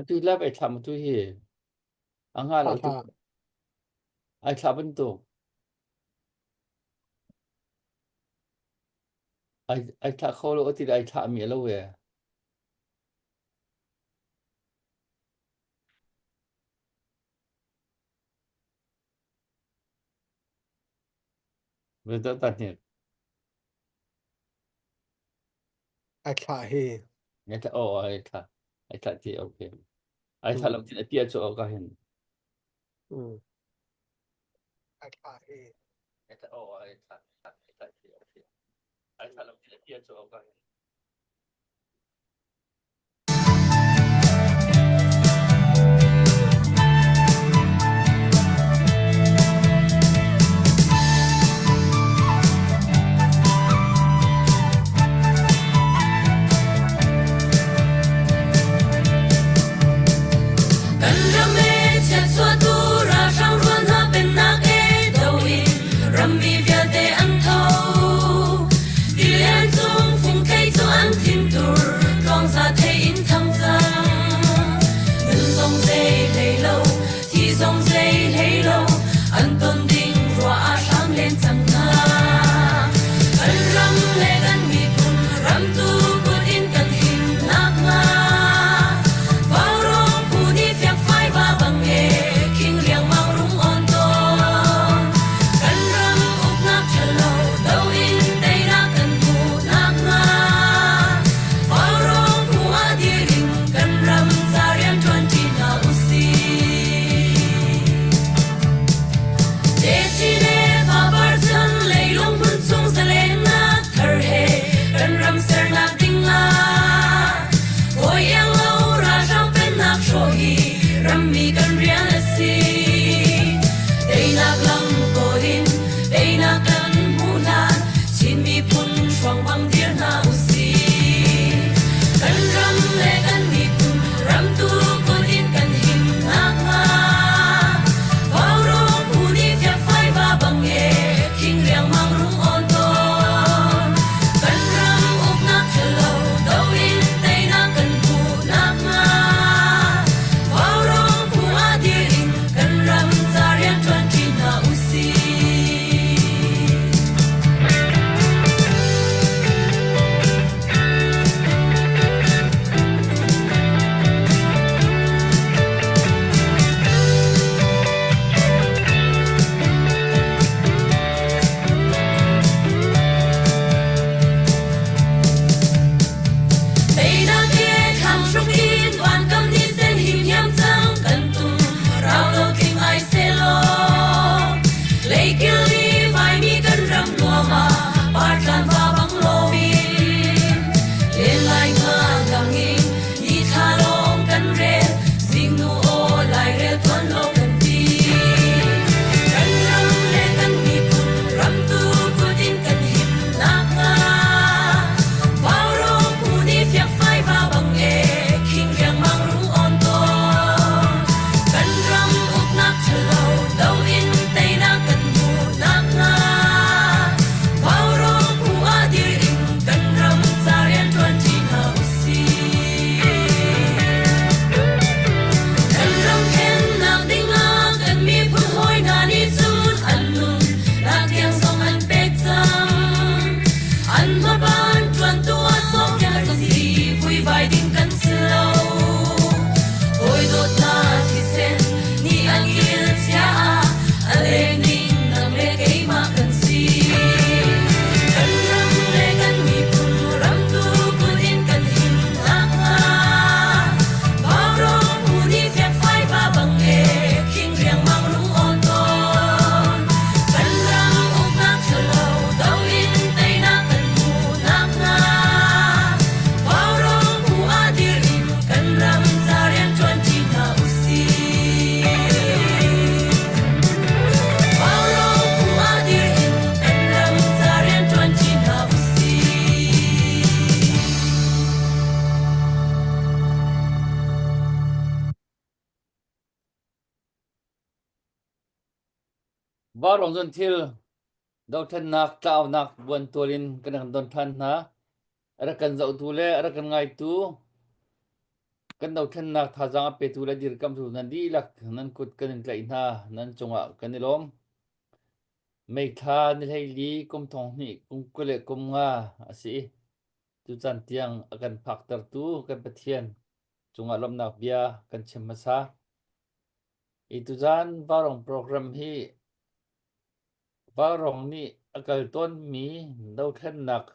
Atu lab ai tham tu hi anga lo tu ai thaban tu ai tha kholo oti ai tha mi lo we da ta ni ai tha he ne ta o ai tha ti okay ai tha lo ti pia cho ka hen ai tha he ne ta o ai tha ti okay ai tha lo ti pia cho ka hen ba rong zon thil do than nak taw nak buan tolin kan don than na ara kan zau tu le ara kan ngai tu kan dau than nak tha jang pe tu la dir kam thu nan di lak nan kut kan klai na nan chunga kan lom mei tha ni lei li kum thong ni kum kule kum nga asi tu chan tiang akan phak tar tu kan pathian chunga lom nak bia kan chemasa itu jan barong program hi barong ni akal ton mi dau than nak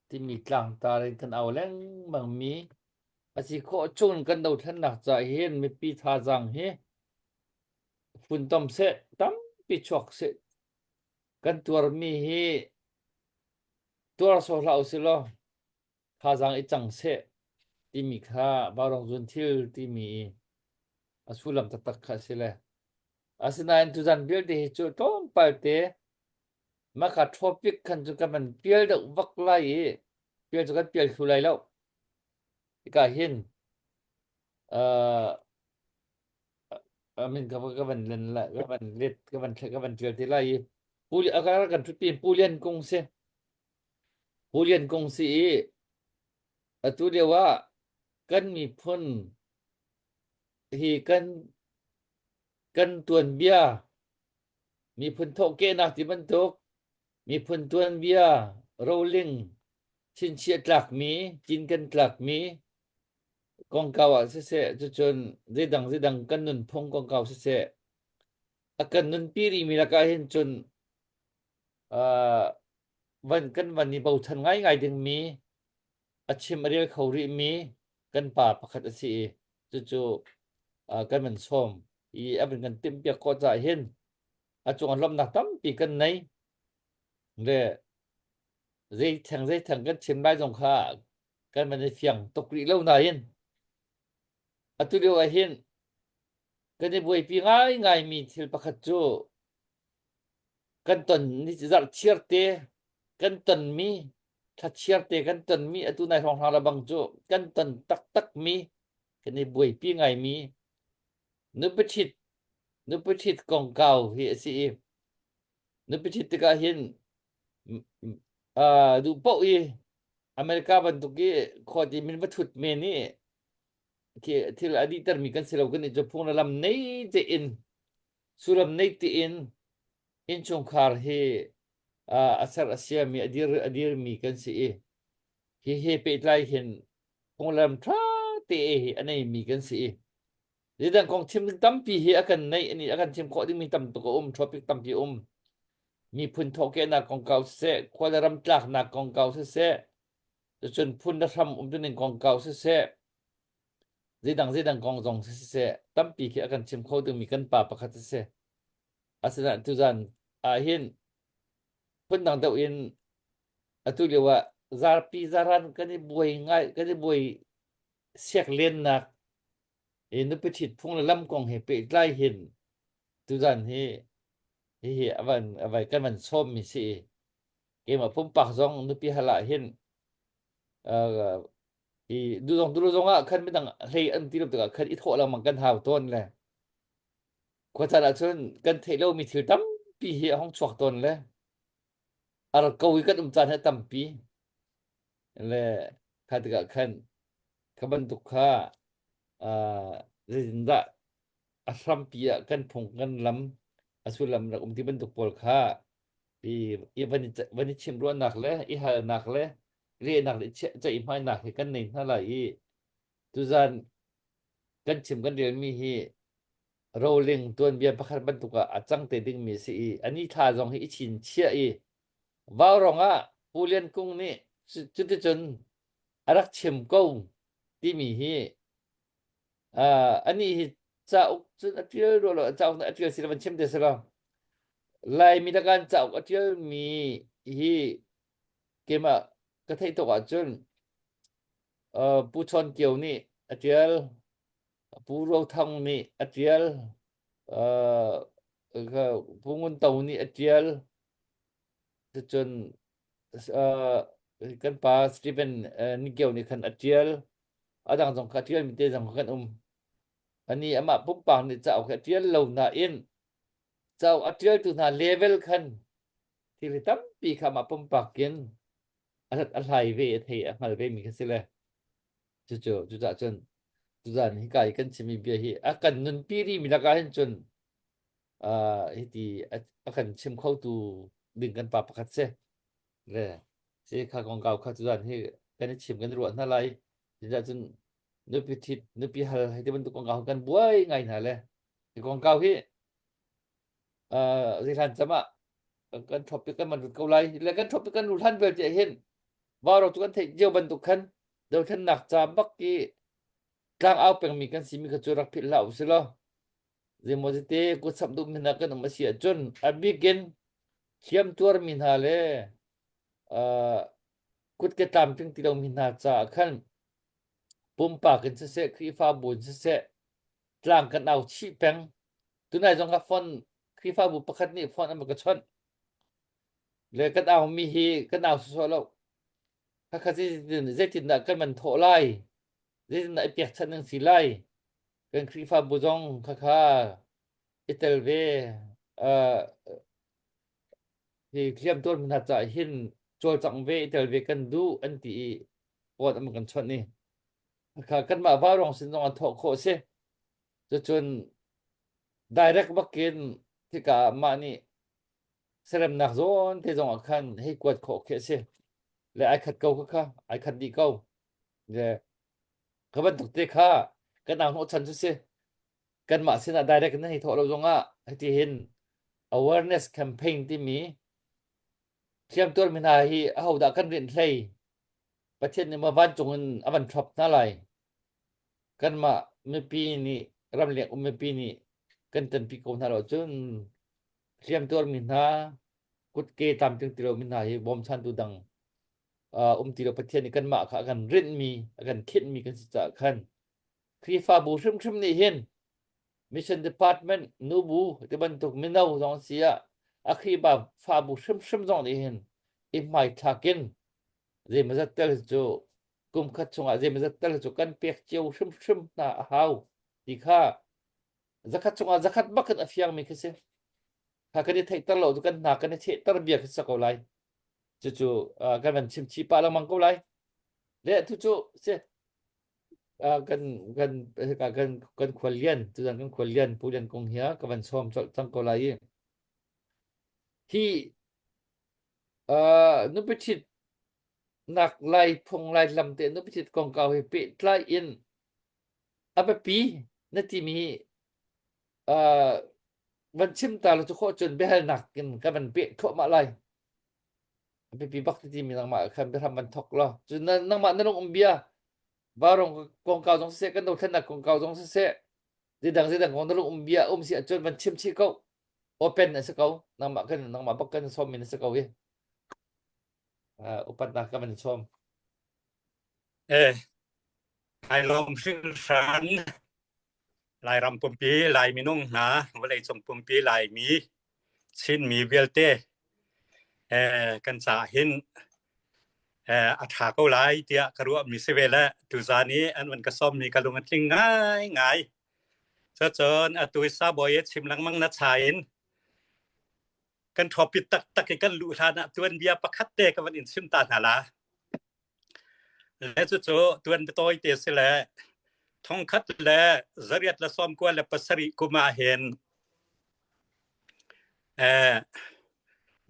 ti mi tlang ta ren kan au leng bang mi asi kho chun kan dau than nak cha hen mi pi tha jang he phun tom se tam pi chok se kan tuar mi hi tuar so lau se lo tha jang I chang se ti mi kha barong jun thil ti mi asulam ta tak kha se le asina en tu jan bil de chu tom palte ma kha topic kan chu kan man pial de wak lai pial chu kan pial thu lai lo ka hin min ka ban len la ka ban let ka ban pial ti lai puli akara kan thu pi pulian kong se pulian kong si atu dia wa kan mi phun hi kan tuan biaมีพุนโทเกนักที่บันทุกมีพุนตวนเบียโรลลิงชินเชียตลักมีจินกันตลักมีกองเก่าเสจนได้ดังกันนุนพงกองเก่าเสอากันนุนปีรีมีละกาเห็นจนวันนี้เบาทันง่ายดึงมีอาชิมเรียลเขาริมีกันป่าประคัดสิจู่กันมันส้มเป็นกันเต็มเปียกก็จะเห็นจงลมนักตั้มปีกันไหนเลยทางกันเชียงรายสงขลากันมันเฟียงตกรีเล่านาเห็นตุเดียวเห็นกันในบุยปีง่ายมีทิลประคัดจูกันตนนี่จะเชียร์เตกันตนมีถ้าเชียร์เตกันตนมีตุในของทางระบังจูกันตนตักมีกันในบุยปีง่ายมีนึกไปทิดกองเก่าเฮียสินึกไปทิดตะกะเห็นดูเป้าอเมริกาบันทุกีขอที่มันวัตถุเมนี่ที่อดีตมีกันสิเรากันจะพงลำในจะอินสุลำในที่อินชงคาร์เฮอาสาอาเซียมีอดีรมีกันสิเฮไปไล่เห็นพงลำทราเตอันนี้มีกันสิในด้านของทีมตั้มปีเฮอากันในอันนี้อากันทีมขอที่มีตั้มตัวทรอปิกตั้มปีมีพุนโทเกนักของเก่าเสควรรำตลักนักของเก่าเสจนพุนทำตัวหนึ่งของเก่าเสจีดังของจงเสตั้มปีเฮอากันทีมเขาถึงมีกันป่าประคัดเสอาศัยตุจันเห็นพุนดังเตวินตุเรียกว่าซาปีซารันกันนี่บวยง่ายกันนี่บวยเสียกเล่นนักนึกไปถิดพงละลำกองเฮไปไล่เห็นตุจันเฮวันกันมันส้มมีสิเกมพุ่มปักซองนึกปีหละเห็นดูตรงคันไม่ต้องเฮอันที่เราตัวคันอีโถเรามันกันหาวต้นแหละกว่าจะละชนกันเทโลมีถือตั้มปีเฮห้องชวกต้นเลยกวีกันจันให้ตั้มปีเลยคันตะคันขบันตุกะเรินดาอัสรัมปีกันพงกันลำasulam nak dibentuk polkaวันนี้ชิมร้อนหนักเลยหาหนักเลยเรียนหนักจะอีกไม่หนักกันหนึ่งเท่าไหร่ทุจานกันชิมกันเรียนมีฮีโรลลิงตัวเบียประคัดบรรทุกจังเตดึงมีสิอันนี้ท่าจงให้ชินเชียว่ารองผู้เรียนกุ้งนี่จุดจนรักชิมกุ้งที่มีฮีอันนี้เจ้าจนอัตเยลโลเจ้าอัตเยลสิมันชิมเดสละลายมีตะการเจ้าอัตเยลมีฮีเกมกระไทตัวจนผู้ชนเกี่ยวนี่อัตเยลผู้เราทองนี่อัตเยลผู้งุนเต่านี่อัตเยลจนกันปาสตีเฟนนี่เกี่ยวนี่คันอัตเยลดังสองอัตเยลมีเตจังกันอันนี้อามาปุ๊บปังนี่เจ้าอัตเยลเหล่านาอินเจ้าอัตเยลตุนาเลเวลคันที่ตั้มปีขามาปุ๊บปักกินอะไรเวทเฮอะไรเวมีกันสิเลยจู่ๆจน tudan hikai kan chimi bia hi akan nun piri milaka hin chun hiti akan chim khau tu ding kan pa pakhat se le se kha kong kau kha tudan hi kan chim kan ruan na lai ja chun nupi thit nupi hal hai te ban tu kong kau kan buai ngai na le kong kau hi ri than chama kan topic kan man kau lai le kan topic kan ru than bel je hin wa ro tu kan thei jeu ban tu khan do than nak cha bak ki klang au peng mi kan simi ka churak phil lau se lo zemozite ku sap du min kan ma sia chun abigen khiam tur min ha le kut ke tam ting ti lo min ha cha khan pum pa kan se khri fa bun se tlang kan au chi peng tunai jong ka fon khri fa bu pakhat ni fon am ka chon le kan au mi hi kan au so lo kha kha ji je tin da kan man tho lai je na piak chan nang si lai kan khri fa bu jong kha itel ve hi khiam tur min ha cha hin chol chang ve itel ve kan du an ti pot am kan chon ni kha kan ma wa rong sin jong an tho kho se chun direct bakin ti ka ma ni serem nak zon te jong khan hei kwat kho khe se le ai khat kau kha ai khat di kau le ka ban tuk te kha kan nang ho chan se kan ma sin a direct na hi tho lo jong a ti hin awareness campaign ti mi khiam tur min ha hi a ho da kan rin thleiประเทศนี้มาบ้านจงอันทบนาไลกันมาเมื่อปีนี้รำเลียงเมื่อปีนี้กันตันปีกงนาเราจนเรียมตัวมินหากุดเกตามจึงติโรมินหาบอมชันตูดังติโรประเทศนี้กันมาค่ะกันรินมีกันคิดมีกันสิจะคันครีฟาบูซึมๆนี่เห็น Mission Department นูบูที่บรรทุกมินเอาจองเสียอะครีบาฟาบูซึมๆจองนี่เห็นอิมไมทักินje mazatel jo kum khat chunga je mazatel jo kan pek cheu shum na hau dikha zakhat chunga zakhat bakat afiang mi khase ha kan thei tar lo kan na kan che tar bia khasa ko lai chu kan ban chim chi pa la mang ko lai le tu chu se kan khwalian tu dan kan khwalian pulian kong hia ka ban som chang ko lai hi nu pichit nak lai phong lai lam te nu pichit kong kau he pe tlai in apa pi na ti mi ban chim ta lo chu kho chun be hal nak kin ka ban pe kho ma lai apa pi bak ti mi nang ma khan be tham ban thok lo chu nang ma nang umbia barong kong kau jong se kan do than nak kong kau jong se ji dang kong nang umbia si chun ban chim chi kau open na se kau nang ma bak kan som min se kau ye upat nak ka ban som ai lom sinh sản lại ram pum pi lại mi nung na wa lai chong pum pi lại mi chin mi velte kan sa hin atha ko lai tia karu mi sevela tu zani an wan ka som ni ka lungan ting ngai cha chon atui sa boy chim lang mang na chain kan thopit tak kan lu thana tuan bia pakhat te ka wan in sim ta hala le chu tuan pe toy te se le thong khat le zariat la som kwa le pasari kuma hen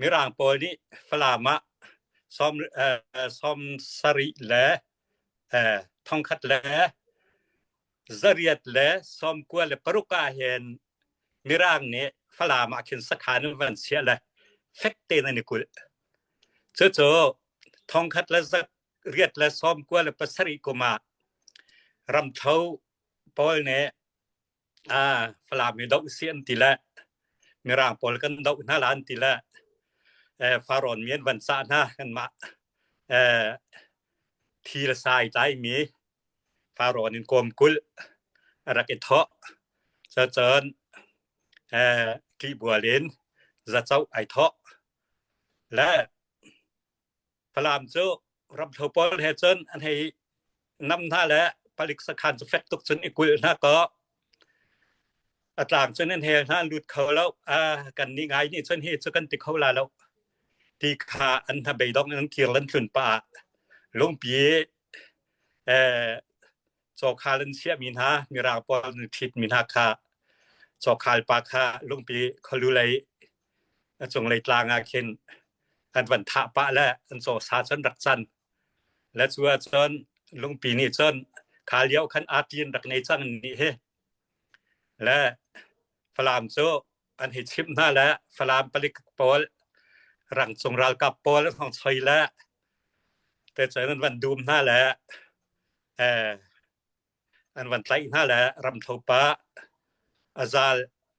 mirang pol ni flama som sari le thong khat le zariat le som kwa le paruka hen mirang ne flama kin sakhan van sia le fekte na ni kul chu thong khat le zariat le som kwa le pasari kuma ram thau pol ne flama dok sien ti la mirang pol kan dok na lan ti la faron mien van sa na kan maทีละสายใจมีฟารอนินกมกุลรักเอทอจะเจินกีบัวเลนจะเจ้าไอทอและพลามโจรับทปอลเฮเจนอันให้นำท่าและผลิตสคันจะเฟกตุกจนอีกุลนะก็อัตรางจนนั้นเฮท่านหลุดเขาแล้วกันนี่ไงนี่จนเฮจกันติเขาแล้วที่ขาอันทะเบดอกนั้นเคียงลันขึ้นป่าลงปี จอคาลันเชียมีนามีรางปอนทิดมีนาคาจอคาลปาคาลุงปีเขารู้เลยจงเลยตลางอาเคนอันวันทะปะและอันโซซาจนรักจันและชัวจนลุงปีนี้จนขาเลี้ยวขันอาตีนรักในจังนี่เฮและฟลามโซอันเหตุชิมหน้าและฟลามปลิกปอลรังทรงราลกับปอลและของชอยและแต่เจอนั้นวันดูมหน้าและอันวันไตหน้าและรำทปะอาซาล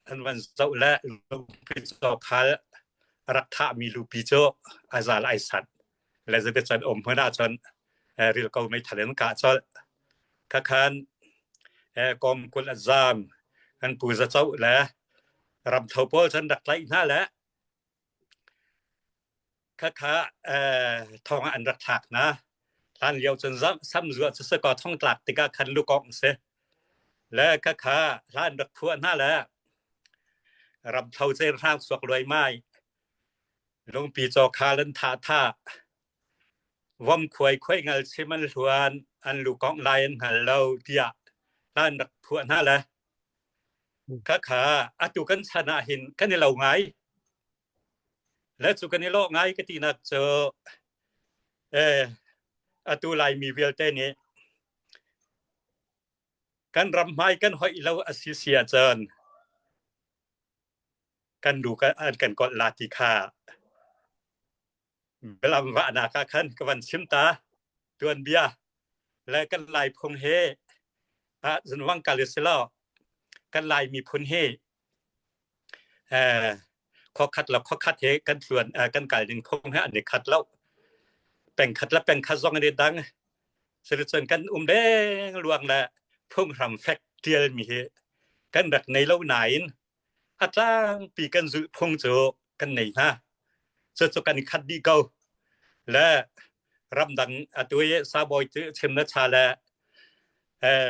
อันวันเจ้าและลุงพิจอคาลรักษามีลูปิโจอาซาลไอสัตและจะเป็นจนอมเพื่อหน้าจนเรียกเขาไม่ทะเลนกาจอข้าขันกอมกุลอาซามอันปูจะเจ้าและรำทปอลจนรักไตหน้าและข้าทองอันรักถักนะท่านเลี้ยวจนซ้ำรวดจะสกอท่องตลักติกาคันลูกกองเสและข้าท่านรักพัวหน้าและรำเท่าเจร่างสวกรวยไม้ลงปีจอคาลันท่าว่มควยเงาเชมันลวนอันลูกกองลายอันหันเราเดียท่านรักพัวหน้าและข้าอาตุกันชนะหินกันในเหล่าไงและสุกันในโลกไงก็ที่นักเจออาตุลายมีเวลเตนี้กันรำไม้กันหอยเราอสิเสียเจนกันดูกันกอดลาติคาเวลาว่านาคาขันกวันชิมตาตัวนเบียและกันลายพงเฮจนวังกาลิสลอกันลายมีพงเฮข้อคัดเราข้อคัดเฮกันส่วนกันกายดึงพงเฮอันนี้คัดแล้วแป่งคัดและแป่งคัดซองอันนี้ดังสรุปส่วนกันแดงลวงและพงรำแฟกเทียลมีเฮกันดักในเล่าไหนอาจารย์ปีกันสุพงโจกันไหนนะสุดกันคัดดีเก่าและรำดังตัวซาบอยเชมนัชชาและ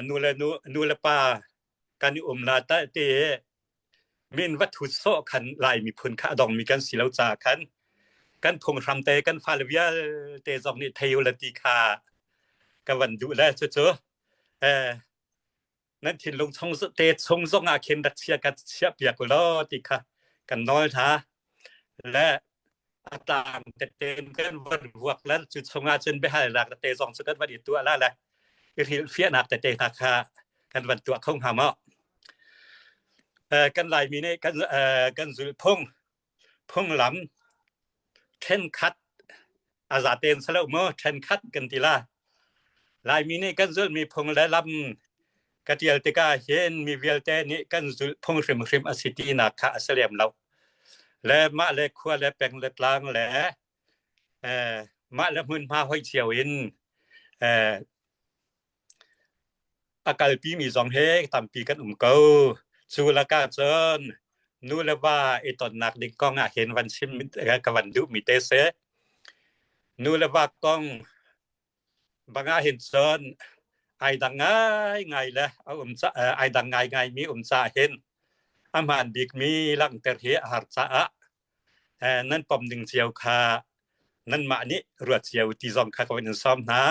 นูเลปาการลาตาเตมีนวัตถุโซขันลายมีพลค่าดองมีกันสีเหลาจาขันกันพงรำเตกันฟาลเวียเตจองนิเทวลติคากันวันดูแลเจ้านั่นถิ่นลงช่องเตชงซงอาเคนดักเชียกันเชียเปียกุลอติค่ะกันน้อยท้าและต่างแต่เต็มกันวันบวกแล้วจุดชงอาจนไปหาหลักเตจองสุดวันดีตัวแล้วแหละคือที่เฟียนักแต่เตนาคากันวันตัวคงหามกันลายมีเนี่ยกันสุพงหลำเทนคัดอาซาเตนสละเทนคัดกันทีละลายมีเนี่ยกันสุมีพงและลำกะเทียลติกาเห็นมีเวลเตนี่กันสุพงริมอสิตีนาคาเสลียมเราและมาเลขวและแปลงเล็กลางและมาและมืนมาห้อยเฉียวอินอากาศปีมีสองเฮกตามปีกันเก่าสุรากาเจนนูเลว่าไอตอนนักดิกองเห็นวันชิมกับวันดุมีเตเสนูเลว่ากองบางเห็นเจนไอดังไงและเอาไอดังไงมีจ่าเห็นอามันบิกมีลังเตอร์เฮหาร์จ่านั่นปมดึงเจียวคานั่นมานี้รวดเจียวที่ซองคาก็เป็นซ้อมนะ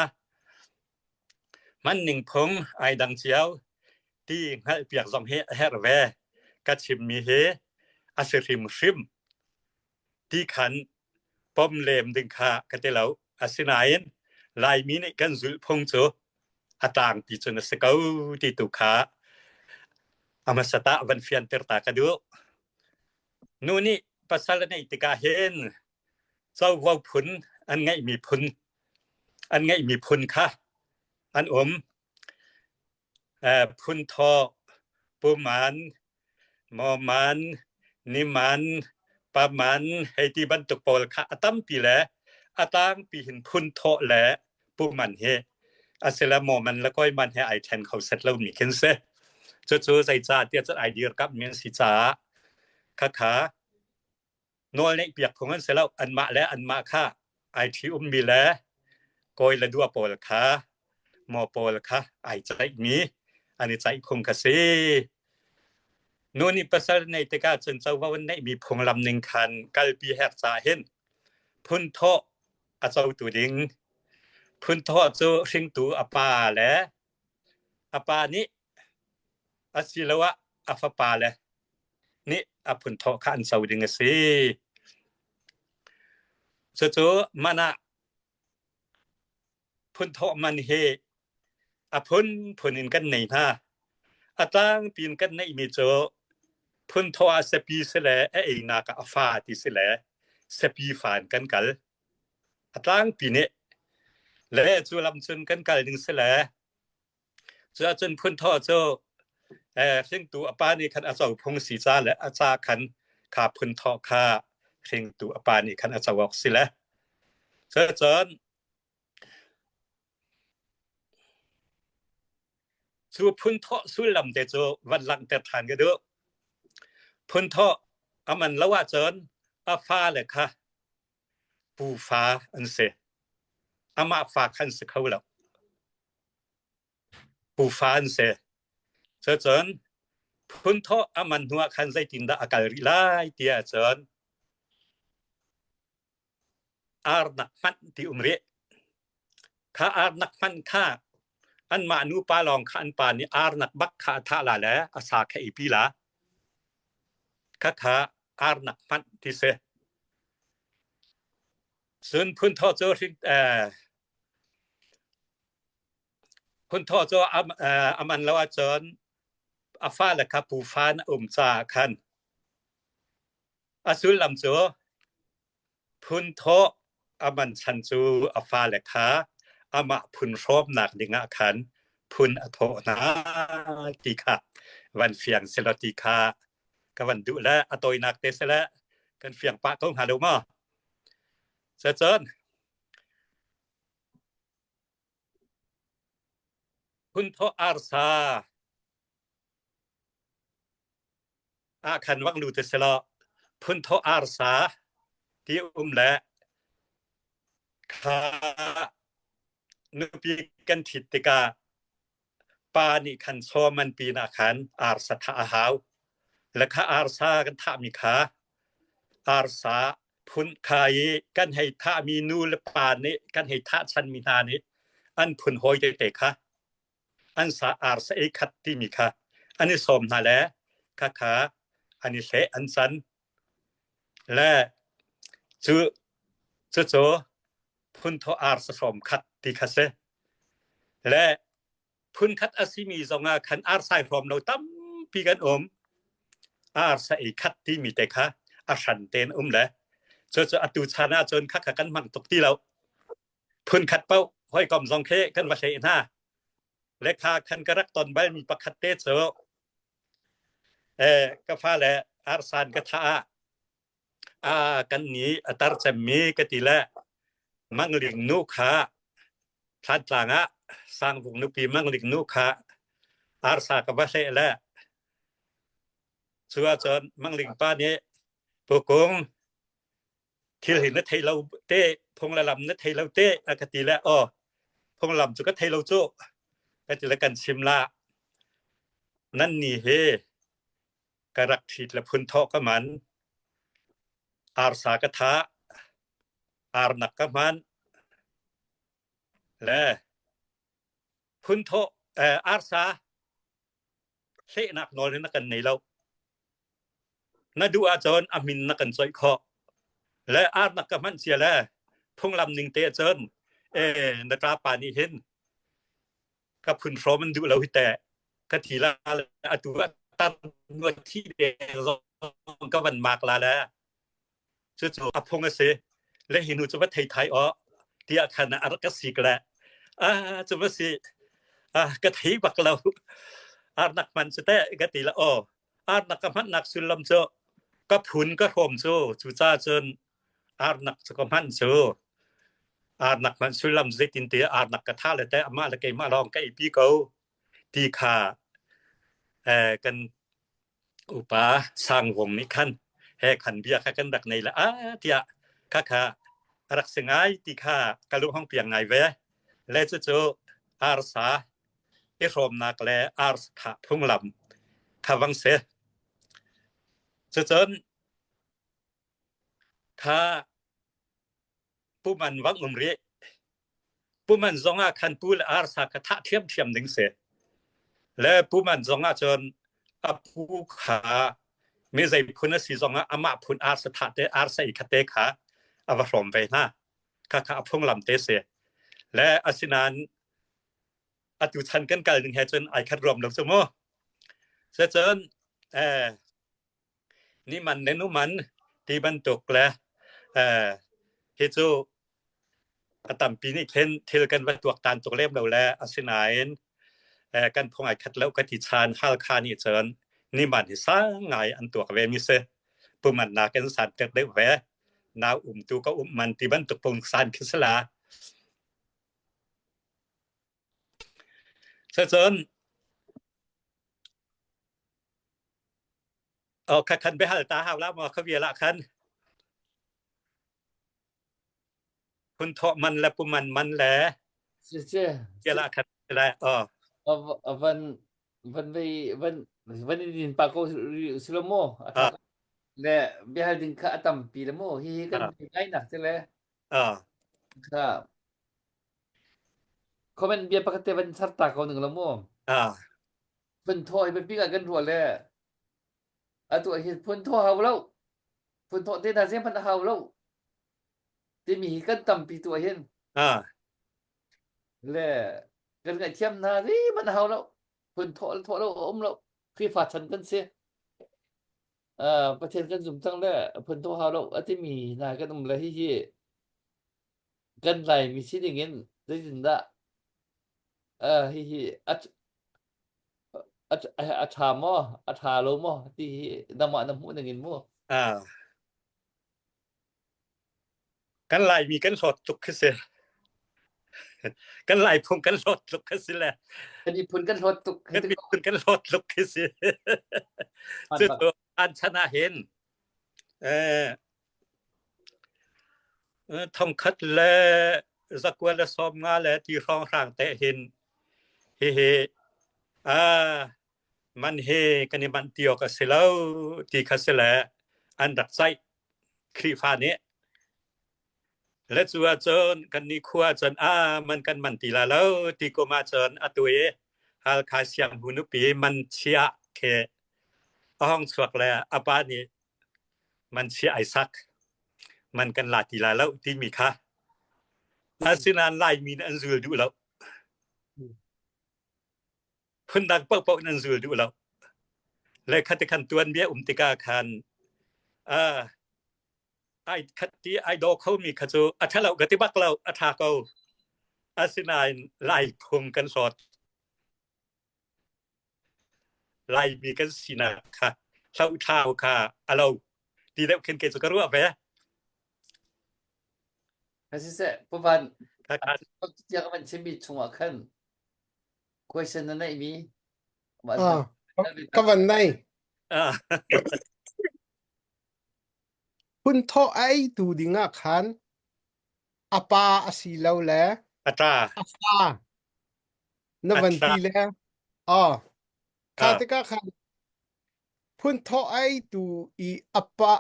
มันหนึ่งพงไอดังเจียวที่ให้เปียกซองเฮรเวกัดชิมมีเฮอาศัยริมที่ขันปมเลมดึงคากระเตลาอาศัยไหนลายมีในกันจุพงโจอาต่างปีจนสเกาที่ตุขาอามาสตาวันเฟียนเตอร์ตากระดูนู่นนี่ภาษาในติกาเห็นเจ้าว่าผลอันไงมีผลค่ะอันพุนทอปูมันมอมันนิมันปามันให้ที่บรรทุกปอลค่ะตั้มปีแหละตั้งปีเห็นพุนทอแหละปูมันเฮอาเซลมอมันแล้วก็มันให้ไอแทนเขาเสร็จแล้วมีเข็นเสจู่ๆใจจ่าเตี้ยจะไอเดียกับเมียนสิจ่าค่ะโน่นนี่เปียกของมันเสร็จแล้วอันมาและอันมาค่ะไอที่มีแล้วก้อยละดัวปอลค่ะมอปอลค่ะไอใจมีอันนี้ใจคงกระซีนู่นนี่ภาษาในติกาจนเจ้าว่าวันนี้มีพงลำหนึ่งคันกัลปีแหกจ่าเห็นพุนทออาเจ้าตัวดิ่งพุนทอเจ้าชิงตัวอปาและ apa ni asilawa afapa le ni apun tho kan sau ding si so mana pun tho man he apun punin kan nei na atang pin kan nei mi jo pun tho asepi sele e na ka afa ti sele sepi fan kan kal atang pin ne le chu lam chun kan kal ding sele chu chun pun tho joซึ่งตัวป้านี่คันอาจารย์พงศรีจ้าและอาจารย์คันขาพุนทอค่าซึ่งตัวป้านี่คันอาจารย์บอกสิและเชิญจนสู้พุนทอสู้ลำเตโจวันหลังแต่ทานก็ดูพุนทออามันละว่าจนอาฟ้าเลยค่ะปูฟ้าอันเสอามาฟ้าคันสเขาแล้วปูฟ้าอันเสเชิญจนพุนทออามันหัวคันใจตินดาอากาศริไลเตียจนอาร์นักมันที่อุมเรข้าอาร์นักมันข้าอันมานูปาลองขันปานี่อาร์นักบักข้าท่าละแล้วอาสาแค่อีปีละข้าอาร์นักมันที่เสส่วนพุนทอโจที่พุนทอโจอามันละว่าจนอาฟ้าละครับปูฟ้าจ่าคันอาสุลลำโจพุนทออามันชันจูอาฟ้าละค่ะอามาพุนรอบหนักดิงะคันพุนอโทนาติค่ะวันเฟียงเซลติค่ะกับวันดุและอโตยนักเตสและกันเฟียงปะต้องหาดูมั้งเจริญพุนทออาร์ซาอาคันวังลูเตสละพุนทออาร์ซาที่และข้านุปีกันทิติกาปานิคันโซมันปีนาคันอาร์สถาหาวและข้าอาร์ซากันท่ามีขาอาร์ซาพุนขายกันให้ท่ามีนูและปานี้กันให้ท่าชันมีนานี้อันพุนหอยเตะค่ะอันสาอาร์ซาเอคัตที่มีค่ะอันนี้สมนาแล้วค่ะอันนี้เสอันสันและจูพุนทออาร์สสมคัตที่ค่ะเสและพุนคัตอาซิมีจงอาคันอาร์ไซพร้อมเราตั้มปีกันอาร์ไซคัตที่มีแต่ค่ะอาชันเตนและจะอตุชานาจนคักกันมันตกที่เราพุนคัตเป้าห้อยกอมซองเคกันว่าเชนห้าและค่าคันกระรักตอนใบมีประคัตเตโซกฟ้าและอาร์ซานกะทากันนี้อัตราจะมีกติละมังลิงนุขาทัดหลังสร้างวงนุปีมังลิงนุขาอาร์ซากบะเสละชัวจนมังลิงป้านี้ปกงที่เห็นนัทไทยเราเตะพงละลำนัทไทยเราเตะกติละพงลำจุกไทยเราโจ้กติละกันชิมละนั่นนี่เฮกรักทิดและพุนทอกมันอาร์ซากะทาอาร์นักกมันและพุนทออาร์ซาเสนักนอนนักกันในเรานาดูอาจารย์อามินนักกันซอยคอและอาร์นักกมันเสียแล้วพงลำหนึ่งเตะจนนัตราปานีเห็นกับพุนพร้อมมันดูเราแต่กทีละอตุตันวันที่เดก็วันมากลาแล้วจู่ๆอพงเสและเห็นอุจจาระไทยที่อาคารอารักษีกันแล้วจุดสิกะทิบักเราอาร์นักมันสุดแต่กะทิละอาร์นักมันนักสุลมโจก็พุนก็โฮมโจจุจ้าจนอาร์นักสกมันโจอาร์นักมันสุลมเจตินเตียอาร์นักกะท่าเลยแต่อามาละเกมาลองกับอีปีเขาที่ขากันอุปาสร้างวงนี้ขั้นแห่ขันเบียกันดักในละเดียค่ะรักษาที่ข้ากะลุห้องเปียงไงเวและจู่อาร์ซาเอรอมนักและอาร์สขาพุ่งลำข้าวังเสจนข้าผู้มันวังเรียผู้มันจงอาคันปูและอาร์ซากะทะเทียมหนึ่งเส และผู้มันจงอาจนอผู้ขาไม่ใช่พุนสิจงอามาพุนอาสถาเตอาใส่คเตขาอวรมไปนะค่ะพงลำเตเสและอสินานอตุชันกันกันนึงให้จนไอคัดรวมลงสมอเสจนนี่มันเนนุมันที่บรรทุกและเฮจูอตัมปีนี้เห็นเทลกันว่าตัวตานตัวเล่มเราแล้วอสินานกันพงไอคัดแล้วกติชานหาลคานี่เจินนี่มันที่สร้างไงอันตัวเวมิเสผู้มันนากันสันจักได้แวนาตูก็มันที่บรรทุกพงสานคิสลาเสจนคันไปหาตาหาแล้วมาเขาเวียละคันคุณทอมันและปุมันแลเวียละคันแลวันดินปาโกซิโลโมและเบียดินคาตัมปีละโมฮีกันไอ้หนักจังเลยครับคอมเมนต์เบียปกติวันสัตตาเขา1ละโมเพิ่นโทรให้เพิ่นปิกกันทั่วแล้วตัวเฮ็ดเพิ่นโทรเฮาแล้วเพิ่นโทรเตดาเสียงเพิ่นเฮาแล้วที่มีกันตำปีตัวเห็นและกันก็เทียมนานี่มันเฮาแล้วเพิ่นโทรแล้วอมแล้วคือฝาฉันกันเสียประเทศกันสุมทั้งแล้วเพิ่นโทรเฮาแล้วที่มีนากันนำละฮีกันไหลมีสิอย่างงี้ได้ยินดะฮีอาถามออาถาโลมอที่นำนำหูนึงกินมกันไหลมีกันสดทุกคือเสกันไหลพงกันสดทุกคือสิแหละกันญี่ปุ่นกันสดทุกกันญี่ปุ่นกันสดทุกคือสิซึ่งอันชนะเห็นทำคัดและสักวันละสอบงานและที่ร้องร่างแต่เห็นเฮมันเฮกันนี่มันเตียวกับสิแล้วที่คัสละอันดักไซครีฟานี้และจัวจนกันนี่คัวจนมันกันมันตีละแล้วที่ก็มาจนตัวหาลคาเซียมหุนุปีมันเชียเคห้องสวกแล้วปานี่มันเชียไอซักมันกันลาตีละแล้วที่มีค่ะอาสินานไล่มีอันซูลดูแล้วเพิ่นดังเปาๆนั่นซูลดูแล้วและคัตคันตวนเบียติกาคันไอ้คัตติไอ้ดอกเขามีคจูอัทเรากติบักเราอัทาเกาอาสินานไล่พงกันสอดไล่มีกันสินะค่ะเช้าเช้าค่ะเราดีแล้วเข็นเกสกรู้แวPrecies, Povan. Ja, men se bit som kan. Question na imi. ก็วันไหนคุณโทไอดูดิงะคันอาปาอสีแล้วแลอาตราอาปานวันที่แล้วคาติกะคันคุณโทไอดูอีอาปา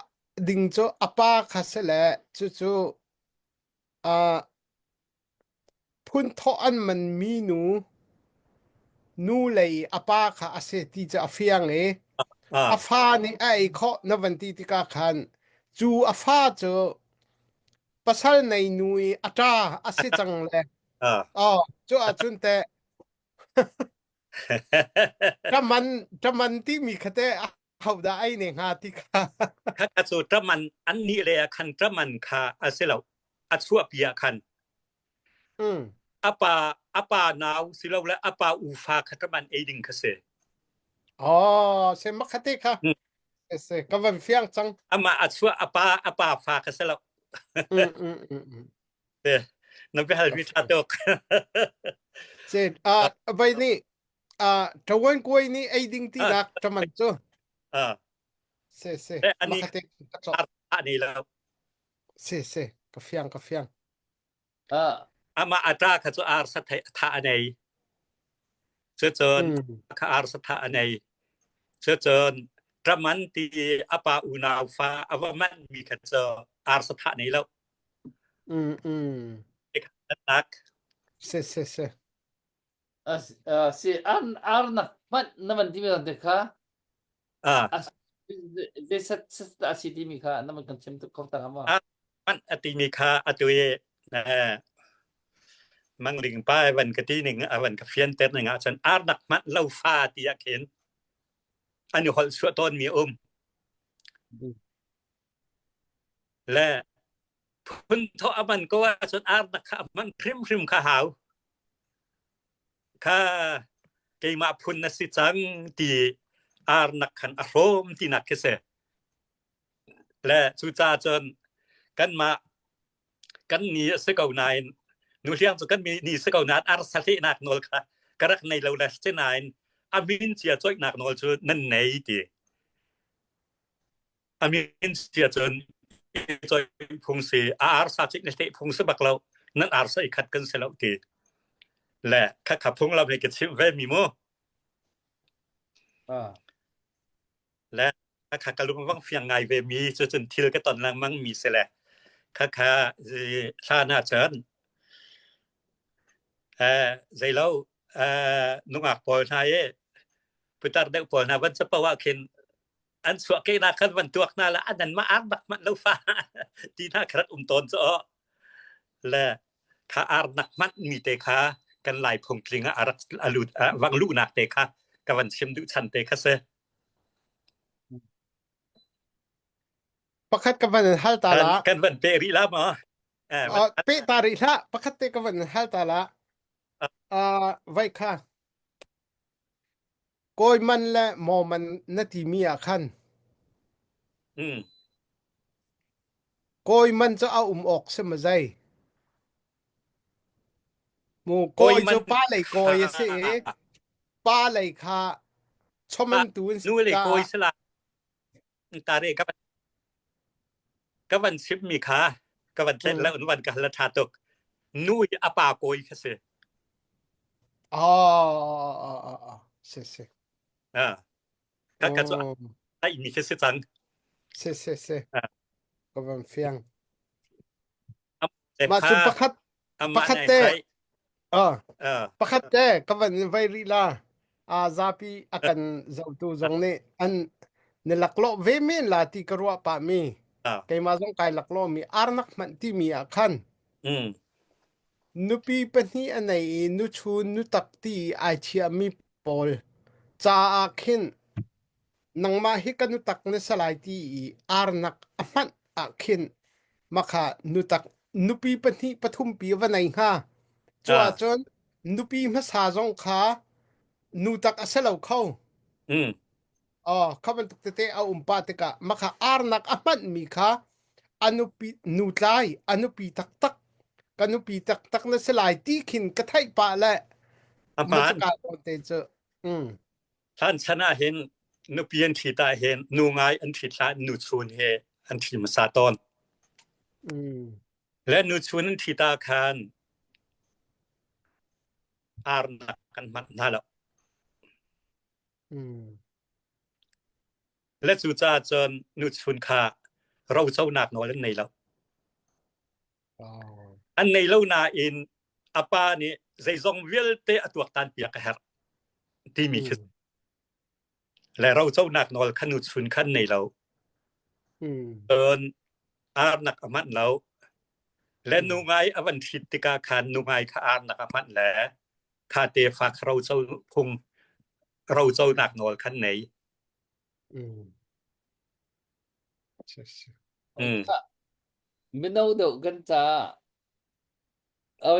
ดิงโจอาปาคาเสละจู่คุณโทอันมันมีนูเลยอาปาคาอาเซติจะเฟียงอาฟานี่ไอข้อนวันที่ติกะคันจูอาฟาโจปัสสาวะในนุยอาตราอาเซจังเลยจูอาจุนเตถ้ามันที่มีคเตเอาได้เนี่ยหาติกะถ้าสูตรมันอันนี้เลยคันตรมันค่ะอาเซลอาชัวเปียคันอาปานาวสิเราและอาปาอูฟาคัตมันเอดิงคเซเซมักคติค่ะเซก็วันเฟียงจังอามาอาชัวอาปาฟาคเซลนั่นเป็นวิชาตกเซไปนี่ตะวันกวยนี่ไอดิงที่นักตะมันจ้ะเซอันนี้อันนี้แล้วเซกาเฟียงอามาอัตราคจูอาร์สถาอันไหนเชิญคาอาร์สถาอันไหนเชิญตะมันที่อาปาอูนาฟาอวมันมีคจูอาร์สถาไหนแล้วนักเซsi arnak man naman ti mi te ka อ่า de sat asiti mi ka naman kan sem to ko ta ma มันอติมีค่าอตุยนะมังลิงป้ายวันกะที่หนึ่งวันกะเฟียนเต็ดหนึ่งฉันอาร์นักมัดเล่าฟ้าที่อยากเห็นอันนี้คนสวดต้นมีและพุ่นเทาะมันก็ว่าฉันอาร์นักมันพริมข้าหาวข้าเกมาพุ่นนสิจังที่อาร์นักขันอารมณ์ที่นักเสและสุจาจนกันมากันนี้สกาวนายนูเลียงจกันมีนี่สกาวนาอาร์สัลนักนอลค่ะกรักในเราเลสเจนายอามินเจียจอยนักนอลจนั่นไหนติอามินเจียจนจอยพงศิอาร์สัจิกในเตพงศิบักเรานั่นอาร์สัยขัดกันเสลาติและข้าขับพงเราในกิจเวมีโมและข้ากะลุงวังเฟียงไงเวมีจนทิลก็ตอนหลังมั่งมีเสละข้าชาหน้าเชิญใจเรานุงอักปอลไทยพุทธเด็กปอลนาวันจะปว่าเข็นอันสวกเกนาคันวันตัวนาละอันนั้นมาอาร์บักมันแล้วฟ้าที่น่าครัดตนจ้อและข้าอาร์นักมันมีเตคากันหลายพงกลิงอารักอลุดวังลูนักเตคากับวันเชิมดุชันเตคาเซประคัดกับวันฮัลตาละกันวันเปริลามาเปตาริละประคัดเตกับวันฮัลตาละไว้ค่ะโกยมันและหมอมันนาทีมีอาคันโกยมันจะเอาออกเสมอใจหมูโกยจะป้าไหลโกยเสป้าไหลค่ะชมันตูนนู่นเลยโกยสละตาเรกับวันชิบมีค่ะกับวันเล่นแล้ววันกันละทาตกนู่นอปาโกยค่ะเสเซ่ก็จะได้มีแค่สิจังเซ่ก็วันเฟียงมาจุประคัดเตประคัดเตก็วันไวรีลาซาปีอากันเจ้าตัวจงเนี่ยอันในหลักโลเวมินลาที่กรัวปามีไกมาจงไกหลักโลมีอาร์นักมันที่มีอาคันนุปีเป็นนี่อันไหนนุชูนุตักที่ไอเชียมีปอลจ้าอาคินนังมาฮิกันนุตักในสลายที่อาร์นักมันอาคินมาค่ะนุตักนุปีเป็นนี่ปฐุมปีวันไหนฮะจัวจนนุปีมาสาจงขานุตักอาเซลเข้าเขาเป็นตุกเตะเอาปาติกะมาค่ะอาร์นักมันมีค่ะอนุปีนุไลอนุปีตักกันนุปีตักนสลายที่ขินกระไทปะและมันจะการเตเจท่านชนะเห็นนุปีอันที่ตาเห็นนูงายอันที่ตานุชูนเฮอันที่มาสาตอนและนุชูนอันที่ตาคานอาร์นักกันมันนั่นแหละและสุจาจนนุชูนคาเราเจ้าหนักน้อยแล้วในแล้วอันในเล่านาอินอปานี่ใจทรงเวลเตอตัวตันเปียกแฮร์ที่มีคิดและเราเจ้าหนักนอลขนุดชุนขั้นในเราอาร์นักอมันเราและนูไงอวันทิติกาคันนูไงข้าอาร์นักอมันแหละข้าเตฝากเราเจ้าพงเราเจ้าหนักนอลขั้นไหนไม่เอาเดี๋ยวกันจ้าเอา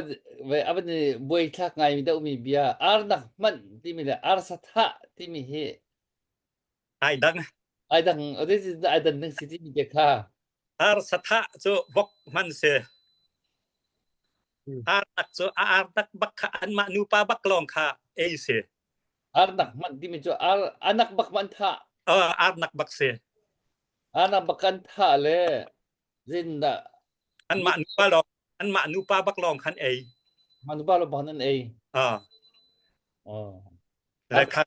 วันนี้บวยทักไงมีเดี๋ยวมีเบียอาร์นักมันที่มีเลยอาร์สัทธะที่มีเฮไอ้ดังเอาได้สิไอ้ดังนึงสิที่มีเด็กค่ะอาร์สัทธะจะบอกมันเสียอาร์นักจะอาร์นักบักอันมานูปาบักลองค่ะเอเสียอาร์นักมันที่มีจะอาร์นักบักมันท่าอาร์นักบักเสียอาร์นักบักกันท่าเลยจินดาอันมานูปาลองอันมานูปาบักลองคันเอมานูปาลองนั่นเองและค่ะ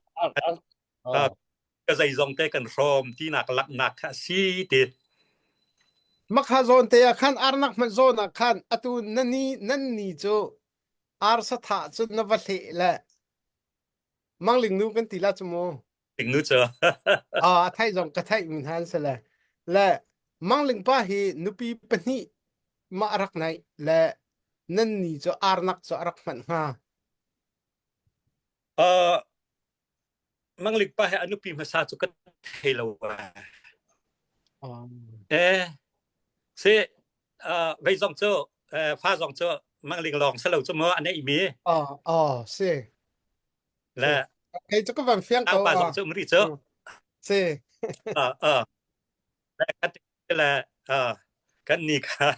ก็ใจทรงเตกันพร้อมที่นักสีติมักฮาโซนเตะคันอาร์นักมันโซนคันอตุนั่นนี่โจอาร์สถาจุดนวัตถิและ mang ling nu kan ti la chmo ถึงนู้เจอ thai jong ka thai min han sala la mang ling pa hi nupi pani ma arak nai la nan ni cho arnak cho arak man ha มังลิกปะให้อนุปีภาษาจุกเทลวาเซไว้ซองเจอฟ้าซองเจอมังลิกลองซะแล้วจมออันนี้อีมีเซและ cái cho các bạn phiênเอา cầu ปาซองเจอมื้อเจอ C และกันละกันนี่ค่ะ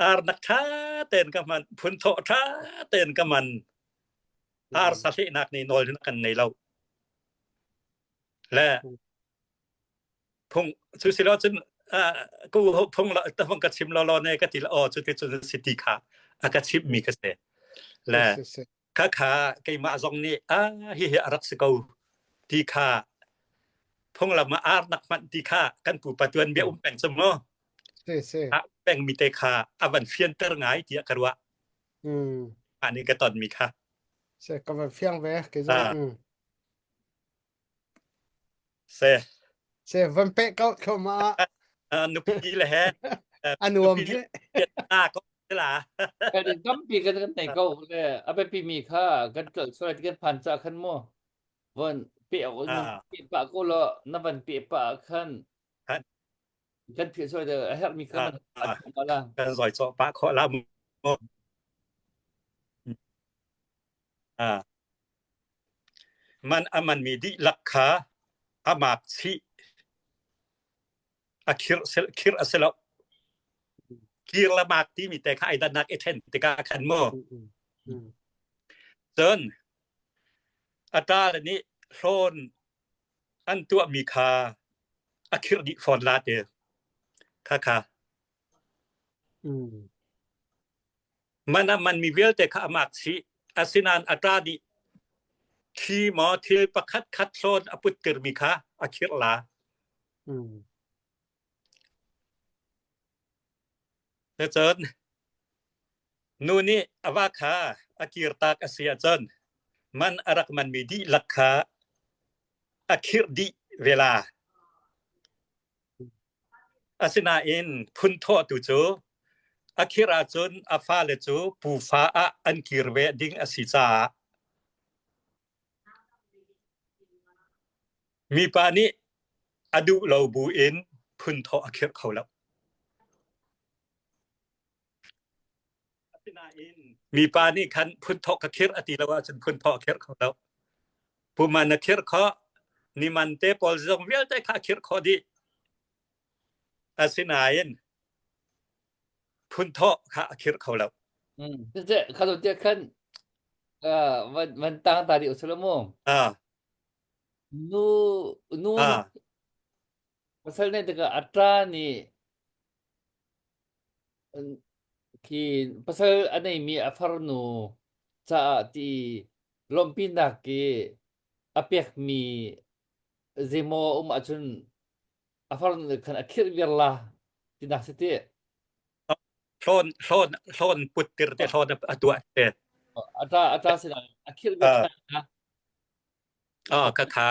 อารนักท่าเต้นกับมันพุนโทท่าเต้นกับมันอารสะสินักนี่นอลกันในเราและพงสุสิลอจนกูพงละตะพงกะชิมลอๆในกะติละจุดจุดสิติค่ะอากะชิมมีกะเสและขาไกมาซองนี่ฮิอารักสกูที่ค่ะพงละมาอาร์นักมันที่ค่ะกันผู้ปะตวนเบียแป่งสมอแป่งมีแต่ค่ะอวันเฟียนเตอร์ไงที่กะวะอันนี้ก็ตอนมีค่ะใช่ก็แบบเฟียงแวะก็จะเซวันเปะเข้ามานุปีแหละฮะอันวมที่ก็ล่ะก็ได้กำปีกันไหนก็เลยเอาไปปีมีค่ากันเกิดสวัสดิกันผ่านจากคันหมอวันเปียวปีปะก็ละนำวันปีปะคันกันเพียช่วยเด้อให้มีคันมาล่ะกันซอยเจาะปะเคาะละมันมีดิราคาอามากสิคิรอัสละคิรละมากที่มีแต่ค่าไอ้ดันนักเอเทนติกาคันโมเซินอัตรานี้โซนอันตัวมีค่าอคิรดิฟอนลาเตค่ะมันมีเวลแต่ค่ามากสิอาสินานอัตราดิคีหมอที่ประคัดโซนอปุตเกิรมีค่าอคิรลาเจินนูนี่อวาคาอคิรตากเสียเจินมันอรักมันมีดีลักคาอคิรดิเวลาอาสินาอินพุนโทตุโจอคิราจนอฟาเลโจปูฟาอันคิรเวดิงอสิจามีปานิอดุลาบูอินพุนโทอคิรเขาแล้วมีปานี่คันพุนโทกะคิรอติละว่าจนพุนโทอคิรเขาแล้วผู้มันคิรเขานิมันเตปอลซงเวลแต่คิรเขาดีอาสินาอินพุนโทคะคิรเขาแล้วเจ๊คาตุเตคันมันตั้งตาดิอุสลามนูmasalahnya dengan atra ni ki pasal ana mi afarnu sa ti lompinda ki apek mi zemo ajun afarnu kan akhir billah tindak seti โซนปุตติรแต่โซนตัวเตatra sina akhir billah ค่ะ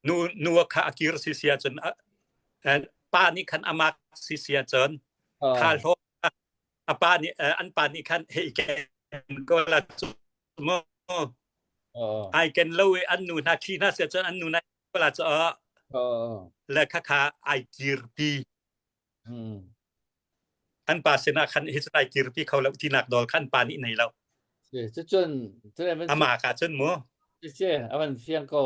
นูค่ะอคิรสิเสียจนป้านี่คันอามาสิเสียจนค่าโลป้านี่อันป้านี่คันเฮแกนก็ละจุมไอแกนเลวอันนูนาคีนาเสียจนอันนูนาก็ละจะและค่ะไอกิรปีอันป้าเสนาคันเฮสไอกิรปีเขาแล้วที่นักดอลคันป้านี่ในแล้วจนอามาค่ะจนหมู่เจ้ๆมันเสียงก็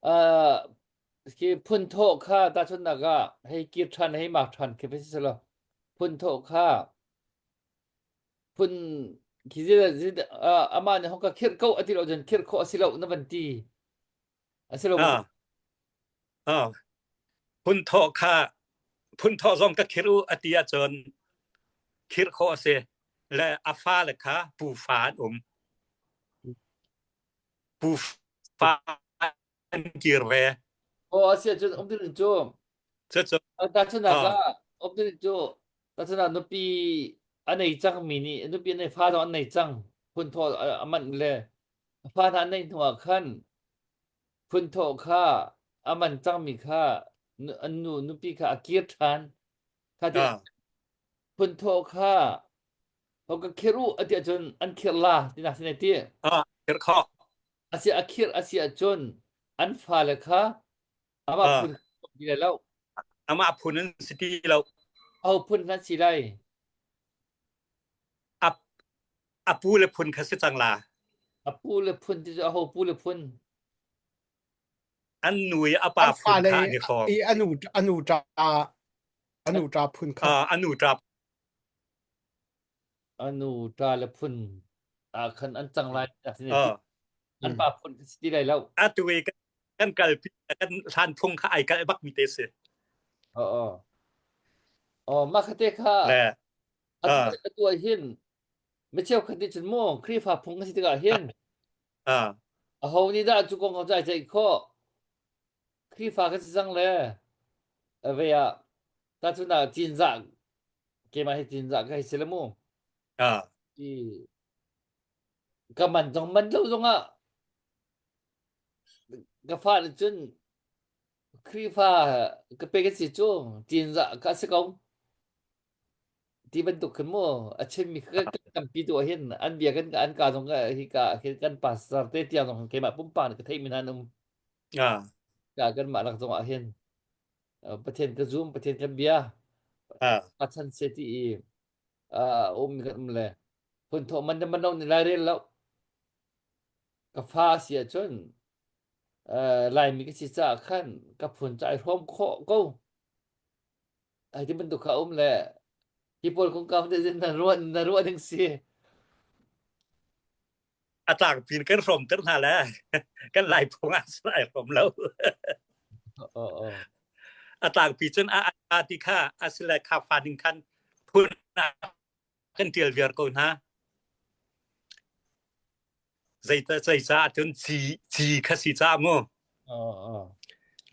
ki punto kha ta chun naga hei kir than hei mak than ke pesilo punto kha pun kizida amane hokka kir ko atilo jan kir ko asilo na banti asilo punto kha punto zong ka kiru atia jon kir ko ase la afa la kha pu fa pu fa kirve asia jon omdin jo ta chunaga omdin jo ta chuna nupi anei chang mini nupi nei fa do anei chang pun tho aman le พานั้นในหัวคันพุนโทค่าอามันจังมีค่าอันนุปีค่าอากีรทานค่าที่พุนโทค่าเขาก็คิรูอติจนอันคิรลาที่นักสิเนติคิรข้ออาเซียอาคิรอาเซียจนอันฟาเลค่าอามาพุนดีแล้วอามาพุนนั้นสิติแล้วเอาพุนนั้นสิได้อาปูและพุนคสิจังลาอาปูและพุนที่จะเอาปูและพุนอันหนุยอาปาพุนค่านี่ของอนุตราพุนค่าอนุตราและพุนคันอันจังไรสิเนติอันปาพุนสิติได้แล้วตุเวกันกัลปิกันทานพงค่าไอ้กะบักมิเตสมาคเตค่าและตัวหินไม่เชี่ยวคติจนโมครีฟาพงสิติกะเห็นเฮานี่ดาจุกงเข้าใจใจข้อครีฟาก็สิจังแลเวียตาทุนาจินซักเกมาให้จินซักให้เสลมูที่กะมันจงมันแล้วจงกะฟาจนครีฟากะเปกสิจูจินซักกะสกงที่บรรทุกขึ้นโมอาเช่นมีกันปีตัวเห็นอันเบียกันกับอันกาตรงก็ฮิกาเห็นกันปัสสารเตติยตรงเกมาปุ่มปานก็ไทยมินานุมกากันมาลักตรงเห็นประเทศกะซุมประเทศกันเบียปัชันเซติมีกันแลพุ่นโทมันจะมันนนี่ลายเรแล้วกะฟาเสียจนลายมีกสิจาคันกับผลใจพร้อมเคาะก็ไอ้ที่บรรทุกเขาแหละที่ปนของกรรมได้นรวนจังซี่ต่างปีนกันรมตึ้งหาแล้วกันหลายพงอาสลายรมแล้วต่างปีจนอาติค่าอาสลายคาฟาดิงคันพุ่นกันเตียลเวียร์ก่อนฮะใจจ้าจนจีคสิจ้าโม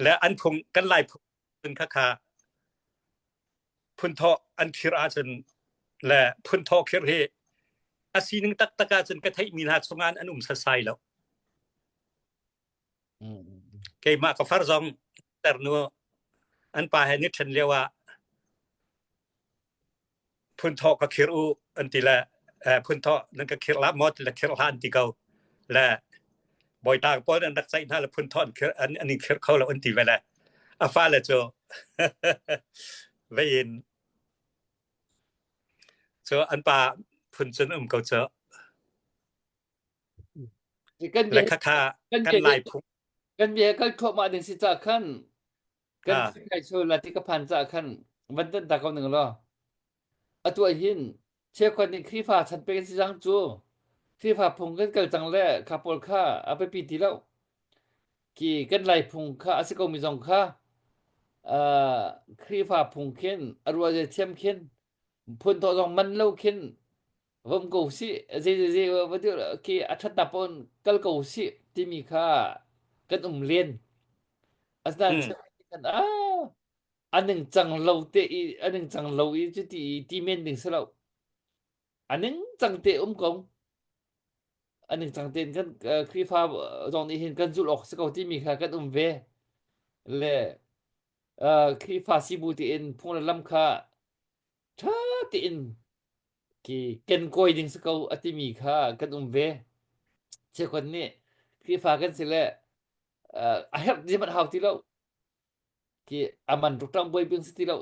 และอันพงกันหลายพงค่าพุ่นทออันคิราจนและพุ่นทอคิรเฮอาซีนึงตักตะกาจนกะไทมีนาสงานอันสะไซแล้วเกมาก็ฟาร์ซองตรโนอันปาให้นิฉันเรียกว่าพุ่นทอก็คิรูอันติละพุ่นทอนั่นก็คิรลามอดและคิรลานติเกาและบ่อยตาปออันรักใจน่าละพุ่นทออันนี้คิรเขาแล้วอันติเวลาอาฟาละโจเวนอันปาพุ่นจนเกาเจอและค่ากันหลายพุ่งกันเบียก็ทั่วมาถึงสิจากขั้นกันใครช่วยละที่กพันจากขั้นวันต้นตาเกาหนึ่งรอตัวหินเชื่อคนนี้ครีฟ้าฉันเป็นสิจังจูครีฟ้าพุงกันเกิดจังแลคาปอลค่าเอาไปปีที่แล้วกี่กันไหลพุงค่าอาศิกมี2ค่าครีฟ้าพุงเข็นอรัวจะเทียมเข็นพุ่นทอ2มันแล้วเข็นผมกูสิว่าที่กี่อัฐตะปนกัลกูสิที่มีค่ากันเรียนอันนั้นกันอันนึงจังเราเตอีอันนึงจังเราอีจุที่เมนนึงซะแล้วอันนึงจังเตกงอันนึงจังเตนกันครีฟ้าตรงนี้เห็นกันจุลออกสกอที่มีค่ากันเวและครีฟ้าสิบูติเอ็นพวกนั้นลำค่าถ้าติเอ็นกี่เกันกอยดึงสกออติมีค่ากันเวเช่คนนี้ครีฟ้ากันสิแลI have ที่มันเฮาที่แล้วกี่aman rutang boy ping stilo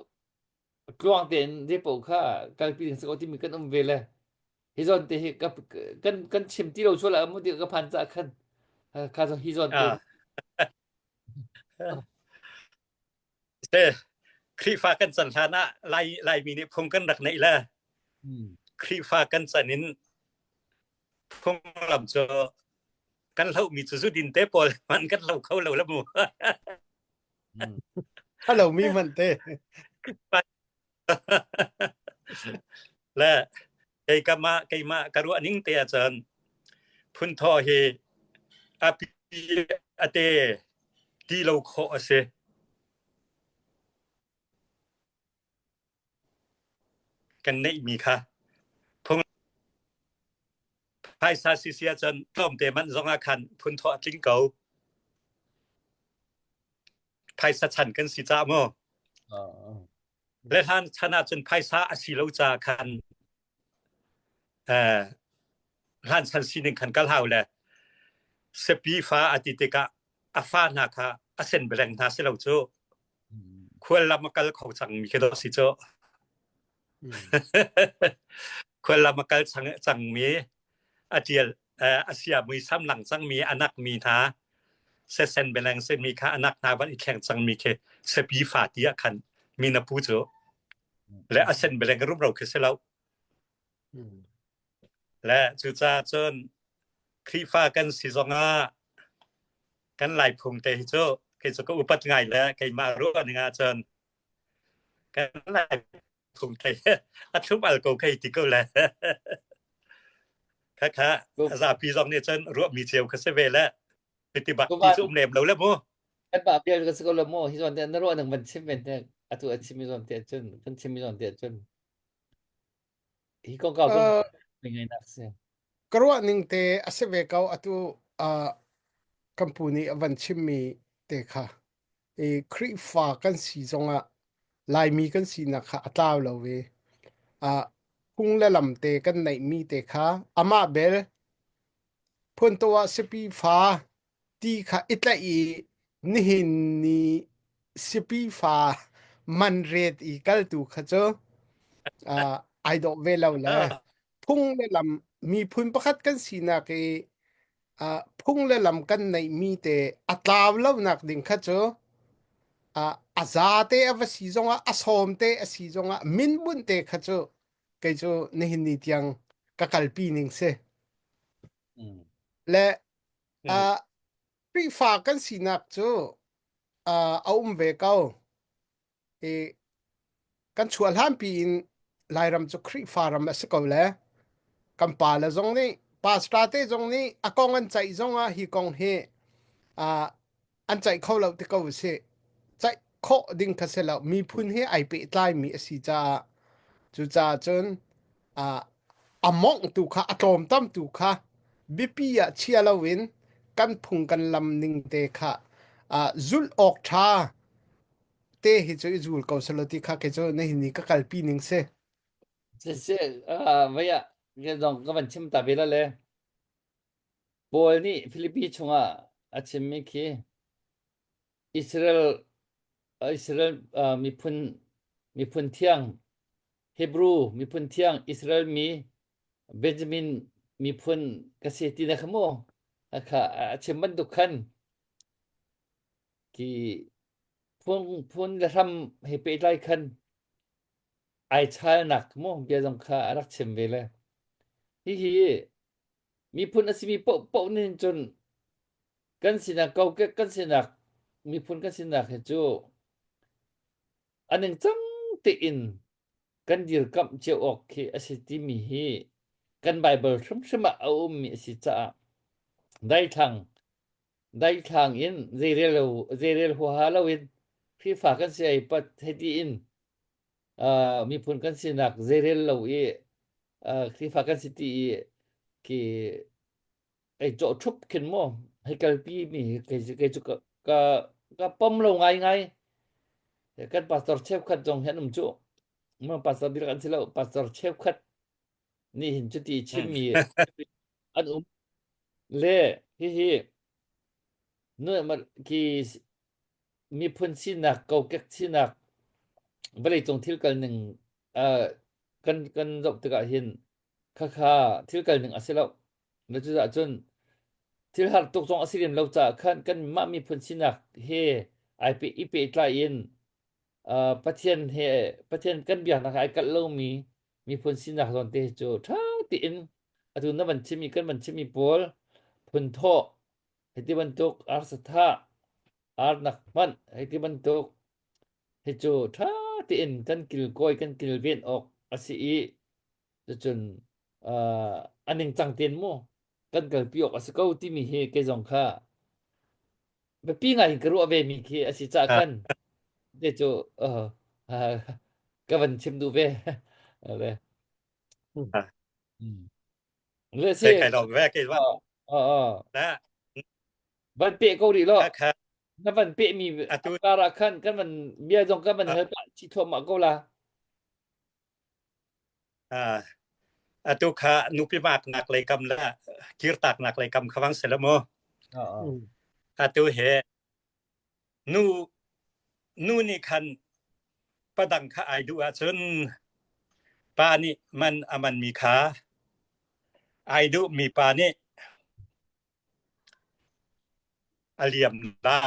kluang ten de po kha kalpi ding sakoti mi kan vele hizon te kan chim ti lo chola mu ti ka phan cha khan kha so hizon teครีฟากันสันทานะไลมีนี่พงกันรักไหนล่ะครีฟากันสันนินพงลำเจอกันเล่ามีสุดินเตปอลมันกันเล่าเขาเล่าละหมู่ฮัลโหลมีมันเตและไกมากะรุอันนิงเตอาจารย์พุ่นทอเฮอปิอเตดีโลโคเซกันในมีค่ะ ภายซาซิเซียจนต้มเตมันสองอาคันพุนทอจิงเกาภายสัชันกันสิจามอและท่านชนะจนภายซาอสิโลจาคันท่านชันสินึงคันกะลาวแลสปีฟ้าอติเตกะอาฟานาคาอเซนเบลงนาเซลาโจควรละมะกัลของจังมีเคโดสิโจควรละมะกัลจังมีอาเจียอาเซียมีซ้ำหลังจังมีอนักมีทาเซนเบลงเซมีคาอนักนาวันอีแข่งจังมีเคสปีฟ้าเตียคันมีนาปูโจและอเซนเบลงรูปเราคือเซลาและจุจาจนครีฟ้ากันสิจงากันหลายพุงเตโจเคยก็อุปัตง่ายแล้วเคยมารู้กันงาจนกันหลายพุงเตอัทุบอัลโกเคยติโกแล้วค่ะอาซาปีจงเนี่ยจนรู้มีเจียวคเซเวแล้วปฏิบัติที่สุมเนมเราแล้วโมกันบาเปียก็สกลโมฮิซอนเตนโรนึงมันชิมเป็นแต่อตุอชิมิซอนเตจนกันชิมิซอนเตจนฮิกองกาก็เป็นไงนักเสียกรัวนึงเตอเสเวเกาอตุกัมพูนีอวันชิมีเตค่ะคริฟากันสีจงอะลายมีกันสีนะคะอัตาวเราเวพุงและลำเตกันในมีเตค่ะอามาเบลพนตัวสปีฟ้าตีค่ะอิตละอีนิหินนีสปีฟ้ามันเรดอีกัลตูค่ะเจ้าไอดอกเวลาแล้วพุงและลำมีพุนประคัดกันสีนักพุงและลำกันในมีเตอัตลาวเล่านักดิ่งค่ะเจ้อาซาเตอวสีจงอาสมเตอสีจงมินบุนเตค่ะเจ้าเจ้าในหินนิยังกักลปีนิงเซและปีฝากกันสีนักเจ้าเอาเวเกากันชวนห้ามปีนลายรำจุครีฟารำสกอแล้วกันป่าละจงนี้ป่าสตาเตจงนี้กองอันใจจงฮิกองเฮอันใจเขาเราที่เขาเสใจข้อดิ่งคัสเรามีพุนเฮไอเปิดไลมีสิจ้าจุจ้าจนมองตุค่ะอตอมตั้มตุค่ะบิปีเชียลวินกันพุงกันลำนิ่งเตค่ะจุลออกชาเตหิจจูลเขาสลติค่ะเกจูในหินนี้ก็กัลปีนิ่งเสเสไม่อะเกี่ยงก็มันชิมตาเวลาเลยบอลนี่ฟิลิปปินส์ชงอาชิมมิคีอิสราเอลมีพุนเที่ยงฮีบรูมีพุนเที่ยงอิสราเอลมีเบนจามินมีพุนเกษตรีนะขโมค่ะอาชิมบันทุกขันที่พุนจะทำให้ไปได้คันไอชาลนักโมเบียจงค่ารักเชมเวลฮีมีพุนอสิมีปะนี่จนกันสินะเก่าแก่กันสินะมีพุนกันสินะให้จูอันนึงจังติอินกันดิรกับเจออกที่อสิติมีฮีกันไบเบิลสมเอามีสิจะได้ทางอินเรเรลหัวหาลาวินพี่ฝากกันเสียปัดให้ดีอินมีพุนกันสินักเรเรลลาวีพี่ฝากกันสิตีที่ไอ้โจชุบขึ้นโมให้กัลปีมีเกจุก็ป้อมลงไงกันปาสตอร์เชฟคัดจงเห็นจุมันปาสตอร์ดิกันสิแล้วปาสตอร์เชฟคัดนี่เห็นจุดที่ชิมมีอันเล่ฮีเนื้อมันที่มีพุนสินักเก่าแก่สินักบริตรงที่กันหนึ่งกันจบตะกะเห็นค่าที่กันหนึ่งอาศัยแล้วแล้วจะจนที่หาตกจงอาศัยเราจะกันมามีพุนสินักเฮไอพีอีพีตลายอินประเทศเฮประเทศกันเบียงนะไอ้กันเรามีพุนสินักตอนเตโจท้าติอินอตุนมันชิมีกันมันชิมีปอลพุนโทให้ที่บรรทุกอาร์สธาอาร์นักมันให้ที่บรรทุกให้โจท้าติอินกันกิลกอยกันกิลเวียนออกอาศัยจนอันหนึ่งจังเตียนโมกันกิลปีออกอาศัยเก้าที่มีเฮเกจงค่าแบบปีไงกรู้ว่าเวมีเคอาศัยจากกันเดโจก็วันชิมดูเวอะไร เลเซ ใครเราแวกกันว่า นะ บันเปะเกาหลีโล ค่ะ นับบันเปะมี อะตุ การะคันกันมันเบียจงกันมันเฮปะชิทวมะเกาลา อะตุค่ะนุปิมากนักเลยกำละกิรตักนักเลยกำขวังเสลโมอะตุเฮนูนูนี่คันประดังค่ะไอดูอาจนปานี่มันมีขาไอดูมีปานี่อเลียมลา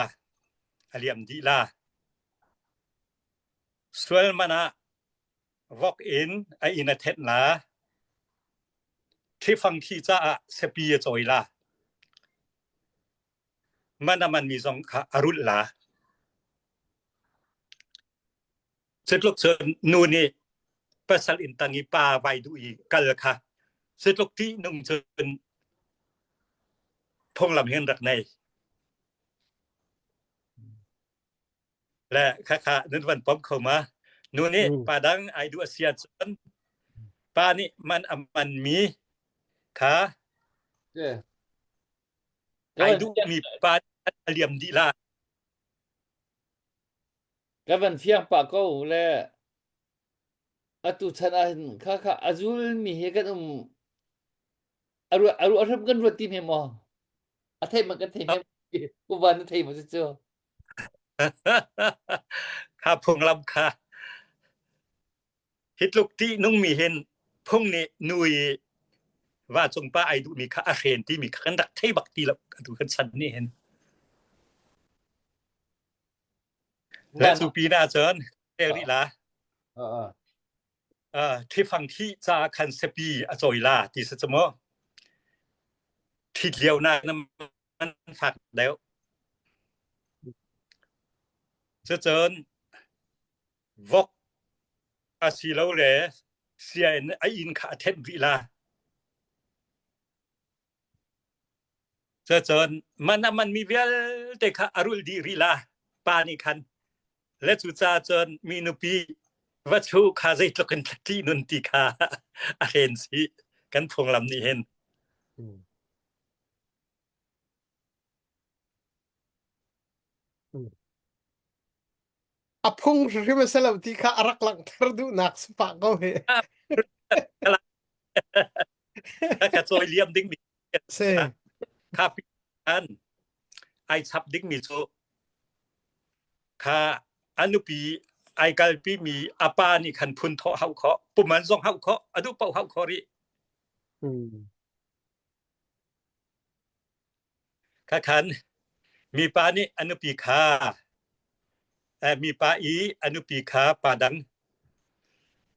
อเลียมดีลาส่วนมันอะวอกอินไออินเทนลาที่ฟังที่จะเสปีจอยลามันมีสองขาอรุณลาสุดลูกเชิญนูนี่pasal intang ipa vai du i kal kha setlok ti nung chen phong lam hen rak nei la kha kha nun van pom khau ma nu ni padang ai du asia chen pa ni man mi kha เจ้ก็ ai มัน du mi pa liam di la ก็มันเฟียงปากเกาแลอะตุชันอันค่ะอาจุลมีเฮกันอารุกันรติเมมออะไทยมันกันไทยเมกูวันไทยมันจะเจอ kha phong lam kha hit luk ti nung mi hen phong ni nui wa chung pa ai du mi kha a khen ti mi khan dak thei bak ti la tu kan san ni hen และสุปีหน้าเจินเอริลาที่ฟังที่จะคันเซปีอจอยลาที่สมอที่เลียวหน้านั้นมันฝากแล้วจะเจินวอกอาศิโลเลเสียนไออินคาเทนวิลาจะเจินมันมีเวลเด็กอารุลดีริลาปานิคันและจุจาเจินมีนุปีวัชชูคาใจตกันที่นุนติคาเห็นสิกันพงลำนี้เห็นอะพงริมเซลติค่ะรักหลังทรดูนักสปะก็เฮถ้ากระโจยเลี่ยมดิ้งมีเซ่ ข้าพิอันไอชับดิ้งมีโซข้าอนุปีไอกัลปีมีอาปานี่ขันพุนทอเฮาเคาะปุ่มมันส่งเฮาเคาะอดุเป่าเฮาเคาะริข้าขันมีปานี่อนุปีขามีปาอีอนุปีขาปาดัง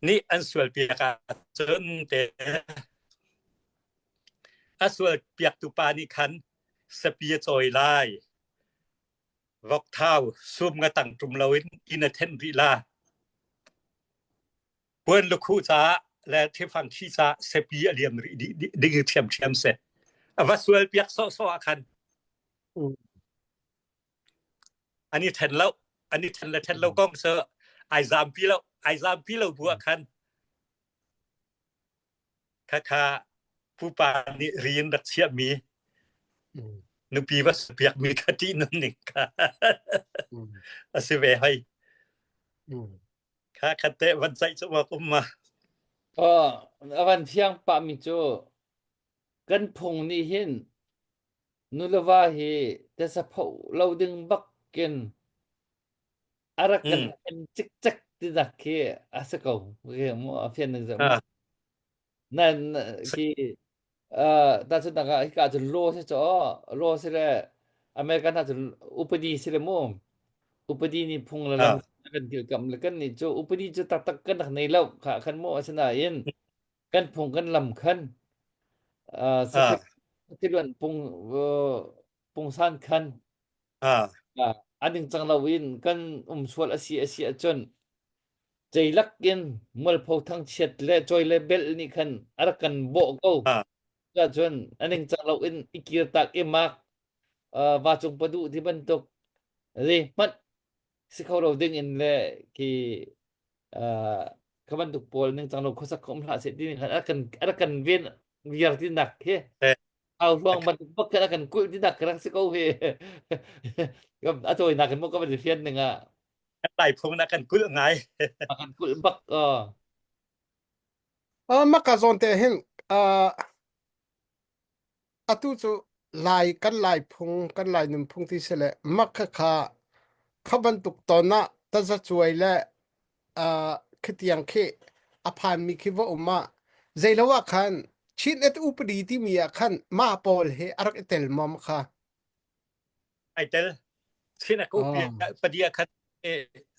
นี่อันส่วนเปียกเจินเตอันส่วนเปียกตุปานี่ขันสเปียจอยไลวอกเท้าซุ่มกระตังจุ่มลาวินอินเทนวิลาเพื่อนลูกคู่จ้าและที่ฟังที่จ้าเสปีเลียมดิ้งเทียมเสว่าส่วนเปียกโซอาคันอันนี้เทนแล้วอันนี้เทนแล้วก้องเซอร์ไอซามปีแล้วบัวคันค่ะผู้ปานี่เรียนรักเชียมีนึกปีว่าเปียกมีคดีนั่นหนึ่งค่ะสิเวให้ค่ะคันเตวันใจจะมากุมมาวันเฟียงปามิโจกันพงนี่เห็นนุลว่าเฮแต่สะเพาเราดึงบักเกนอารักกันเป็นจิกติดักเคอาสกาวโอเคมัวเฟียนนึงจะนั่นที่แต่สุดท้ายก็อาจจะโลใช่จ่อโลใช่เลยอเมริกันอาจจะอุปดีใช่เลยมั้งอุปดีนี่พงละลำกันเกี่ยวกับแล้วกันนี่จ่ออุปดีจะตักกันในแล้วค่ะขันโมอชนะเย็นกันพงกันลำคันสถิตที่ล้วนปงสั้นคันอันหนึ่งจังเราวินกันสวดอาเซียจนใจลักกินมัลพอทั้งเช็ดและจอยและเบลนี่คันอารักกันโบกูก็จนอันหนึ่งจังเราอินอิกิรตักมากว่าจงประดูที่บรรทุกเลยมัดสิเขาเราดึงอินเลยที่ขบันทุกปอลหนึ่งจังเราโคสักคมหาเสร็จที่นี่คันอารักกันเวียน biar tindak he eh au ruang ban bak kana kan kul tindak kerak se kau he atau nak mo ka ba fian nga ไล่พงนักกันกุลไง akan kul bak makazonte hen atu chu lai kan lai phung kan lai num phung ti sele makha kha khaban tuk tona ta za chuai le khitiang khe aphan mi khiwa uma zailawa khan chin et upri ti mi khan ma pol he arak etel mom kha ไอเตลสินักอุปยปฏิยาคัน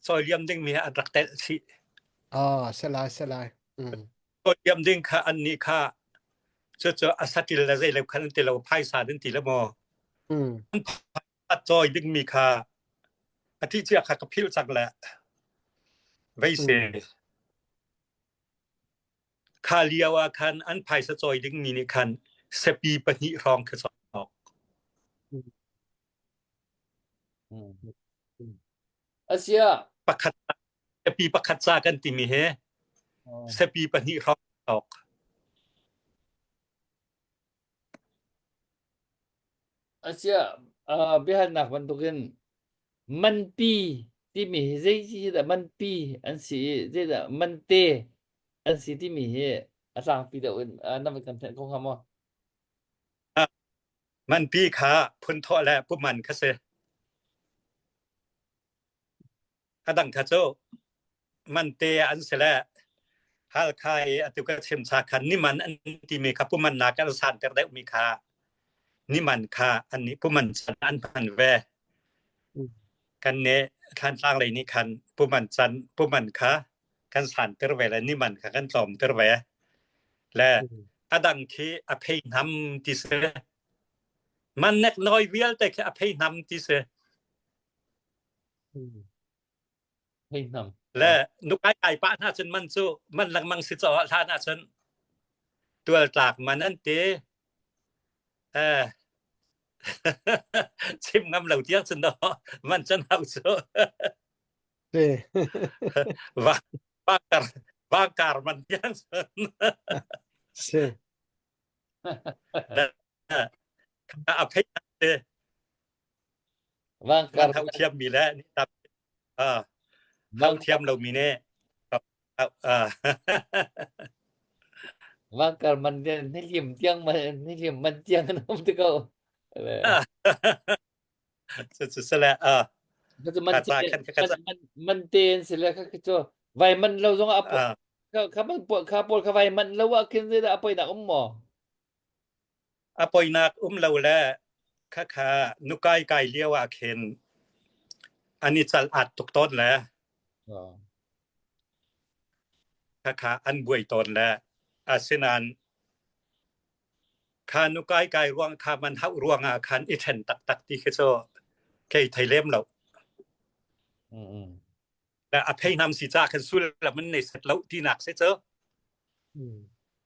ซอยเลียมดิ้งมีอันรักเตลสิ selai selai ซอยเลียมดิ้งค่ะอันนี้ค่ะจะอาศัยละใจแล้วคันเตลเราไพ่สาดินตีละมออัดซอยดิ้งมีค่ะอาทิตย์เจ้าค่ะกับพิลจักแหละไว้เสค่าเลียวคันอันไพ่ซอยดิ้งมีนี่คันเสปีปนิรองคือสอก Asia ปักขัดเสปีปักขัดซากันติมีเฮเสปีปนิรองสอก Asia bihan nak bantukin manpi ti mi zai ji da manpi an si zai da mante an si ti mi he asang pi da un nam kan pen kong hamo มันปีขาพ้นท่อแล้วพวกมันค่ะเสอดังค่ะโจมันเตอันเสละฮัลคายอตุกเชมชาคันนี่มันอันที่มีครับพวกมันนาการสานแต่ได้มีค่านี่มันค่าอันนี้พวกมันสันอันพันแวกันเนคันสร้างอะไรนี่คันพวกมันสันพวกมันค่ากันสานเตอร์แวและนี่มันค่ากันสอมเตอร์แวและอดังที่อภัยนำที่เสมันเน็กน้อยเวียลแต่แค่อภัยนำที่เส hey nam และนุกไก่ป้าหน้าฉันมันสู้มันลังมังสิจอท่าหน้าฉันตัวจากมันนั่นเตชิมงำเหล่าเที่ยงฉันเนาะมันฉันเอาสู้ว่าการมันเที่ยงฉันและอภัยเตมันเท่าเทียมมีแล้วนี่ตับเท่าเทียมเรามีแน่Vakar man ni lim tiang man tiang nam tu kau สุดๆแล้วก็มันเตนเสร็จแล้วก็จะไวมันเราต้องเอาข้ามันปวดข้าปวดข้าไวมันแล้วว่าขึ้นได้เอาไปหนักหมอ ปอยนักเราแล้วค่ะนุกไก่เลี้ยวเข็นอันนี้จะอัดตุกต้นแล้วค่ะอันบวยต้นแล้วอาเซนานคานุกไก่รวงคามันเท่ารวงคันอีเทนตักที่เขาจะเคยไทยเล่มเราแต่อภัยนำสิจ้าคันสู้แล้วมันในเสร็จแล้วที่หนักเสียเจอ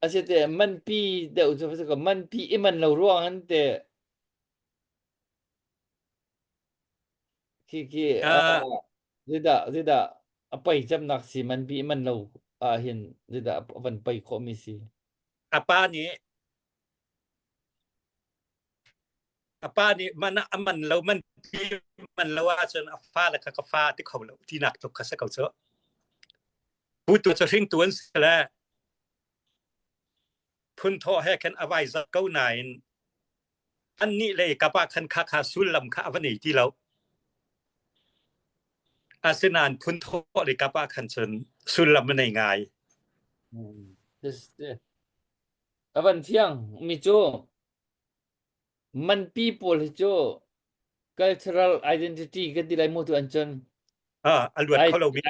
อาเช่นมันปีเดี๋ยวจะพูดกันมันปีมันเราร่วงอันแต่ที่จะไปจำหนักสิมันปีมันเราเห็นจะวันไปคอมิสิป้านี้มันเรามันปีมันเราว่าจนฟ้าแล้วก็ฟ้าที่เขาเราที่หนักตกกระสักเขาเจอพูดตัวจะทิ้งตัวนั่นแหละพุ่นท่อให้กันเอาไว้จะเก้าไหนอันนี้เลยกับว่าคันคาสุลลำคาวันนี้ที่เราอาเซนานพุ่นท่อเลยกับว่าคันเชิญสุลลำมันง่ายวันเที่ยงมีโจมันปีโพลโจ cultural identity กันที่ไรหมดทุกอันจนอลวดเขาเรามี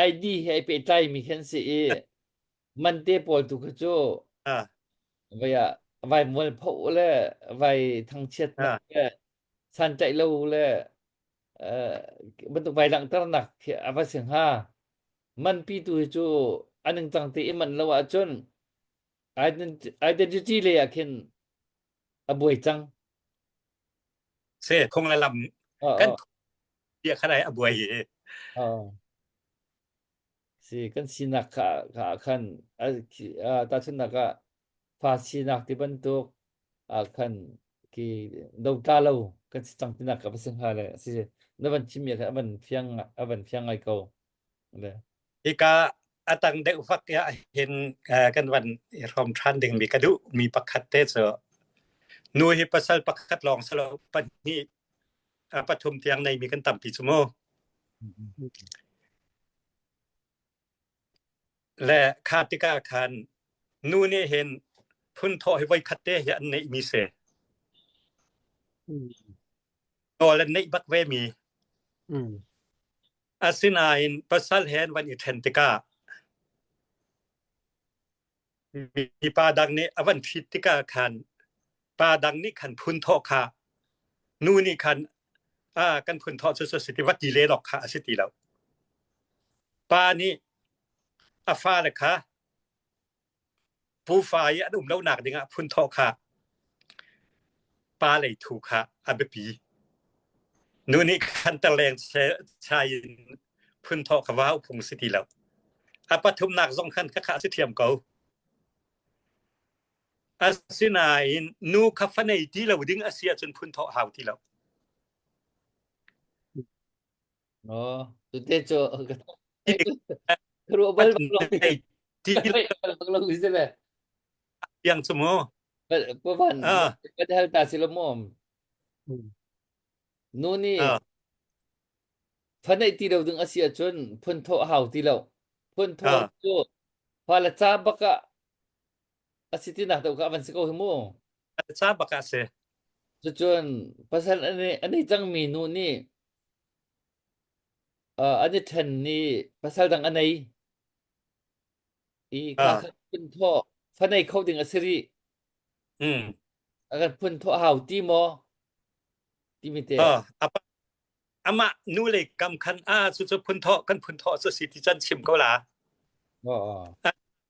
ID ให้ไปใต้มีแค่สิมันเตปอลตุกโจไว้มวยพอเลยไว้ทางเช็ดเลยสันใจเราเลยมันต้องไว้หลังตระหนักอาภาษาห้ามันปีตุโจอันหนึ่งต่างที่มันเราว่าจน identity เลยอะเข็นอบวยจังเสียคงละลำกันเรียกอะไรอบวยสิกันสินักขาขันตาชนัก fasinak ti bentuk akan ki daw talaw kan si tang tinak ka pasang hala si naban chimya ka aban fiang ai ko le อีกาอตังเดฟักยะเห็นกันวันรอมทรันดึงมีกระดุมีปักคัดเตซนูฮิปัสสัลปักคัดลองสลปันนี้ปฐุมเตียงในมีกันต่ำปีชั่วโมงและคาติกาคันนูนี่เห็นพุ่นโทให้ไว้คัดเตยันในมีเสโอและในบักเวมีอาสินาอินปัสสัลเห็นวันอิเทนติกามีปาดังนี้อวันทิติกาคันปาดังนี้คันพุ่นโทค่ะนูนี่คันกันพุ่นโทสุสิติวัดดีเลดอกค่ะสิติแล้วปานี้อาฟ้าเลยค่ะผู้ฝ่ายอันแล้วหนักดิงะพุ่นโทค่ะปาเลยถูกค่ะอับปีนูนี่คันตะแรงชายพุ่นโทค่ะว้าวพงสิติแล้วปฐุมหนักสองคันค่ะสิเทียมเก่าอาสินาอินนูคัฟในที่เราดึงอาเซียจนพุ่นเทาะหาวที่เราtu te cho kru bal balongที่ balong isile ยังสมอ papan padahal ta sila mo no ni fanai ti daw dung asia chon phun tho haw ti law phun tho cho pala cha baka asiti na daw ka ban siko mo ทราบบักเส chon pasal ani chang mi no ni ani then ni pasal dang anai i ka phun tho fanai khau ding asiri akan phun tho haw ti mo ti mi te apa ama nu le kam khanสุดพุ่นเทาะกันพุ่นเทาะสิที่จันชิมเกาลา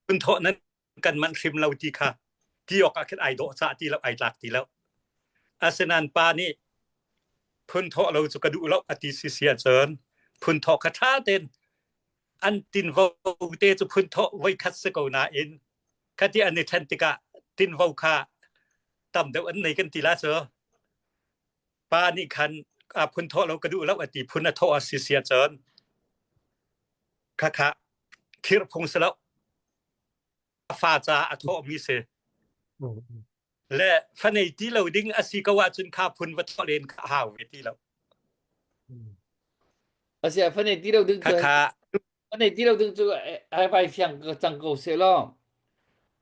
พุ่นเทาะนั้นกันมันชิมเราดีค่ะที่ออกอาคิดไอโดซะที่เราไอหลักที่แล้วอาสนันปานี่พุ่นเทาะเราสุกดูแล้วอติเสียเจินพุ่นเทาะคาถาเต็นอันตินวาวเตจุพุ่นเทาะไว้คัดสกาวนาอินคาที่อันนี้ทันติกะตินวาวคาต่ำเดี๋ยวอันไหนกันทีละเจอปานี่คันพุ่นเทาะเรากระดูแล้วอติพุ่นเทาะเสียเจินค่ะคิรพงศ์แล้วฟาจาอโทมีเสและฟในที่เราดึงอสิกว่าจนคาพุ่นวัทเลนหาวที่เราอาเสียฟในที่เราดึงค่ะฟในที่เราดึงจะไอ้ไปเฟียงก็จังโกเสลอ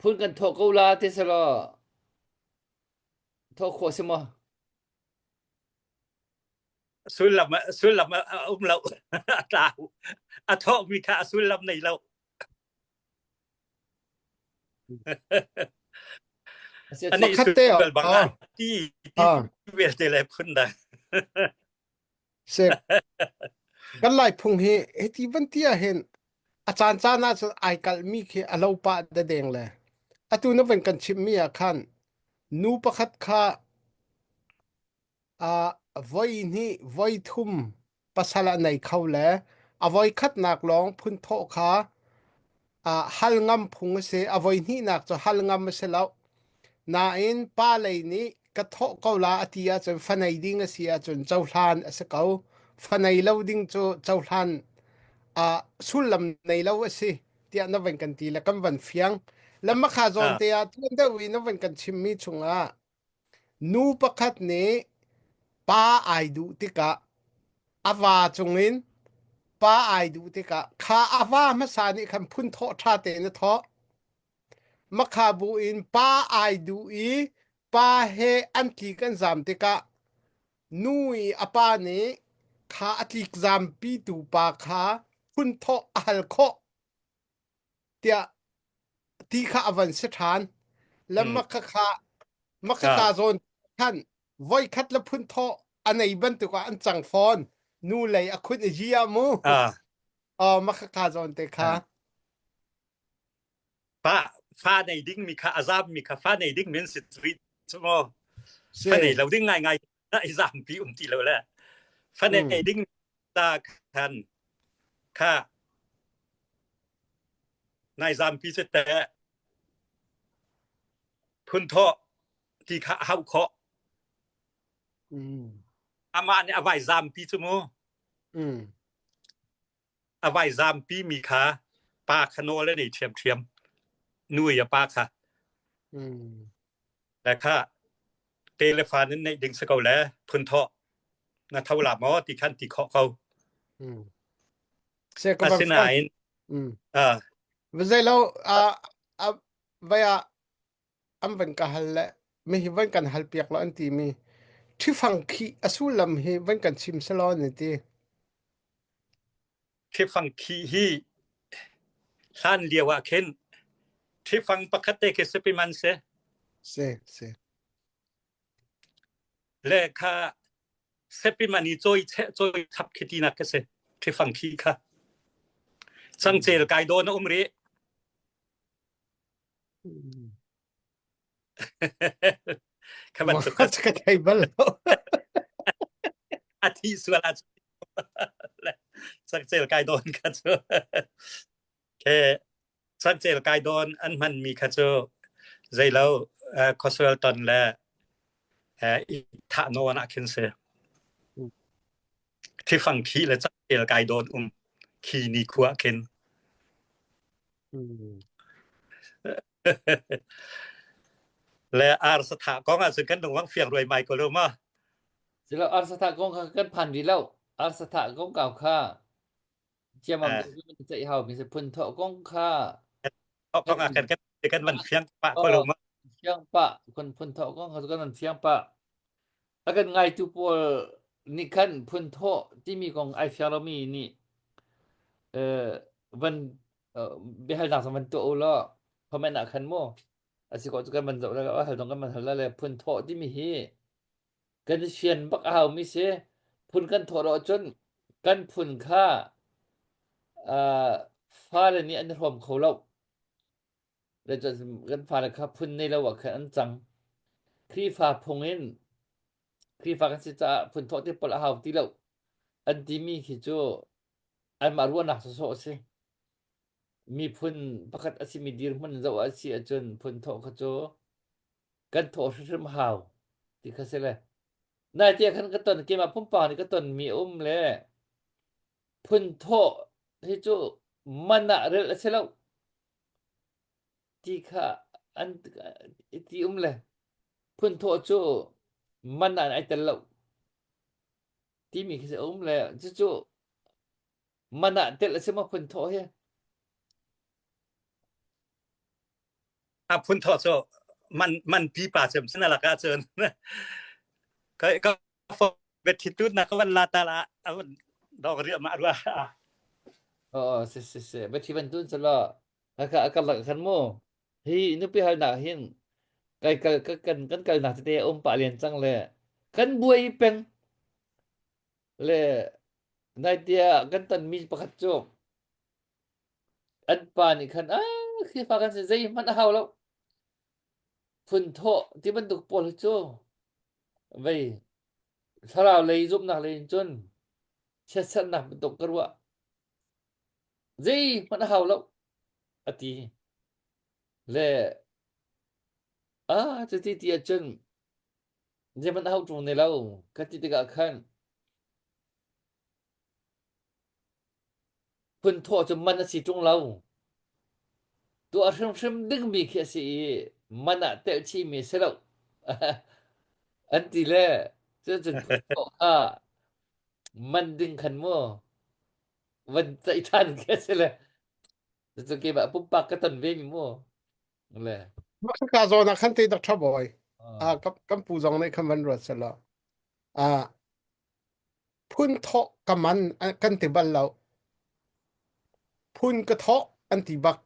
พุ่นกันโทกลาเตสลอโทโคสมอสุลมาเราตาอโทมีค่าสุลในเราอันนี้สุลบางที่เวลเตเลพุ่นได้เสกกันไล่พุงเฮที่วันที่เห็นอาจารย์จาน่าจะไอกัลมีเคอลาวปาดแดงเลยอตุนเป็นกันชิมมีอาคันนูประคัดค่าไว้นี่ไว้ทุ่มปัสสาวะในเขาแล้วไว้คัดนักร้องพุ่นโตค่าฮัลงำพุงเสไว้นี่นักจะฮัลงำเสแล้วนาอินป้าเลยนี่กระทบเขาลาอธิยาจนฟันไอดิ้งเสียจนเจ้าทานเสกเอาฟันไอเล่าดิ้งเจ้าทานสุลำในเล่าสิที่อันนั้นเป็นกันทีแล้วกันวันเฟียงแล้วมาขาจอนเตียทุนเดวินเป็นกันชิมมิชุงนูประคัดนี้ป้าไอดูติกะอาวาจงอินป้าไอดูติกะข้าอาวามาสานิคันพุ่นโทชาเตนโทมาขาบูอินป้าไอดูป้าเฮอันที่กันจำติกะนุยอปานี้ข้าอัติกจำปีตูป้าข้าพุ่นโทอัลโคเตียที่ข้าอวันสถานแล้วมักข้าโซนท่านไว้คัดแล้วพุ่นโทอันไหนบันตุกว่าอันจังฟอนนู่เลยอคุณเจียมูมักข้าโซนเตค่ะป้าฟ้าในดิ้งมีค่าอาซาบมีค่าฟ้าในดิ้งเหมือนสิทธิ์ใช่ไหมฟ้าในเราดิ้งง่ายๆไอ้สามปีที่แล้วแหละฟ้าในดิ้งตาคันค่ะนายสามปีแต่ พุ่นเทาะที่ข้าเฮาเคาะอามาเนี่ยเอาไว้3ปีซุโมเอาไว้3ปีมีค่าปาคโนแล้วนี่เทียมนุ่ยปาค่ะแล้วค่ะเตเลฟานนั้นในดึงสกอแลพุ่นเทาะนะเท่าละหมอที่คันที่เคาะเขาZeker van Asinain. We zijn nou via amven kahal mi hivan kan halpiak lo anti mi thifangki asulam hi van kan sim salon ti ที่ฟังคีฮีท่านเรียกว่าเข็นที่ฟังปกติคือสปิมันเส se และค่ะสปิมันนี่จอยทับคิดนักเสที่ฟังคีค่ะสังเจลกายโดนอุมรีค่ะมันสุด wat gaat hij wel อาทิสวลาสังเจลกายโดนค่ะแค่สังเจลกายโดนอันมันมีค่ะใจแล้วคอสเวลตันและอีทะโนนะคินเสที่ฟังคีและสังเจลกายโดนคีนี่คัวเข็นและอาร์สถากองซึ่งกันต้องวังเฟียงรวยใหม่ก็รู้มาสิแล้วอาร์สถากองกันพันดีแล้วอาร์สถากองเก่าค่าเจียมันจะเฮามีสิพุ่นเทาะกองค่าก็กันมันเฟียงปะก็รู้มาเฟียงปะคนพุ่นเทาะกองเขาก็มันเฟียงปะอากันไงตุปอลนี่คันพุ่นเทาะที่มีของไอเฟียเรามีนี่วันbehal nang sa man to ulo pamena kan mo asi ko kan man zo la hal dong kan man hal la phun tho ti mi hi kan sian bak haw mi se phun kan tho ro chon kan phun kha fa le ni an rom kho lo le jon kan fa la kha phun nei lo wa kan an chang kri fa phongin kri fa kan si cha phun tho ti pol haw ti lo an ti mi khi jo an ma ruwa nak so seมีพุ่นประคัดอสิมีดีรมันจะว่าสิอาจนพุ่นทอขโจกันโถซึมหาวที่เขาเสเลยนายเตียคันก็ต้นเกมาพุ่มปานี่ก็ต้นมีเลยพุ่นโถที่จูมันน่ะเรลเสแล้วที่ค่ะอันที่เลยพุ่นโถจูมันน่ะไอ้แต่แล้วที่มีคือเลยจูมันน่ะเตละเสมาพุ่นโถเฮพุ่นทอโซมันปีป่าเสมสนละกาเจินก็เวทิตุนะก็วันลาตาละดอกเรือมาด้วยเสเวทิวันตุนสละอาลักคันโมฮีนุปีหาหนาหินไกกันหนาเตปะเลียนจังเลยกันบวยเป็นเลยนายเตียกันตันมีประคัดจบอันปานี่คันคือฟากันสิมันเฮาแล้วพุ่นโถที่มันตุกปอลโจไว้ถ้าเราเลยจุบนักเลยจนเช็ดสันนักมันตกกระวะมันเฮาแล้วอติและจะที่เตียจนมันเฮาตรงในเรากันที่ตกะคันพุ่นโถจะมันสิตรงเราตัวซึมดึงมีแค่สิมันเตะชีมีเสแล้วอันที่แลจะจนพุ่นโถมันดึงคันโมวันใจทันแค่สิแลจะเก็บปุ๊บปักก็ตันเวมีโมนั่นแหละมักกาโซนะคันที่ดักทบอยกับปูจองในคำวันรถสละพุ่นเทาะกับมันกันติบันเราพุ่นกระเทาะอันติบัก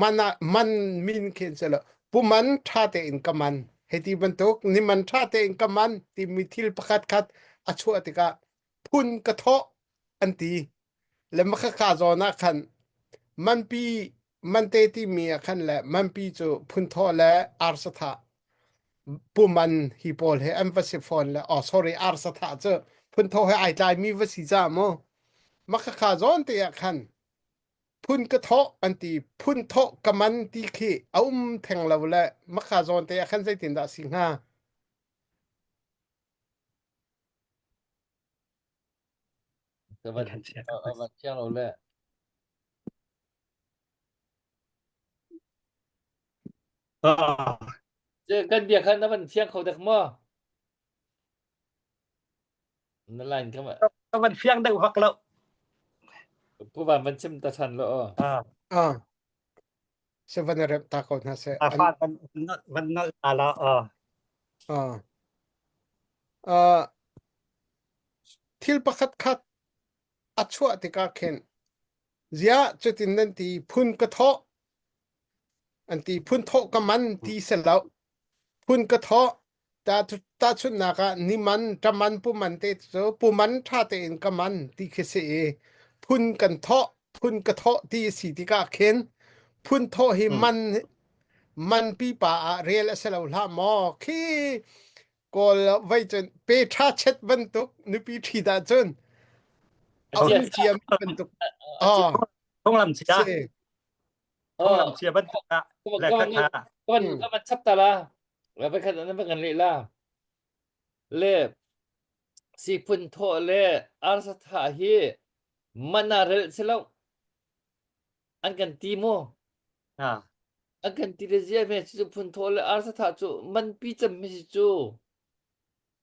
มันมินเคนสละปุมันชาเตอินกับมันเฮติบันตุกนี่มันชาเตอินกับมันที่มีทิลประคัดอชัวติกะพุ่นกระเทาะอันตีและมักกาโซนะคันมันเตที่มีคันและมันปีจูพุ่นเทาะและอาร์สถาปุมันฮีโปลเฮอัมฟาซิฟอนและsorry อาร์สถาเจพุ่นเทาะให้ไอใจมีวสิจามมักกาโซนเตียคัน พุ่นกระเทาะอันที่พุ่นเทาะกะมันที่คือเอาแทงเราและมะขาจอนแต่คันใส่ตินดาสิงหาสวัสดีวันเที่ยงเราแหละเจอกันเดียวกันนะวันเที่ยงเขาแต่มื้อนั่นล่ะเข้ามา มันเฟียงได้ฮักแล้ว ผู้ว่ามันชิมตะทันแล้วเสวันเรบตาคนนะเส ฟาดมันลาละทิลปะคัดคัดอัชวะติกาเคนเสียจุดนั้นที่พุ่นกระเทาะอันที่พุ่นเทาะกะมันที่เสร็จแล้วพุ่นกระเทาะตาชุนนากะนิมันตะมันปุมันเตโซปุมันทาเตนกะมันที่เคเสพุ่นกันเทาะพุ่นกระเทาะที่สีติกาเคนพุ่นเทาะให้มันปีป่าเรลเสลาละมอคีก็ไว้จนเปทาเช็ดบรรทุกนึปีทีดาจนเอาเจียมบรรทุกต้องลำเชียต้องลำเชียบรรทุกและก็มันชับตาลาแล้วไปขนาดนั้นกันเลยล่ะเลสิพุ่นโทเลอาสถาฮีมันน่ะเรเสลาอันกันตีโมอันกันตีเรียเมจุพุ่นโทเลอาสถาจุมันปีจำไม่จุ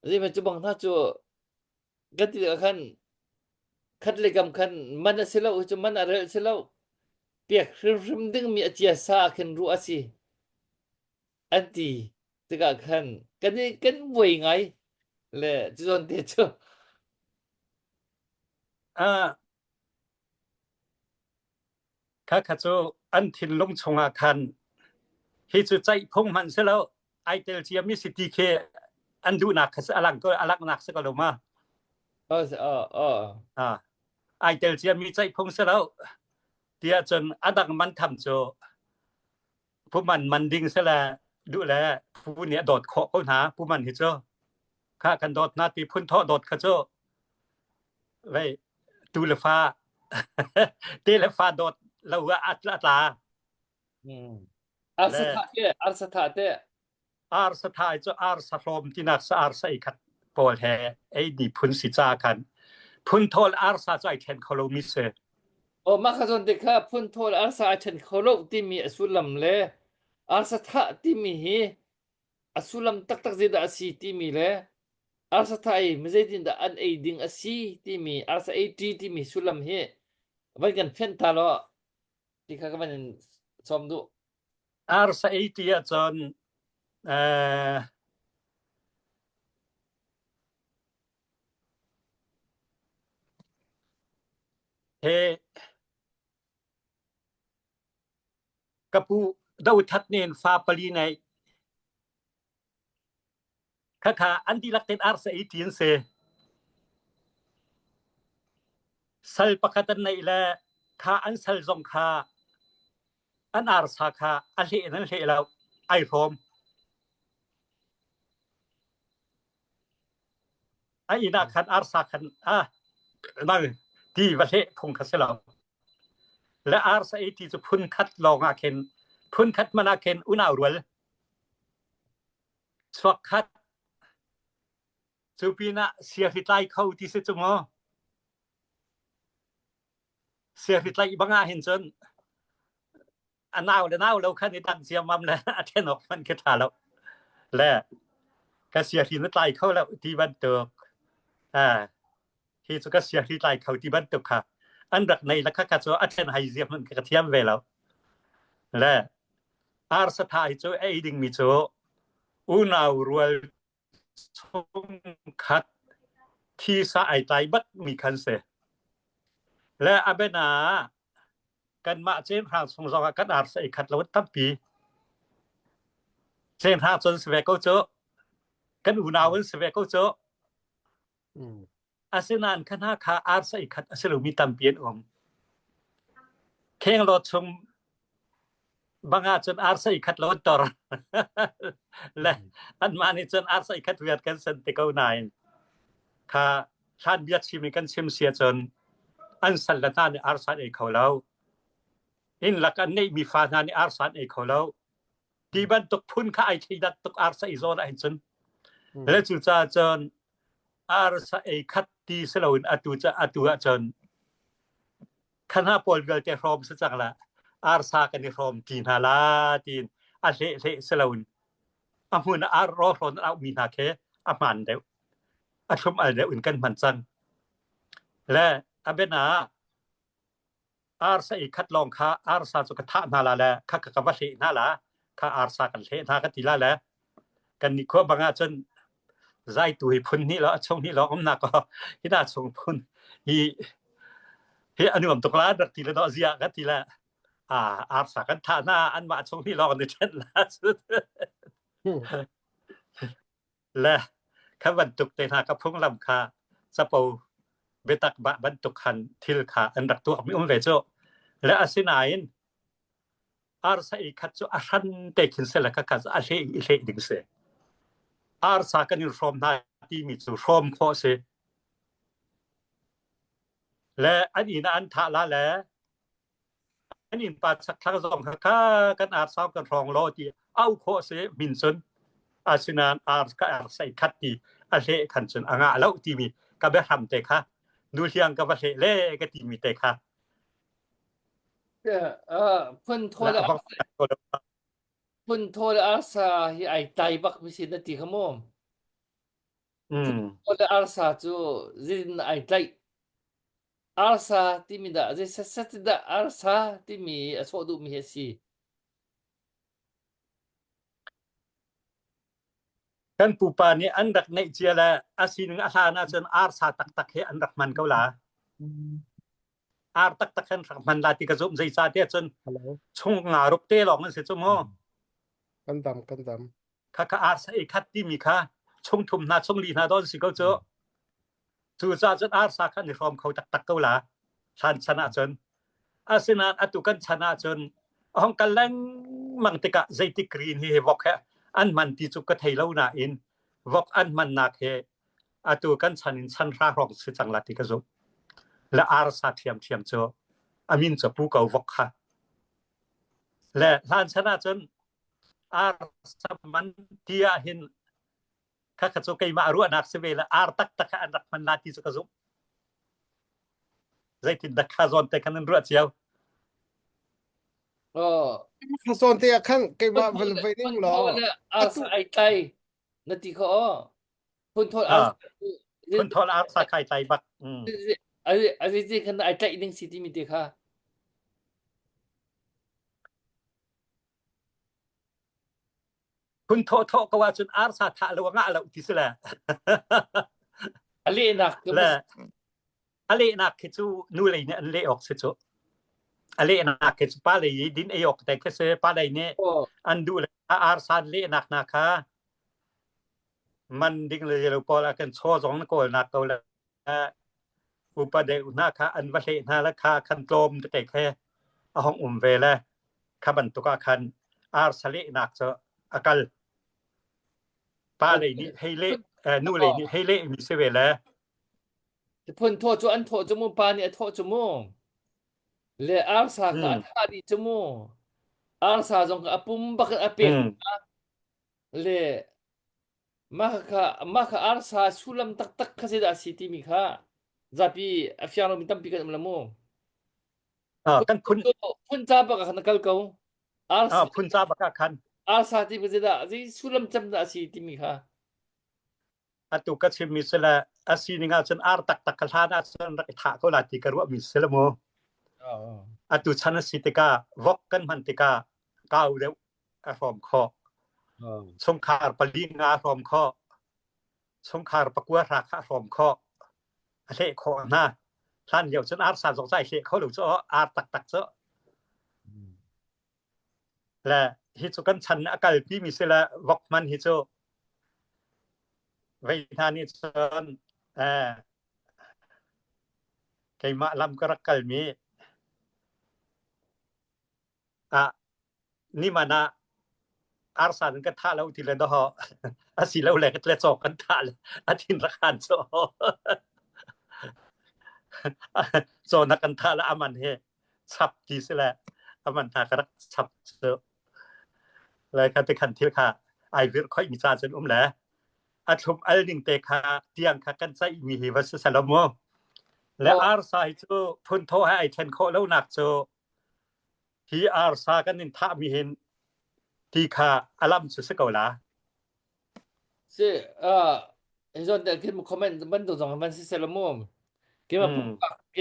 นี่มันจะบังท่าจุกันตีคันคัดเลยกำคันมันเสลาจุมันน่ะเรเสลาเปียกรึมดึงมีอจิยาสาคันรู้อาสิอันตีตะกะคันกันนี่กันบ่ยไงแลจุจนเตจุข้าขะโจอันทินลงชงอาคันฮิจุใจพงมันเสแล้วไอเตลเจียมีสิทธิเคอันดูนักอลังก็อลักนักสก็ลงมาไอเตลเจียมีใจพงเสแล้วเตียจนอดังมันทำโจผู้มันดิ่งเสละดูแลผู้เนี่ยโดดเคาะค้นหาผู้มันฮิโจข้ากันโดดนาตีพุ่นเทาะโดดขะโจไว้ตูละฟ้าเตละฟ้าโดดแล้วว่าอัตลาอาสถาเตอาสถาเตอาสถาเจ้าอาสะลมที่นักสะอาดใส่ขัดปอลแฮไอ้นี่พุ่นสิจากันพุ่นโทลอาสาใจแทนคอโลมิเซโอ้มาคจนติค่ะพุ่นโทลอาสาฉันเคารพที่มีอสุลัมเลอาสถาที่มีอสุลัมตักๆจิดาสีที่มีเลอาสถาไม่ใช่ดินดาอันไอดิงอสีที่มีอาสาไอทีที่มีสุลัมวันกันเฟ้นตาลอที่ข้าก็มันชมดูอาสาไอทีจนกับผู้ดาวทัดเนนฟาปลีในข้าอันที่ลักเต็นอาสาไอทีนเซสัลปะกะตันในละข้าอันสัลจงข้าอันอาสาข้าอันเหนั้นเหแล้วไอโรมไอ้นักขันอาสาขันนั่นที่ประเทศคงคัสแล้วและอาสาที่จะพุ่นคัดลองอาเคนพุ่นคัดมานาเคนอุณาวรวลสวักคัดจูปีนะเสียหิตไลเข้าที่สิจุงเสียหิตไลบังอาเห็นจนอันนาวแล้วคันนี้ตั้งเสียมัมแล้วอาเทนออกมันกระทาแล้วและก็เสียหิตไลเข้าแล้วที่บ้านเตกที่สุก็เสียหิตไลเข้าที่บ้านเตกค่ะอันดักในราคาโจอาเทนไฮเซียมันกระเทียมไว้แล้วและอาร์สถายโจไอดิงมีโจอุณาวรวลชงคัดที่สะไอไตบัดมีคันเสและอาเบนากันมาเจนทางสงสองกันอาร์สไอคัดแล้วตั้งปีเจนทางจนสเวกโจกันอุณาวันสเวกโจอาศินานคณะคาอาร์สไอคัดอาศิลุมีตั้งเปลี่ยนเคงรถชมบางอาจนอาร์ไซคัดลดตอร์และอันมานี่จนอาร์ไซคัดเวียดกันสันติเก้านายค่ะชาติเบียดชิมกันชิมเสียจนอันสัลลตานอาร์ไซเขาแล้ว in lakan nei mi fana ni arsan e kholo ti ban tok phun kha ai thidat tok arsa izon ai chun le chu cha chon arsa e khat ti selawin atu cha atu a chon khana pol gal te from sa changla arsa kan ni from tin hala tin a le selawin amun ar ro ron au mi na ke aman de achum al de un kan man changและอเบนาอาร์ซาอีคัดลองค่าอาร์ซาสุกทะนาลาแลคักกะวะสินาลาค่าอาร์ซากันเทนากันติลาแลกันนี่ก็บางอาจนใจตุยพุ่นนี่แล้วช่วงนี้เราอำนาก็ที่น่าส่งพุ่นฮีอนุมตกลาดติละดอเซียกันติละอาร์ซากันทะนาอันมาช่วงนี้เรากันเช่นล่าสุดและคันวันตุกเตนากับพงลำคาสะโปbetak ba bentukan tilka andak tu mi umvejo la asinain arsa ikhatsu asan tekin sela ka kas ase ile dingse arsa kan from na ti mi chu from kho se la anina an tha la la anin pa sak thang zong ka kan arsa kan rong lo ti au kho se min sun asinan arsa arsa ikhatti ase kan chun anga lo ti mi ka be ham te khaดูเสียงกับว่าเลก็ติมีแต่ค่ะเพิ่นโทรอาสาที่ไอ้ไตบักวิสินาทีขโมโทรอาสาจูจินไอ้ไตอาสาที่มีดะจะสัตดะอาสาที่มีอสวดุมีเฮซีkan pupa ni andak nei jiala asin asana chen arsa tak tak he andak man kaula ar tak tak kan man lati ka zum zai sa te chen chung nga rup te long se chumo kan dam kha kha arsa e khat ti mi kha chung thum na chung li na don si ko cho chu cha chen arsa khan ni from khau tak tak kaula chan chana chen asina atu kan chana chen hong kan lang mang te ka zai ti green hi wok haอันมันที่จุกะไทยแล้วน่ะอินวอกอันมันนักเฮอะตัวกันฉันฉันรารองสิจังละติกะจุและอาร์ซาเทียมโจอามินจะปูกาวอกค่ะและลานชนะจนอาร์ซามันเตียหินคะกะจุกะมารู้นักเสเวละอาร์ตักอันนักมันนาติจุกะจุใจติดดักคาซอนแต่กันรู้เจียวส่วนที่ข้างเกว่ามันไปนิ่งหรออาสาไอไตนาทีเขาพุ่นโทษอาสาไข่ไตบักอะไรที่คันไอไตนึงสิที่มีเตค่ะพุ่นโทก็ว่าจนอาสาทะละวะงะละอุติสละอะไรนักคือจูนูเลยเนี่ยอันเลออกสิจูale nak ke pale din ayok te ke se pale ne andu ar san le nak na kha man ding le lo pola kan cho jong ko nak to la upade na kha an wa le na la kha kan klom te ke a hong ve la kha ban tu ka khan ar sale nak cho akal pale ni hele nu le ni hele mi se ve la พุ่นโทษอันโทษจมูปานี่โทษจมูle arsa ka thadi chumo arsa jong ka apum bak apek le maka arsa sulam tak khasida city mi kha zapi afyano mi tam pikan mlamo kan phun cha ba ka nakal kau arsa phun cha ba ka khan arsa ti bjeda ji sulam cham da city mi kha atu ka chimi sela asininga chen ar tak khalana chen rak tha ko la ti ka ru mi selamo atu chana sitika wok kan mantika kau deu a from kho songkhar palinga from kho songkhar pakwa ra kha from kho ase kho na than yau chen ar sa jong sai se kho lu cho ar tak cho la hi chu kan chan akal pi mi sela wok man hi cho vai thani chon kai ma lam karakal miนี่มานะอาร์ซานก็ท่าแล้วทีละดออาสิแล้วแหละก็เลยจอกกันท่าเลยอาทินละคันจอนักกันท่าละอามันเฮชับทีสิแหละอ aman ta karak chap so lai kan te kan til kha ai vir khoi mi cha chen la athum al ning te kha tiang kha kan sai mi hi was salamo la ar sai chu phun tho hai ai then kho lo nak chu hi ar sa kan nin tha mi hin ti kha alam su se ko la se John da kin comment ban do jong ban se salamo ke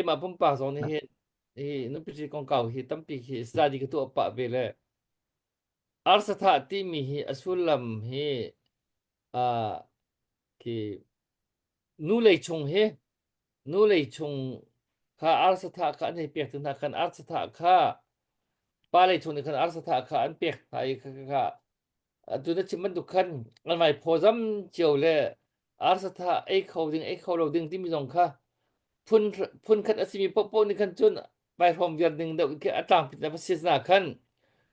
ma pum pa jong ni he no pi kong kau hi tampi hi study ka tu pa ve le ar sa tha ti mi hi asulam he ki nu lei chung he nu lei chung kha ar sa tha kha nei pek tin khan ar sa tha kha pa lei chung ni khan ar sa tha kha an pek ai kha tu na chim man du khan an mai phozam chiu le ar sa tha ai khau lo ding ti mi jong kha phun khat asimi po ni khan chun bai phom viar ding da ke atang pit na pasis na khan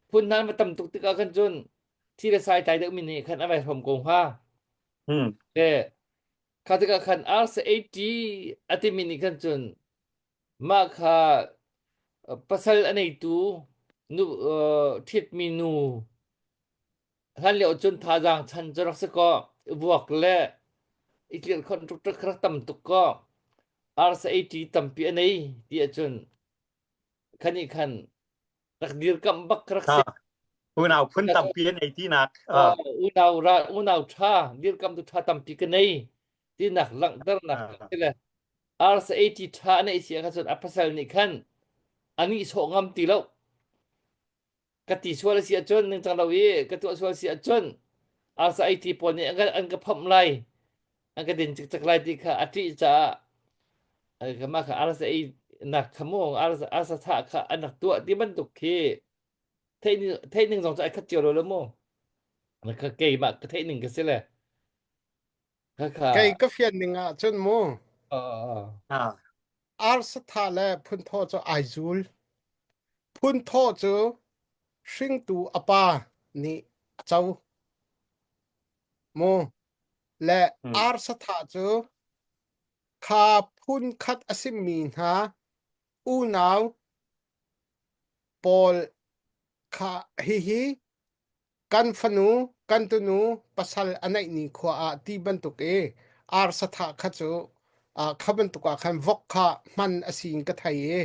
phun nan ma tam tuk tika khan chun thi la sai tai da mi ni khan bai phom kong ha kha tika khan ar sa 80 ati mi ni khan chun ma kha pasal anei tu nu thit mi nu han le chun tha jang chan jarak se ko buak le iklir khon tuk tuk khrak tam tuk ko ar sa 80 tampi anei ti achun khani khan takdir kam bak khrak se unau phun tampi anei ti nak unau tha dir kam tu tha tampi ka nei ti nak lang dar nak le ar sa 80 tha nei sia kha chun apasal ni khan ani so ngam ti lo kati swal sia chun ning chang lawi katu swal sia chun ar sa 80 pon ni an ka pham lai an ka din chak lai ti kha ati cha ka ma kha ar sa 8 nak khamo ar sa tha kha anak tu ti ban tuk khi thế nhưng dòng chạy khất chiều rồi lắm mô nó khá cây mà cái thế nhưng cái sẽ là cây cái phiền mình chân mô ar sa tha le phun tho cho ai zul phun tho cho sinh tu apa ni chau mô le ar sa tha cho kha phun khat asim min ha u naw pol kha hi kan fanu kan tunu pasal anai ni khwa ti bantuk e ar sa tha kha chu khaban tu ka khan vok kha man asing ka thai e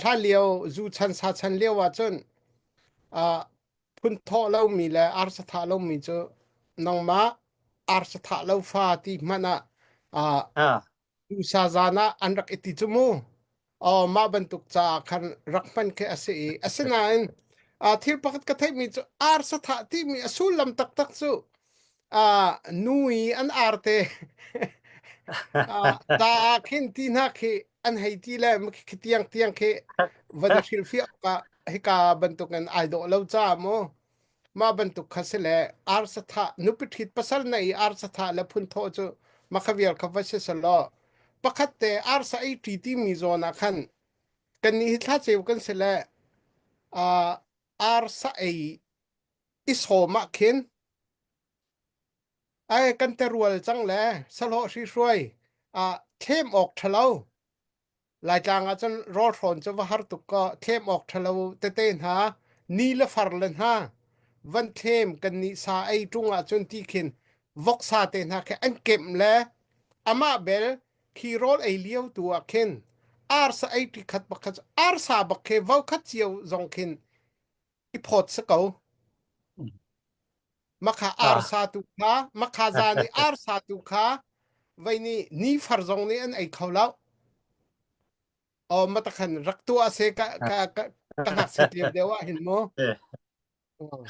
tha liao zu chan sa chan liao wa chun phun tho lo mi le ar sa tha lo mi chu nong ma ar sa tha lo fa ti mana u sa zana anrak eti chu mu ma bantuk cha khan rakman ke ase asinain thil pakat ka thai mi chu ar sa tha ti mi asul lam tak tak chu nui an arte da khin ti na ke an hai ti la tiang ke van shil fi ka hika bantuk an aido lo cha mo ma bantuk khasele ar sa tha nupithit pasal nai ar sa tha la phun tho chu makhavial khawase salo pakhat te ar sa ai ti ti mi zona khan kan ni thla cheu kan sele ar sa ai ishoma khin ai kan terwal chang le salo shi shroi them ok thalo lai tang chan ro thon chu har tu ka them ok thalo te ten ha ni la farlen ha van them kan ni sa ai tunga chun ti khin vok sa te na ke an kem le ama bel khi rol ai liau tu a khin ar sa ai ti khat bakhat ar sa bakhe vau khat chiu zong khin i phot sa ko makha ar sa tu kha makha zani ar sa tu kha vai ni far zong ni an ai khawlau matakhan raktu ase ka hak se tiep dewa hin mo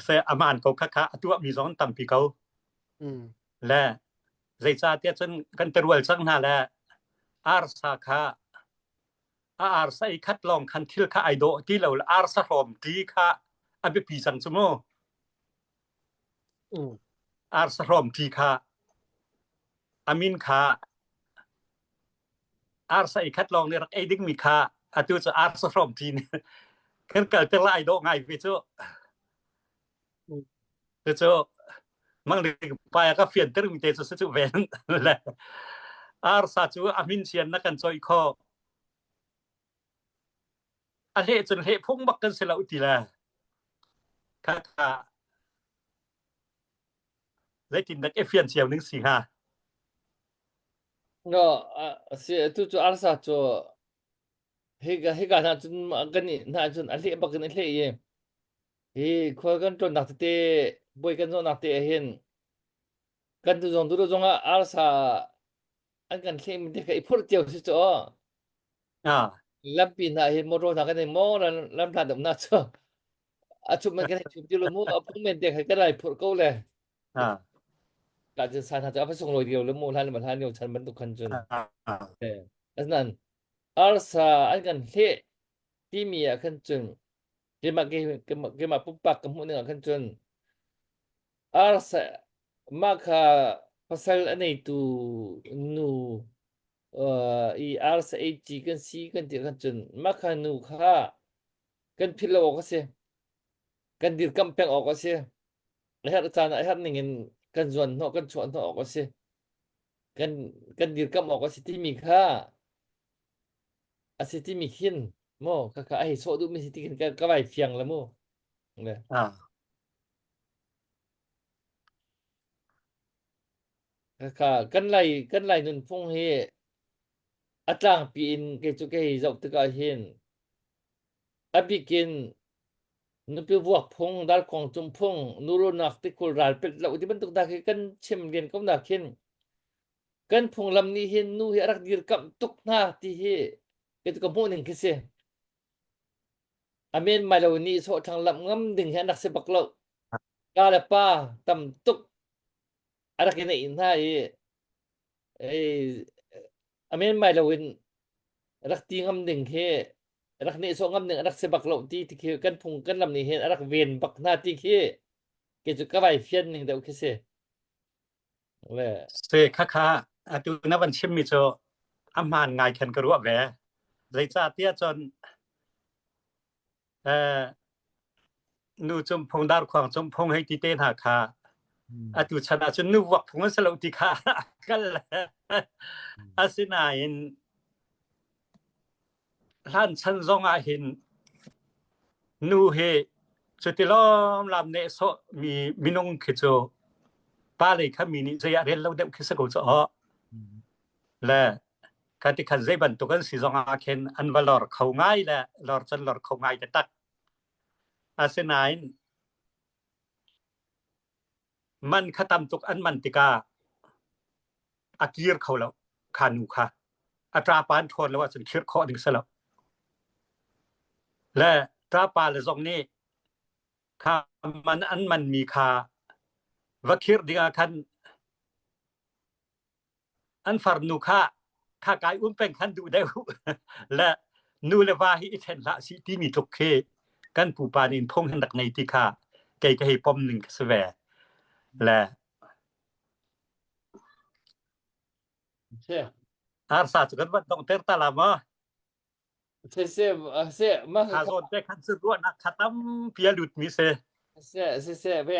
se aman ko kha atua mi zon tampi ko la zai cha tia chen kan terwal chang na la ar sa kha ar sa i khat long khan thil kha ai do ti lo ar sa rom ti kha abi pi sang chumo ar sa rom ti kha amin kha ar sa i khat long ne rak ai ding mi kha atu cha ar sa rom ti ne kan kal te lai do ngai vi chu chu mang ri pa ka fian ter mi te chu ven la ar sa chu amin sian na kan choi kho อันเฮจนเฮพงบักกันเสละอุติละค่ะได้กินนักเอฟเฟียนเชียว145no se tu chu arsa chu hega na chun gani na chun alhe bakan alhe ye he khwa kan ton nak te boy kan zo nak te hen kan tu jong du jong arsa an kan hle min te kai phur tiaw si chu lam pin na hen mo ro na kan mo lam tha dam na chu a chu man kan chu ti lo mo a phung men te kai ka dai phur ko le กาจะสาธารณะไปส่งโดยเดียวแล้วมูลท่านมันท่านเดียวฉันมันทุกคนจนดังนั้นอาสาอันกันเฮที่มีอ่ะคันจนเกมาปุ๊บปักกับหมู่นึงอ่ะคันจนอาสามาคาpasal anay tu nu i arsA G kan C kan ti kan jun maka nu kha kan philaw kasi kan dir kampeng ok kasi lahat sana lahat ningin kan zuan no kan chuan no ok kasi kan dir kam ok kasi timi kha asi timi hin mo kaka ai so du mi siti kan ka bai fiang la mo ne kaka kan lai nun phung he atlang pin ke chu ke zau tu ka hin abikin nu pe buak phung dal kong chum phung nuro nak ti kul ral pet la uti ban tuk da ke kan chem lian kom na khin kan phung lam ni hin nu he rak dir kam tuk na ti he ke tu ka mu ning ke se amen mai lo ni so thang lam ngam ding he nak se bak lo ka la pa tam tuk ara ke nei na e amen mai lo win rak ti ngam ding he rak ni so ngam ding rak se bak lo ti ke kan phung kan lam ni he rak ven bak na ti ke ke chu ka bai fian ning da ke se le se kha atu na ban chim mi cho amhan ngai khan ka ru ve zai cha tia chon nu chum phong dar khwang chum phong hai ti te na kha atu chana chun nu wak phong sa lo ti kha kal asina in lan chan zong a hin nu he chutilom lam ne so mi minong khicho pa le kha mi ni ja rel lo dem khisa ko cho la ka ti khan zai ban to kan si zong a khen an valor khau ngai la lor chan lor khau ngai ta tak asina inมันขตำตุกอันมันติกาอากีรเขาแล้วคานูค่ะอัตราปานทนแล้วว่าสันคิดข้อนึงซะแล้วและตราปาละซองนี้ค่ามันอันมันมีค่าว่าคิดดิงคันอันฟารนูค่ะค่ากายอุ้มเป็นคันดูได้และนูเลวาฮิเทนละสิที่มีทุกเคกันปูปานินพงหันดักในติค่ะไกก็ให้ป้อมนึงสแวและarsa chukan ban tong ter tala ma se ma ha zon te khan su ro na khatam pia lut mi se ve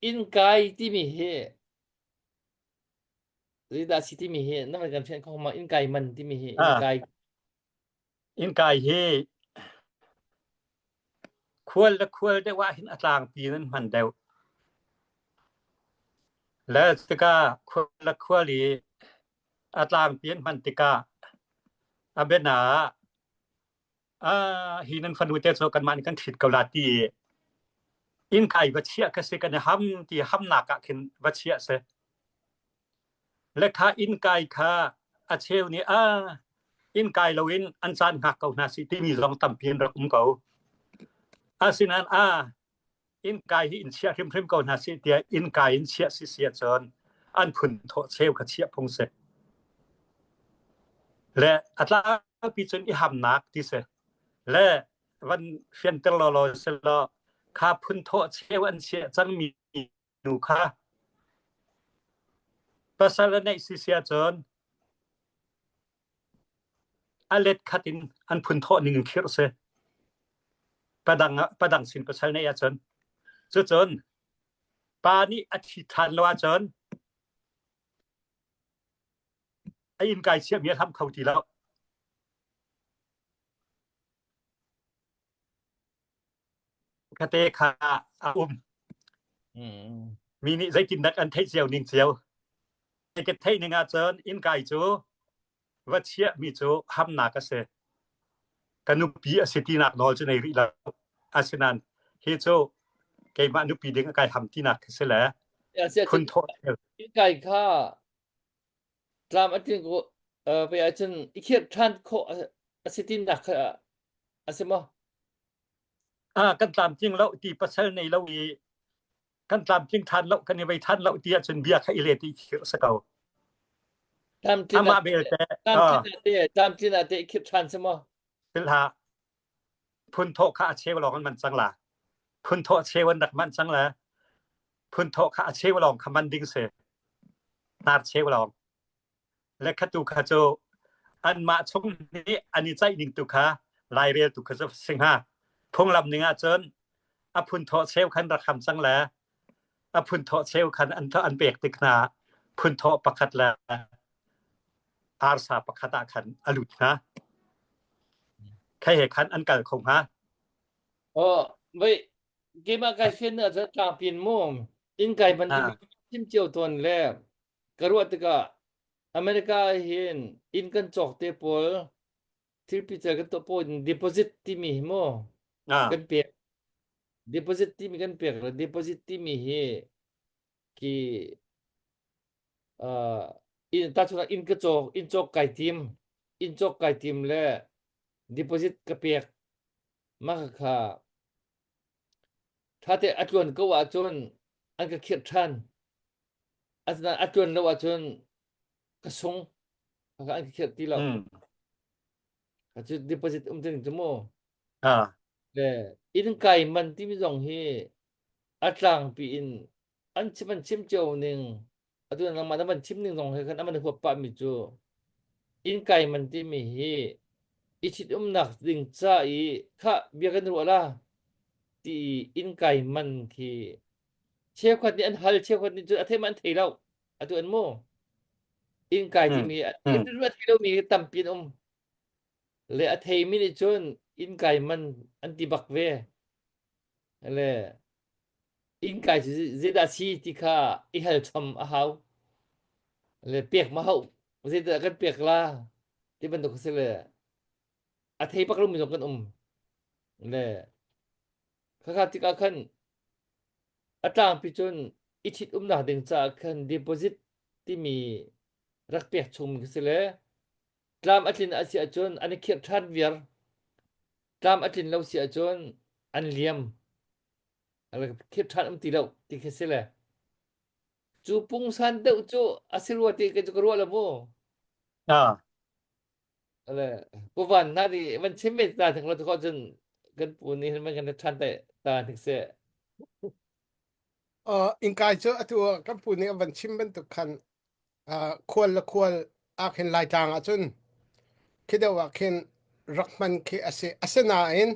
in kai ti mi he rida si ti mi he na man kan chen khong ma in kai man ti mi he in kai he khwal de wa hin atlang pi nan man deu la tika khwali atlang pien man tika abena hinan fanu te so kan man kan thit kaulati in kai wachia ka se kan ham ti ham na ka khin wachia se lekha in kai kha a cheu ni in kai lowin an chan ha kau na si ti mi long tam pien ra kau asinan in kai hi in sia khim kau na si tia in kai in sia si sia chon an phun tho cheu kha chia phong seและอัตลาปีจนอีหำนักที่เสและวันเฟียนเตลอเสลอคาพุนโทเชวันเชจังมีหนูค่ะภาษาละในสิเสียจนอเลดคัตินอันพุนโทนึงคิดเสประดังสินภาษาในอาจนจนปานี้อธิษฐานว่าจนไอ้อินกายเสียเมียทำเขาทีแล้ว คเตคามีนิใจกินนักอันไทเจียวนิงเจียวไอ้กไทนึงอาเจินอินไกจูวัเชียมีจูหำนากะเสกนุปีอสิตินักนอลจุในริลาอาสนันเฮโจไกมานุปีดึงไกหำตินักเสแลคุณโทอินไกค่าตามอันที่ไปอาจารย์อีเคียท่านโคอสิตินักอาสมะกันตามจริงแล้วตีประเสริฐในเราอีกันตามจริงทันแล้วกันไว้ทันแล้วตีจนเบียคอิเลติสเกาตามที่มาเบลแต่ตามที่น่ะเตคิดทันสมะเป็นหาพุนโทคาเชวลองมันจังล่ะพุนโทเชวันดักมันจังล่ะพุนโทคาเชวลองคมันดิงเสนาเชวลองและคตุคาโจอันมาชงนี้อันนี้ใจดิงตุคาลายเรียตุคาสิงหาพงลำนึงอาเจินอพุนโทเชวคันระคำจังแล้วอพุนโทเชวคันอันเปกติกนาพุนโทประคัดแล้วอาร์ซาประคัดอาคันอลุดนะใครเหคันอันเกิดคงฮะไม่กีมาไกเฟนจะตามปินมุมอินไกมันทิมเจียวตนแล้วกระวดก็อเมริกาเห็นอินกันจอกเตปอลที่พิจารณาตัวปน deposit ที่มีโมกันเปียก deposit ที่มีกันเปียกแล้ว deposit ที่มีเฮกีอินตัดสุดอินกระจอกอินจอกไก่ทิมอินจอกไก่ทิมแล้ว deposit กระเปียกมากค่ะถ้าแต่อัจวนก็ว่าจนอันก็เขียดท่านอันนั้นอัจวนแล้วว่าจนกระสงอันก็เขียดที่เราอาจจะ deposit ถึงจมูกแต่อินไก่มันที่มี2เฮอัตรางปีอินอันที่มันชิมเจ้านึงอัตวนนั้นมันชิม1 2เฮคันมันหัวปะมีจูอินไก่มันที่มีเฮอิชิดนักดึงจ้าอีค่ะเบียกันรู้ล่ะที่อินไก่มันที่เชฟคนนี้อันฮัลเชฟคนนี้จุดอันที่มันที่เราอันตัวอันโมอินไก่ที่มีอินรู้ที่เรามีตำปีนและอันที่มีจนอินไก่มันอันที่บักเวและอินไก่จะได้ซีที่ค่ะอีฮัลทำอาหารและเปียกมาเขาจะได้กันเปียกล่ะที่มันตกเสียเลยอันที่บักเรามีกันและข้าที่ก็คันอัตรางพิจนอิชิตหนาดึงจากคัน deposit ที่มีรักเปียกชุมกันเสียเลยตามอัตลินอาเซียจนอันนี้เขียดทันเวียร์ตามอัตลินเราเสียจนอันเลียมอะไรเขียดทันตีเราตีกันเสียเลยจูปุงสันเดาจูอาศิรวติกันจุกรัวละโมอะไรกูวันนั่นดิมันชิมเมตาถึงเราทุกคนจนกันปูนี่มันกันทันแต่ตาถึงเสียอินกายเจอตัวกับปูนี่วันชิมเป็นตุกันควรละควรอาเห็นลายจางจุนคิดว่าเห็นรักมันคืออาเซนาเอง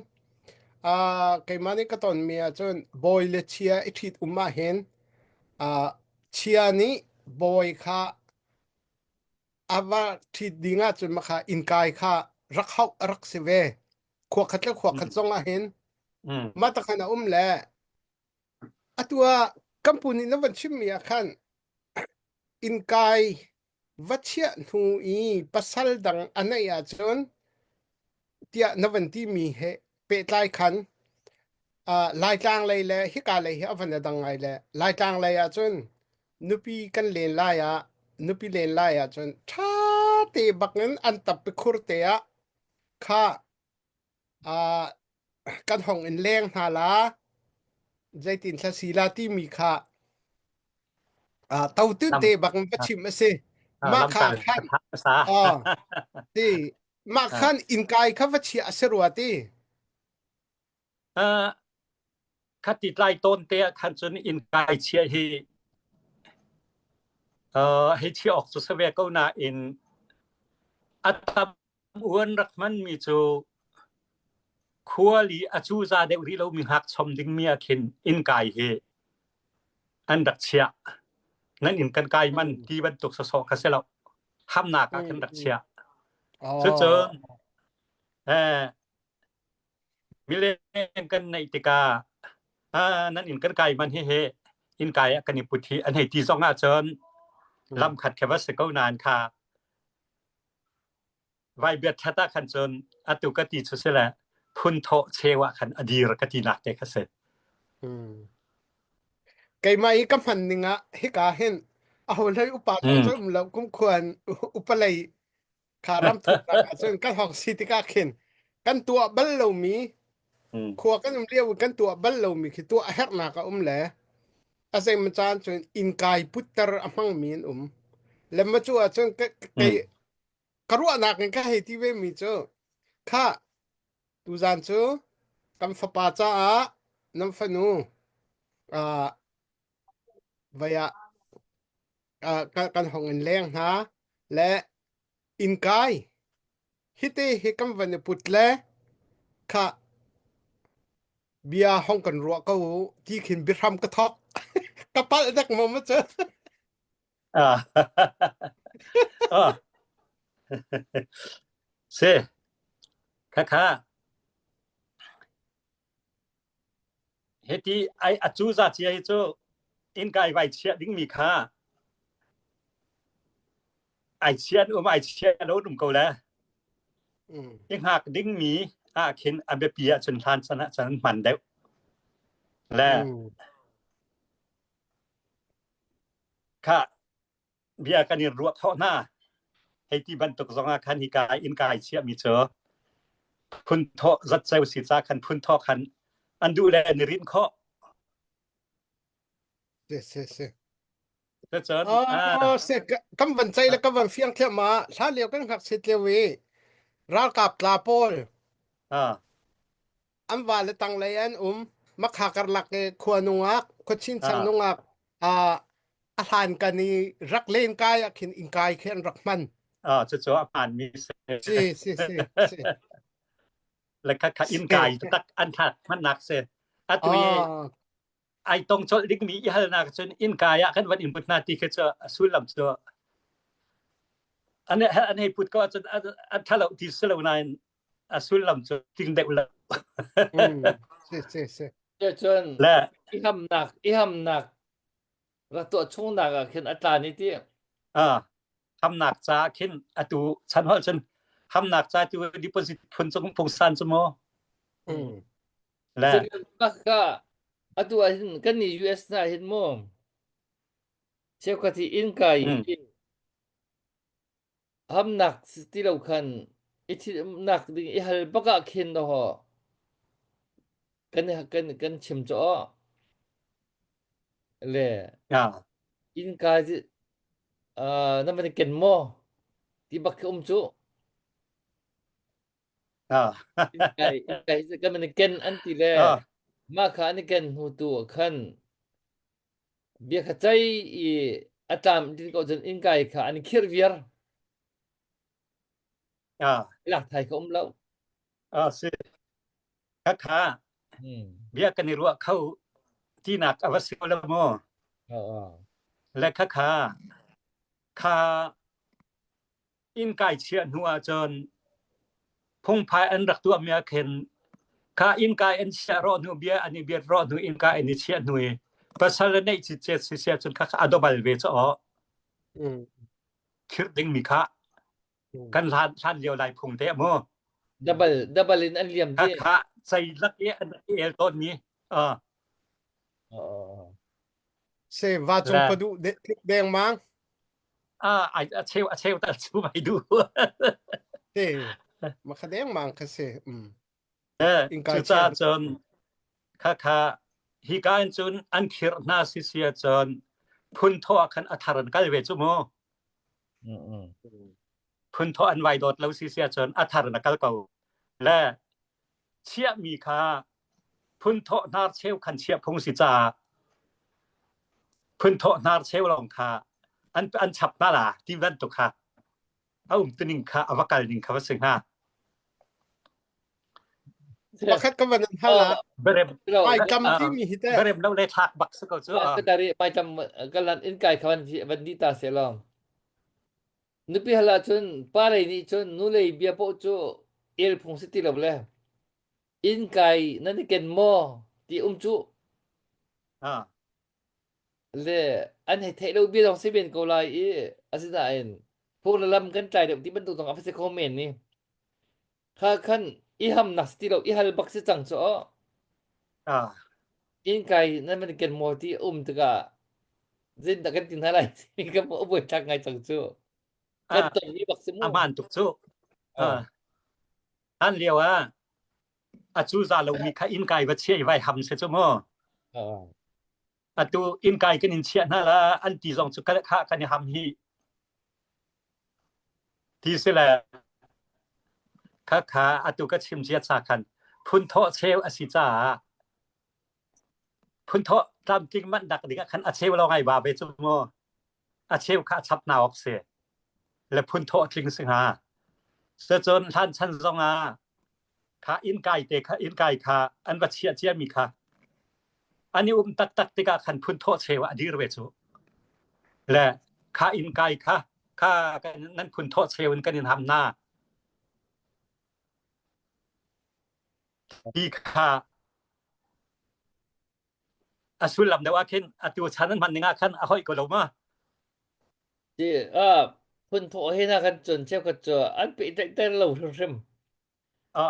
ไกมันนี่ก็ตอนมีจุนบอยเลเชียอิทิดมาเห็นเชียนี้บอยค่ะอาว่าที่ดีงาจุนมาค่ะอินกายค่ะรักเขารักเสวขวกขัดแล้วขวกขัดจงเห็นมาตะขันแลตัวกัมพูนี่นับวันชิมมีอาคันอินกายวัชยะหนูอีปัสสัลดังอันไหนอาจนเตียนับวันที่มีเหเปิดลายคันลายจางเลยแหละฮิกาเลยอันนั้นดังไงแหละลายจางเลยอาจนนุปีกันเลนลายนุปีเลนลายอาจนท้าเตบักนั้นอันตับไปคุรเตียค่ะกันห้องอินแรงหาลาใจตินสีลาที่มีค่ะเต้าตื้นเตบักมันชิมมาสิมาคันที่มาคันอินกายข้าวัชิอาเสรวติคัดติดลายต้นเตะคันจนอินกายเชียให้เชียออกสุสเวกนาอินอัตมอวนรักมันมีจูคัวลีอจูซาเดริเรามีหักชมดิงเมียขินอินกายเฮอันดักเชียนั้นอินกันกายมันที่บรรทุกสอกเสแล้วห้ามนากันดักเชียเจอมิเลนกันในติกา นั่นอินกันไกมันเฮอินไกกันนิพุทธิอันให้ที่2เจินลำขัดแค่ว่าสิเก้านานค่ะไว้เบียดชะตาคันเจินอตุกติสุเสละพุนโทเชวะคันอดีรกตินักเตคเสไกมาอีกมันนึงอ่ะฮิกาเห็นเอาเลยอุปาทานซึ่งเราคุ้มควรอุปเลยคารำทุกข์ซึ่งกันหอกสิติกาเห็นกันตัวบัลโลมีขัวกันเรียกว่ากันตัวบัลโลมีคือตัวแฮกนากะแหละอาศัยมันจานจนอินกายพุทธรอมังมีนแล้วมาจัวจนไกกรัวนักกันก็ให้ที่เวมีจ้ะค่ะตูจานจ้ะกันฝปาจ้าน้ำฝนูvia กันหองแรงนะและอินกายฮิตเฮกันวันพุทธและค่ะเบียห้องกันรัวก็ที่ขินบิรามกระทอกกระปัลดักมอมเจอเซค่ะเฮติไออจูซาเจียโจอินกายไว้เชียดิ้งมีค่าไอเชียนไอเชียโลดุมเกาแล้วยังหากดิ้งมีเข็นอเบเปียจนทานสนะสันมันได้และค่ะเบียกันนี่รัวเท่าหน้าให้ที่บรรทุก2คันฮิกายอินกายเชียมีเจอพุนโทรัดเซลสิจาคันพุนโทคันอันดูแลนรินเคาะเจอกำวันใจและกำวันเฟียงเทียมาชาเลียวกันหักสิเลวีรากับลาโปลอันว่าle tang layanมักหากลักขวนุงักคชินสังนุงักอาหารกันนี่รักเล่นกายขินอิงกายเขียนรักมันจะอาหารมีสิแล้วค่ะอินกายตักอันทัดมันหนักเสอะตุยไอตรงจลิกมียะนักจนอินกายคันวันอินพุทนาติจะสุลัมจะอันนี้พุทธก็จะถ้าเราที่สุลนายสุลัมจะถึงได้ละสิจนและอีหำหนักระตัวช่วงหนักขึ้นอัตรานี้ที่หำหนักจะขึ้นอตุฉันว่าฉันหำหนักจะตัวดิปอซิตผลสงพงสันสมและก็อตัวกันนี่ US น่ะเห็นมั้งเชื่อว่าที่อินกายหำหนักที่เราคันอีที่หนักดิอีหัลปะกะขึ้นดอกันชิมจ่อเลยอินกายนั่นมันเก่นมั้งที่บักจุอินกายก็มันเก่นอันที่แลมาคานี่เก่นหูตัวคันเบียขใจอีอาตามที่ก็จนอินกายค่ะอันนี้คิรเวียร์หลักไทยเขาแล้วสิค่ะเบียกันนี่รู้เขาที่หนักอวสิวละโมและค่ะอินกายเชียนหัวจนพงภายอันรักตัวเมียเข็นค่าอินกายอันเชียรอหนูเบียอันนี้เบียรอหนูอินกายอันนี้เชียหนูภาษาในจิตเจตเสียจนค่าอดบัลเวจคิดดึงมีค่ากันท่านเดียวได้พงเตะโมดับเบิลอันเหลี่ยมที่ค่าใส่ลักอันต้นนี้เซวาจงปดูแดงมั้งเชลตัดสู้ไปดูมาแดงมั้งค่ะเซอินกายจนค่ะฮิกายจนอันคิรนาซิเสียจนพุนโทคันอัธรันกัลเวจุโมพุนโทอันไวโดดแล้วซิเสียจนอัธรันกัลเกาและเชียมีค่าพุนโทนาเชลคันเชียพงศิจาพุนโทนาเชลลองค่าอันฉับนาล่ะที่วันตุค่ะตัวนึงค่ะอวกาศนึงค่ะว่าสึง5บักก็วันนั้นฮะล่ะเบรมไอ้กำที่มีฮิตเบรมเราเลยทักบักซะก็จ้ก็dari macam kalan in kai kawan bandita selong nupi hala chun pare ni chun nulei bia po chu el phung siti lo le in kai nan ken mo ti chu le an he thei lo bi dong siben ko lai e asida en phok la lam kan trai de ti ban tu tong afse comment ni kha khan i ham nas ti lo i hal bak se chang cho in kai nan man ken mo ti ta ga zin ta kan tin halai ka bo bo chak ngai chang chu kan to ni bak se mo aman tuk chu an liawa chu za lo mi kha in kai wa che vai ham se chu mo tu in kai kan in chia na la an ti jong chu ka kha kan ni ham hi ti se la kha tu ka chim chia cha kan phun tho cheu asi cha phun tho tam ting man dak dik kan a cheu lo ngai ba be chu mo a cheu kha chap na ok se le phun tho tling sing ha se chon than chan zong a kha in kai te kha in kai kha an wa chia chia mi kha ani tak tak te ka khan phun tho cheu a dir we chu le kha in kai kha kan nan phun tho cheu kan in ham naอีค่ะสุลำเดว่าขึ้นตัวฉันนั้นมันงาคันห้อยก็ลงมาจีพุ่นโถเฮนะกันจนเชี่ยวก็จะอันไปแต่เราซึม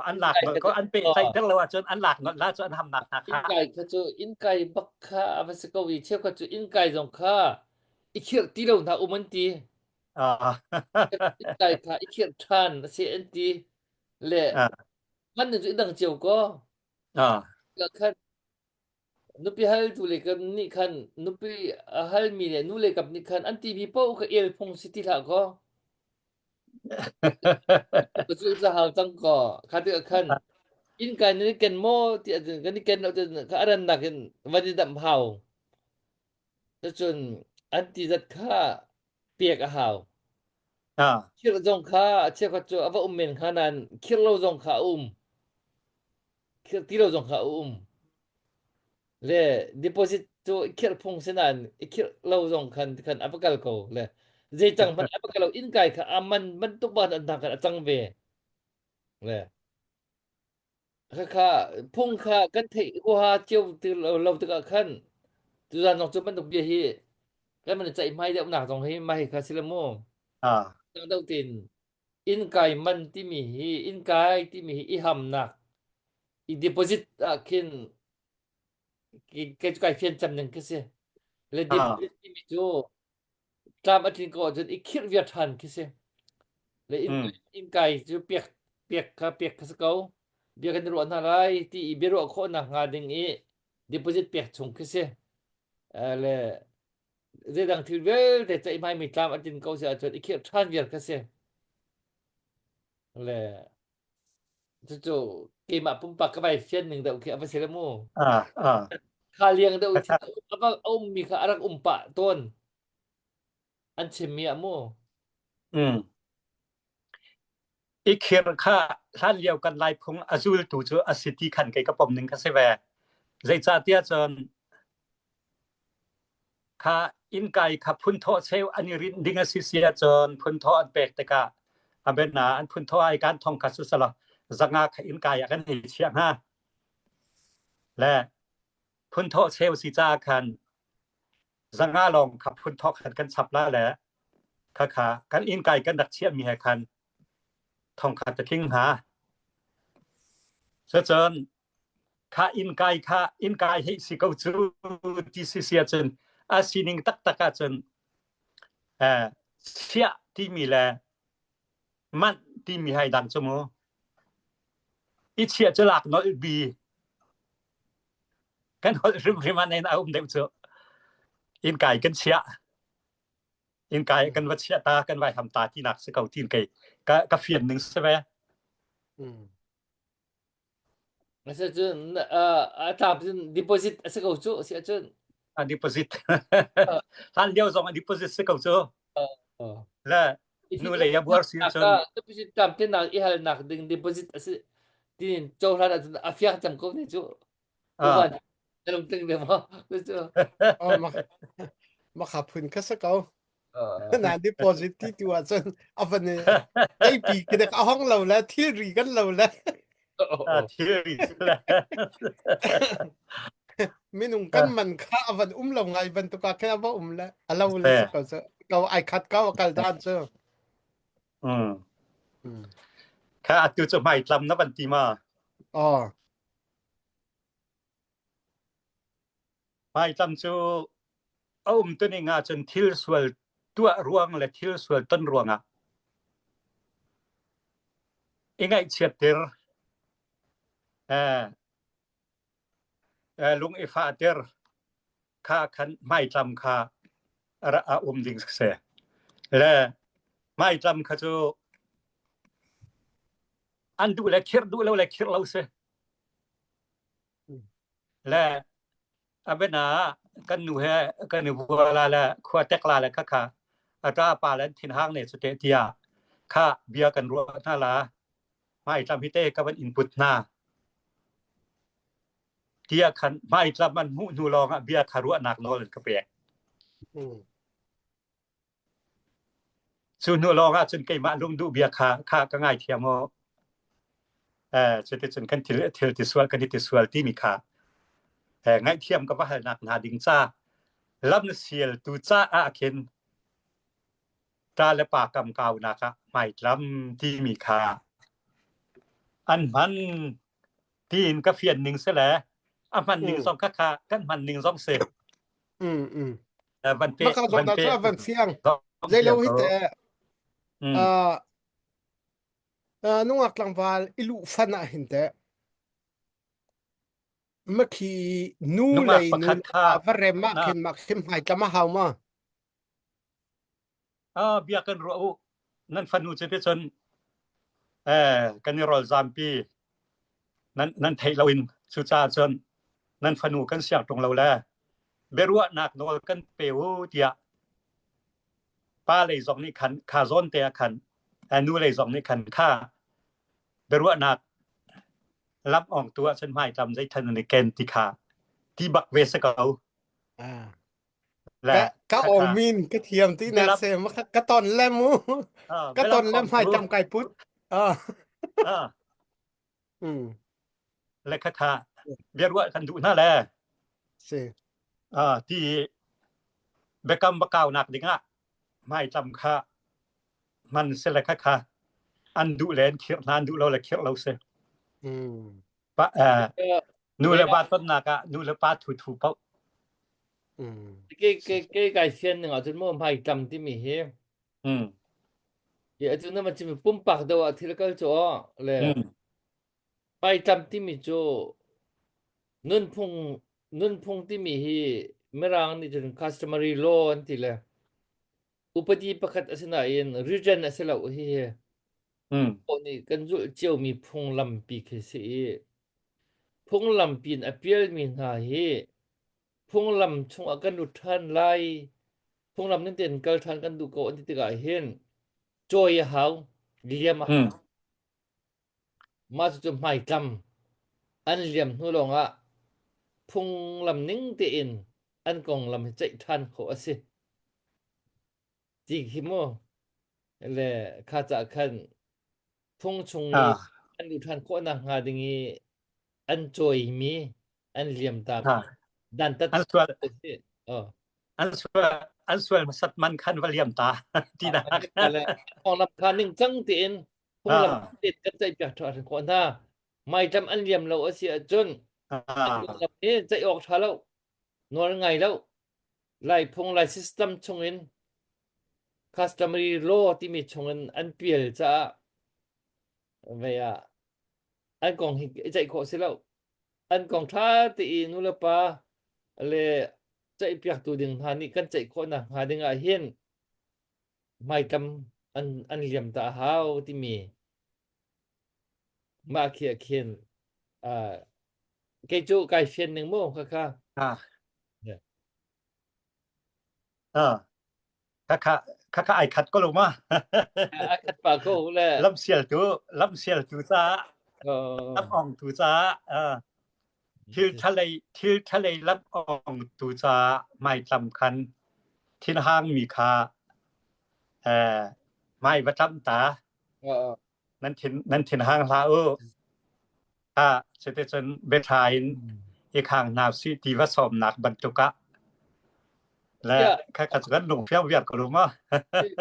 อันหลักก็อันไปแต่เราจนอันหลักเนาะแล้วจนทำหนักนะคะอินไก่ก็จะอินไก่บักค่าอาศัยก็วิเชี่ยวก็จะอินไก่จงค่าอีเขียดตีเราถ้าอุมันตีอินไก่ค่ะอีเขียดทานเสียนตีและมันนึกดังเจียวก็ก็คันนุปีฮัลตุเลกับนี่คันนุปีฮัลมีเนี่ยนุเลกับนี่คันอันตีบีโป้ก็เอลพงสิติละก็ก็จะจะหาจังก็คันคันอินกันนี่กันโมที่กันนี่กันเราจะก็อันนักกันวันนี้ดำเฮาจะจนอันตีจัดค่าเปียกเฮาคิดจงค่าเชื่อก็จะว่าเมนขนาดคิดเราจงค่าคิดที่เราจงค่าle deposit to ikir phung senan ikir lo jong khan apakal ko le je chang man apakal in kai kha aman man to ban an ka chang ve le kha phung kha kan thei ko ha chiu tu lo tu ka khan tu dan jong chu man tu bi hi kan man chai mai da na jong hi mai kha silamo tang dau tin in kai man ti mi hi in kai ti mi hi i ham nak i deposit kin cái phiên chấm những cái gì là đi đi chỗ làm ở trên cổ rồi ít khiết việt hẳn cái gì là in cái chỗ biếc cái câu biếc cái ruộng nào lại thì biếc ruộng khó nào ngà đình ấy deposit biếc chung cái gì là dễ dàng thiếu về để chạy mai mình làm ở trên cổ rồi ít khiết hẳn việt cái gì là chỗ cái mà pum bạc cái bài phiênหนึ่ง đầu kia phải xem mô ค่าเลี้ยงได้แล้วก็มีค่ารักปะต้นอันเชมีอะโมอีเครค่าท่านเลียวกันลายพงอซูลตูจูอสิติขันไกกระป๋อมนึงก็เสแวใจจาเตียจนค่าอินไกค่าพุนโทเซลอันนี้รินดิงอสิเสียจนพุนโทอันแปลกแต่กะอเบนาอันพุนโทไอการท่องคัสุสละสังาค่าอินไกกันให้เชียงฮะและพุนโทเชลสิจาคันสังาลองขับพุนโทคันกันฉับละแหละค่ะกันอินไก่กันดักเชียมีให้คันท่องคัดตะคิงหาเสจนค่าอินไก่ให้สิเกาจูที่เสียจนอาสินิงตักจนเชียที่มีแลมันที่มีให้ดังจมูอีเชียจะหลักน้อยบีกันริมันในเอาเด็กเจออินไก่กันเชียอินไก่กันวัดเชียตากันไว้ทำตาที่หนักสเกาทีนไก่กะเฟียนนึงใช่มั้ยแล้วจนตามdeposit สเกาจูเสียจนdeposit ท่านเดียว2 deposit สเกาจูแล้วนูเลยอย่าบ่เสียจน deposit ตามที่นักอีหลนักดึง deposit ที่โจราอาเฟียจังก็นี่จูลงตึงเดี๋ยวมาขับพื้นก็สักเอานาน deposit ที่ตัวจนเอาไปเนี่ยไอ้ปีกันเอาห้องเราแล้วที่รีกันเราแล้วที่รีแล้ว minung kan man kha avan lo ngai ban to ka kha ba la alaw la sa ka sa ka ai khat ka kal dan sa ค่ะอาจจะไม่จำนะบันทีมาอ๋อไม่จำจูตัวนี้งาจนทิลสวลตัวรวงและทิลสวลต้นรวงอ่ะยังไงเฉียดเตอร์ลุงฟาเตอร์ค่าคันไม่จำค่าระดิงเสและไม่จำค่าจูอันดูแลคิดดูแล้วคิดเราเสและอาเบนากันหนูกันหนูบัวละขวดแตกลาละค่ะอาตราปาแล้วทินห้างเนี่ยสเตเตียค่ะเบียกันรัวน่าละไม่จำพิเตกับอินพุตนาเตียคันไม่จำมันหูนูลองเบียคารัวหนักนอลกระเปะซูนูลองจนไกมาลุงดูเบียค่ะก็ง่ายเทียมจะจนกันทิลติสวลกันติสวลที่มีค่ะง่ายเทียมกับว่าหนักนาดิงจ้าลำเสียลตูจ้าอาเคนตาและปากกำกาวนะคะไม่ลำที่มีค่าอันมันที่อินก็เฟียน1ซะแล้วอันมัน1 2ค่ากันมัน1 2เสวันเปะวันเปะวันเฟียงได้แล้วฮิแต่นุ่งอักลังวาลอิลุฟันะหินแต่เมื่อกี้นูเลยนูวะเรมากขึ้นมาขึ้นให้จะมาเฮามาเบียกันรู้นั่นฟันูจะเป็นจนกันรอซามปีนั่นไทยเราอินสุจาจนนั่นฟันูกันเสียงตรงเราแลเบรัวนักนอกันเปวเตียป้าเลยจองนี่คันคาซอนเตียคันนูเลยจองนี่คันค่าเบรัวนักรับออกตัวฉันไม่จำได้ทันในเกณฑ์ที่ค่าที่บักเวสเกาและก็อองมินก็เทียมที่นักเสมก็ตอนแลมูก็ตอนแลมให้จำไก่พุทธและค่ะเบียรัวคันดูน่าแลที่เบกำบะกาวนักดิงะไม่จำค่ะมันเสละค่ะอันดูแลนเขียนานดูเราและเขียนเราเสปะนูเลบาต้นนักะนูเลปาถูเปาเกไก่เซียนนึงจนม่ไม่จำที่มีเฮอย่าจนนั้นมันจะมีปุ่มปากดาวที่ละก็จ่อเลยไปจำที่มีจ่อนุ่นพงที่มีฮีเมื่อรังนี่จน customary law อันที่ละอุปดีประคัดอสนาเอง region อสละอุฮีโอนี่กันจุเจียวมีพงลำปีเคสีพงลำปีนอเปียลมีหาฮีพงลำชงกันดุทันไลพงลำนั่นเต็นกัลทันกันดูโกอันที่ติกาเห็นจอยเฮาเลียมมาจุดหมายกำอันเลียมนูลงอ่ะพงลำนิ่งเต็นอันกองลำใจทันขอสิจีคิโมและข้าจะคันพงชงนี้อันดูทันขอนักงาดิงีอันจอยมีอันเลียมตามดันตัดอันสวลสัตมันคันวเลียมตาที่นักของลำคานิ่งจังเต็นพงลำเต็นกันใจเปียกถอดขอหน้าไม่จำอันเลียมเราเสียจนอันลำนี้ใจออกทาแล้วนอนไงแล้วไล่พงไล่ซิสเต็มชงอิน customary law ที่มีชงอินอันเปลี่ยนจะเวียอันกองใจขอเสียแล้วอันกองท่าตีนุลปาเลยใจเปียกตัวดึงหานี่กันใจขอนะหาดึงอาเห็นไม่จำอันเหลี่ยมตาหาวที่มีมาเขียนเกจูไก่เฟียน1โมงค่ะค่ะไอ้ขัดก็ลงมาขัดปากก็แลลำเสียลตูจ้าลำอ่องตูจ้าที่ทะเลลำอ่องตูจ้าไม่สำคัญที่ห้างมีค่าไม่ประจำตานั่นทินห้างลาจะเป็นเบทาย อีกข้างนาสิที่ว่าสอบหนักบรรทุกะและข้าก็จะลงเพียวเวียดก็รู้มั้ย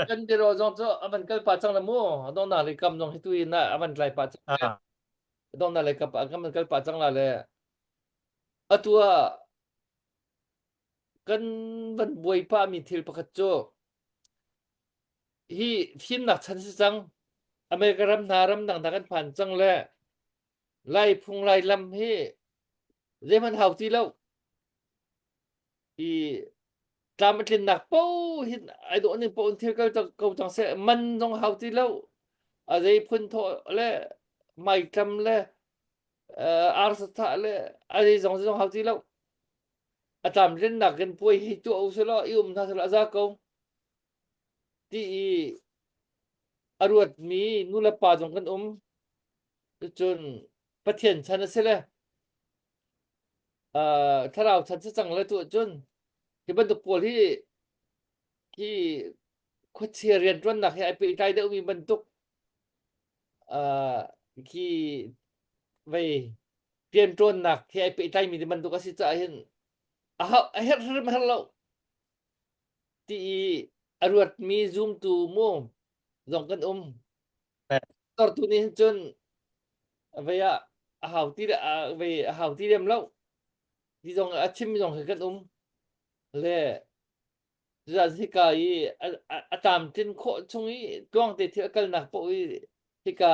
กันเดรอจงจะมันกลปาจังละมูต้องนาเลยกำจงให้ตุยนะมันไหลปาจังต้องนาเลยกับมันกลปาจังละเลยตัวกันวันบวยป้ามีทิลปะกะโจฮีฟิมนักชันสิจังอเมริการำนารำดังกันผ่านจังแลไล่พุงไล่ลำฮีเรมันเฮาที่แล้วตามมันเล่นหนักเป้าหินไอ้ตัวนึงเป้าที่เขาจังเสมันต้องเฮาที่แล้วอะไรพุ่นโทและไม่ทำและอาร์สตาและอะไรต้องเฮาที่แล้วตามเล่นหนักกันป่วยให้ตัวอุสละยุ่มท่าสละซะเขาที่อรวดมีนุลปาจงกันจนประเทศฉันเสียแล้วถ้าเราฉันจะจังเลยตัวจนที่บรรทุกปวดที่คนเชียเรียนต้นหนักให้ไอ้ปีไทยได้มีบรรทุกที่ไว้เรียนต้นหนักให้ไอ้ปีไทยมีบรรทุกสิจะเห็นเฮ็ดมาแล้วที่อรวดมีซูมตูโมจงกันตอตัวนี้จนไว้หาวที่ไว้หาวที่เรียมแล้วที่จงชิมจงกันและจะสิกายตามตินโคชงอีตวงติที่กันนักปุยที่กา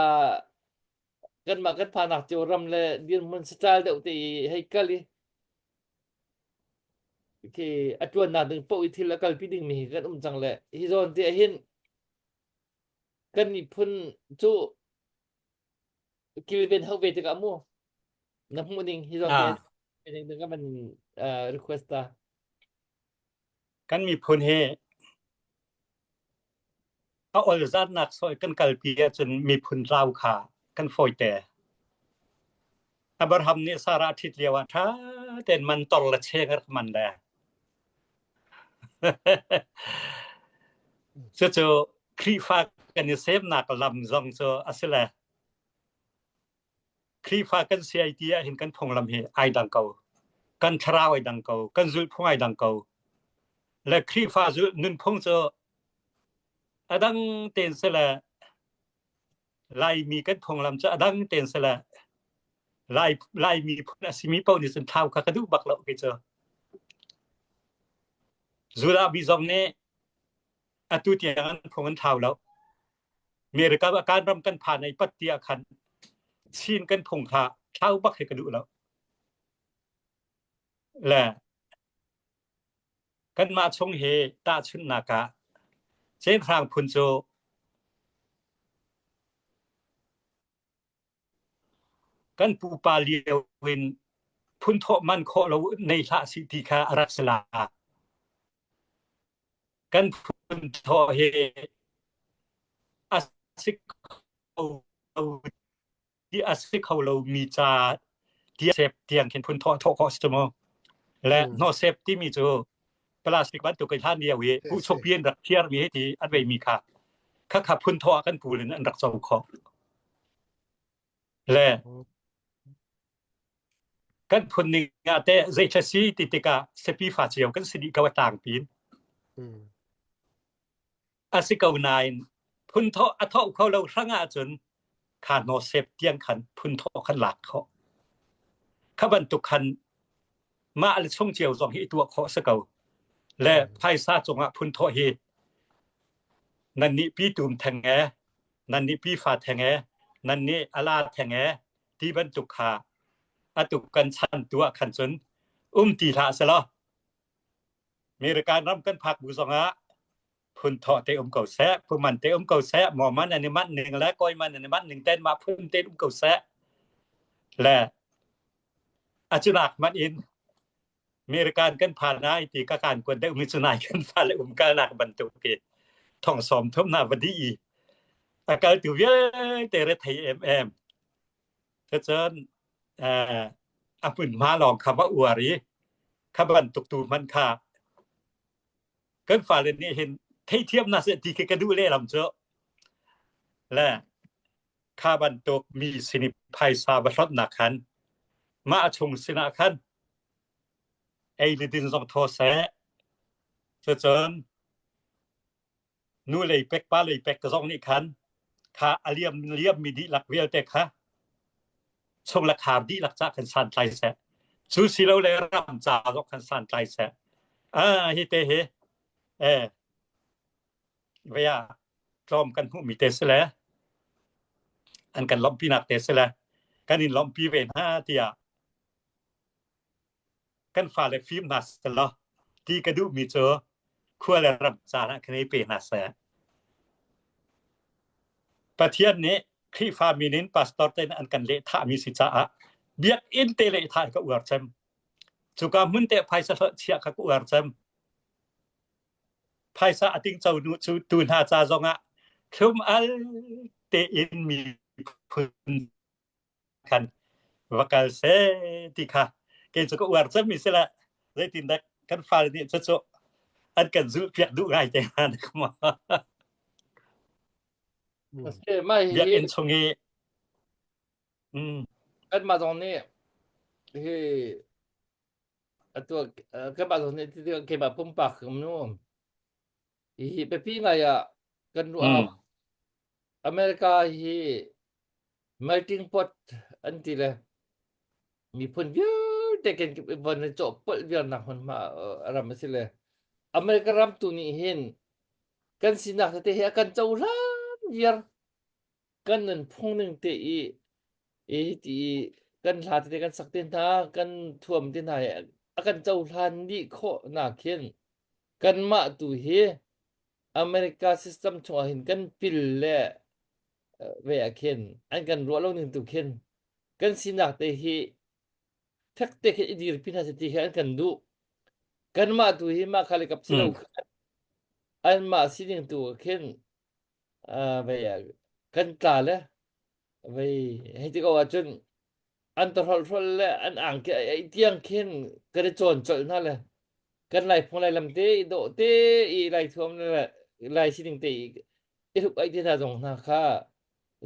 กันมากันพานักจรำและเดียนมันสไตล์เดอุติให้กะลิที่ตวนนาดึงปุยที่ละกะลปีดึงมีกันจังแหละฮิซอนที่เห็นกันนี่พุ่นจูกิลเป็นเฮาเวตกะมูนำมุนิงฮิซอนที่เป็นนึงก็มันrequest กันมีพุ่นเฮเอาอลซาดนักซอยกันกัลปีจนมีพุ่นราวขากันฟอยแต่อับราฮัมนี่สาราทิตเลียวถ้าแต่มันตอละเชกมันแลจะครีฟากันนี่เซฟนักลำจงจะอสละครีฟากันเสียทีเห็นกันพงลำเฮไอดังเกากันทราวไอดังเกากันจุลพงไอดังเกาและครีฟาจุนุนพงจะอดังเต็นสละไลมีกันพงลำจะอดังเต็นสละไลมีพุ่นสิมีเป้านี่สันเท้าคะกระดูบักแล้วไปเจอจุลาบิจงเนี่ยตุเตียงพงกันเท้าแล้วมีรกับอาการรำกันผ่านในปัตติยคันชินกันพงขาเท้าบักให้กระดูแล้วและกันมาชงเฮตาชุนนากะเช่นทางพุนโจกันปูปาเลียวเวนพุนโทมันโคเราในทะสิติคารักษลากันพุนโทเฮอาสิกที่อาสิกเขาเรามีจาเดียเซฟเตียงเห็นพุนโทโทคอสตมและโนเซฟที่มีโจปลาสติกบันตุกท่านเดียวผู้ชกเพียนรักเทียร์มีให้ที่อันไว้มีค่ะข้าพุนโทกันปูเลยอันรักษาขอและกันพุนนึงแต่เจชซีติติกาเซปีฟาเจียวกันสิดิกาวต่างปีนอาสิกาวนายพุนโทอทอเขาเราทั้งจนขาโนเซฟเตียงคันพุนโทคันหลักเขาข้าบรรทุกคันมาอลิช่องเจียวจองให้ตัวเขาสกาวและไพซาจงพุนโทเฮนันนี่ปีตุมแทงแงนันนี่ปีฟาแทงแงนันนี่อลาแทงแงที่บรรทุกขาอตุกันชันตัวขันจนตีทาซะละมีรการรำกันผักบุษงะพุนโทเตเก่าแซะพุมันเตเก่าแซะหมอมันอันนี้มันหนึ่งและก้อยมันอันนี้มันหนึ่งเต้นมาพุนเตเก่าแซะและอาจุนักมันอินมีรการกันผ่านนายตีกการกวนได้มิสุนายกันผ่านและการนักบรรทุกเกท่องสอมทบนาวันดีอาการตัวเยเตเรไทยเจิญอปุ่นมาลองคำว่าอวรีคำบรรทุกตูมันค่ะกันฝ่าเลยนี่เห็นเทียมน่าเสียทีกระดูเล่ลำเจาะและข้าบรรทุกมีสินิภัยสาบรถหนักขันมาชงสินาขัน Eilidin som those så chön nu lei pek pa lei pek ka zong ni khan kha aliam mi di lak vel te kha chong la khar di lak cha khan san tlai se chu si lo le ram cha zo khan san tlai se hi te he veya klom kan hu mi te se le an kan lom pi nak te se le kan in lom pi ven ha tia kan fa le film nas la ti ka du mi cho khwa le ram cha na khnei pe na seประเทศนี้ครีฟามินินปาสตอร์เตนอันกันเลทามีสิจาเบียกอินเตเลทาก็อวรเซมจุกามุนเตไพซะเชียก็อวรเซมไพซะอติงเจ้านูจูตูนหาจาจงอะคุมอัลเตอินมีพุนกันวะกัลเซติค่ะเกนจุก็อวรเซมมีสิละเลยตินดักกันฟานี่จะโจอันกันจูเปียกดุง่ายแต่หานกมา parce que maiเบียกอินชงอีkan ma dong ni he atua kan ba dong ni ti ke ba pum pak nu hi pe pi ngai ya kan ru America hi melting pot anti le mi pun view te ken bon cho pol view na hon ma ram si le America ram tu ni hin kan sinak te he kan chau ram yer kan nan phung ning te i ti kan hla te kan sak tin tha kan thuam tin ha akan chau hlan ni kho na khen kan ma tu he America system chwa hin kan pil le ve a khen an kan ro lo ning tu khen kan sinak te hi thak te ke idir pin ha ti he an kan du kan ma tu hi ma khale kap silo an ma sining tu khen ve kan ta le ve he ti ko wa chun an to hol le an ang ke ai tiang khen ka de chon chol na le kan lai phong lai lam te do te i lai thom le lai sining te i rup ai ti na jong na kha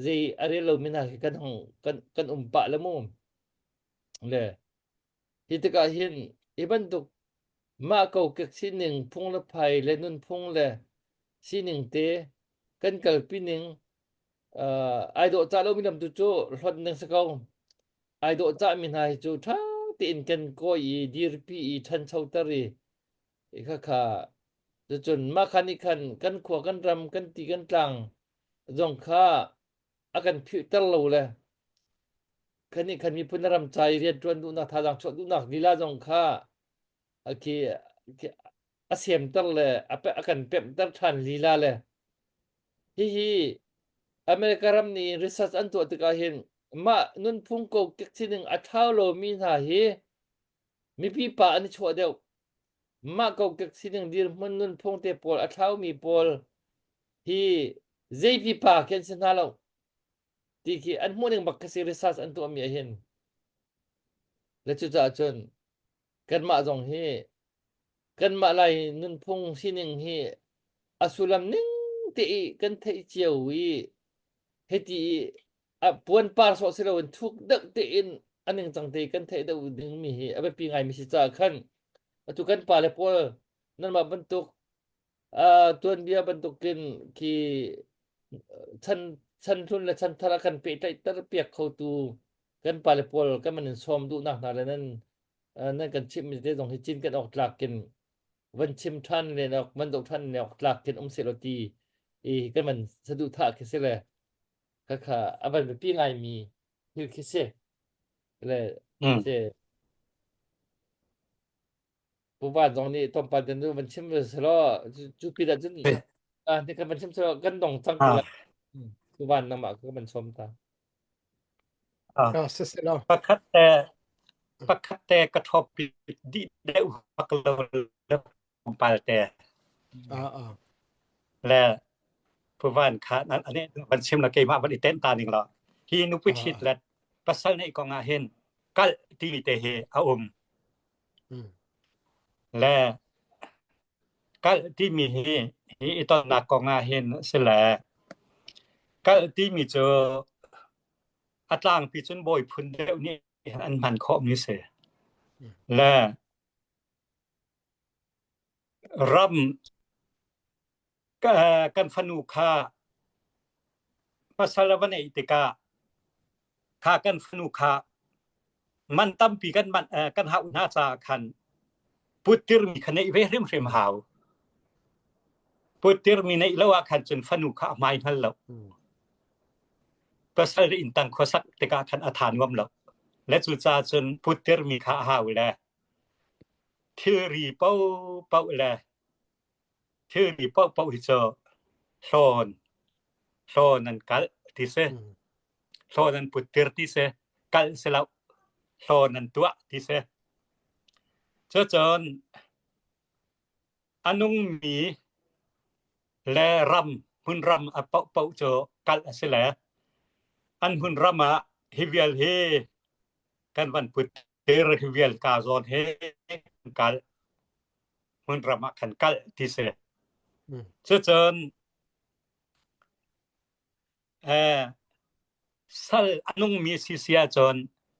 ji are lo mi na kan hong kan pa le mu le hi te ka hin i ban tu ma ko ke sining phong le phai le nun phong le sining te kan kal pining ai do cha lo mi nam tu chu hot nang sa ko ai do cha mi nai chu tha tin kan ko i dir pi i than chau tari i kha kha chun ma khani khan kan khwa kan ram kan ti kan tlang jong kha akan phi tar lo le khani khan mi pun ram chai riat tron du na tha jang chot du nak lila jong kha aki asem tar le akan pem tar than lila le hi America ram ni research an to ta ka hin ma nun phung ko kek chining a thau lo mi na hi mi pi pa an chho deu ma ko kek chining dir mun nun phung te pol a thau mi pol hi jp pa ken sin halo ti ki an muning bak kasi research an to mi hin le chu cha chun kan ma jong hi kan ma lai nun phung chining hi asulam ning ti kan thei chiu wi heti puan par so silo thuk dak te in aning chang te kan thei da ding mi hi abe pi ngai mi si cha khan atu kan pa le pol nan ma bantuk tuan bia bantuk kin ki chan thun la chan thara kan pe tai tar piak khau tu kan pa le pol kan man som du nak na le nan kan chim mi te dong hi chin kan ok tlak kinวันชิมท่านเลยนะมันตกท่านเนี่ยหลักเกินเสรตีก็มันสะดุท่าคิเสเลยค่ะอันเป็นปีไงมีคือคิเสเลยเสผู้ว่าตรงนี้ต้องประเด็นด้วยมันชิมสระจุปีละจุนนี่ก็มันชิมสระกันดงจังเลยผู้ว่านำมาก็มันชมตาเสร็จแล้วประคัดแต่กระทบดิได้อุปกรณ์แล้วปาแต่และผู้ว่านค่ะอันนี้มันชิมละเกมาวันอีเต้นตานึงละที่นุปิชิตและประสานในกองอาเห็นกัลที่มีเตเฮอาและกัลที่มีเฮอีตอนนักกองอาเห็นเสละกัลที่มีเจออัตลางพิจุนบ่อยพุ่นเดี๋ยวนี้อันมันเคาะมีเสและ ร่ำกันฟนูคามาสลาวันอิติกาคากันฟนูคามันตำปีกันมันกันหาอุณาสาคันปุติรมีคันไอเวริมเรมหาวปุติรมีในละวาคันจนฟนูคาไม้พันแล้วประสาอินตังขอสักติกาคันอาถานวมแล้วและจุจาจนปุติรมีคาหาวแลทีรีเป้าแลทีรีเป้าฮิโซโซนันกัลติเซโซนันปุติรติเซกัลเสลาโซนันตัวติเซจนอนุงมีและรำหุนรำเป้าโจกัลเสลาอันหุนรำฮิเวลเฮกันวันปุติรฮิเวลกาซอนเฮกัลหุนรำคันกัลติเซจนสัลอนุงมีสิเสียจน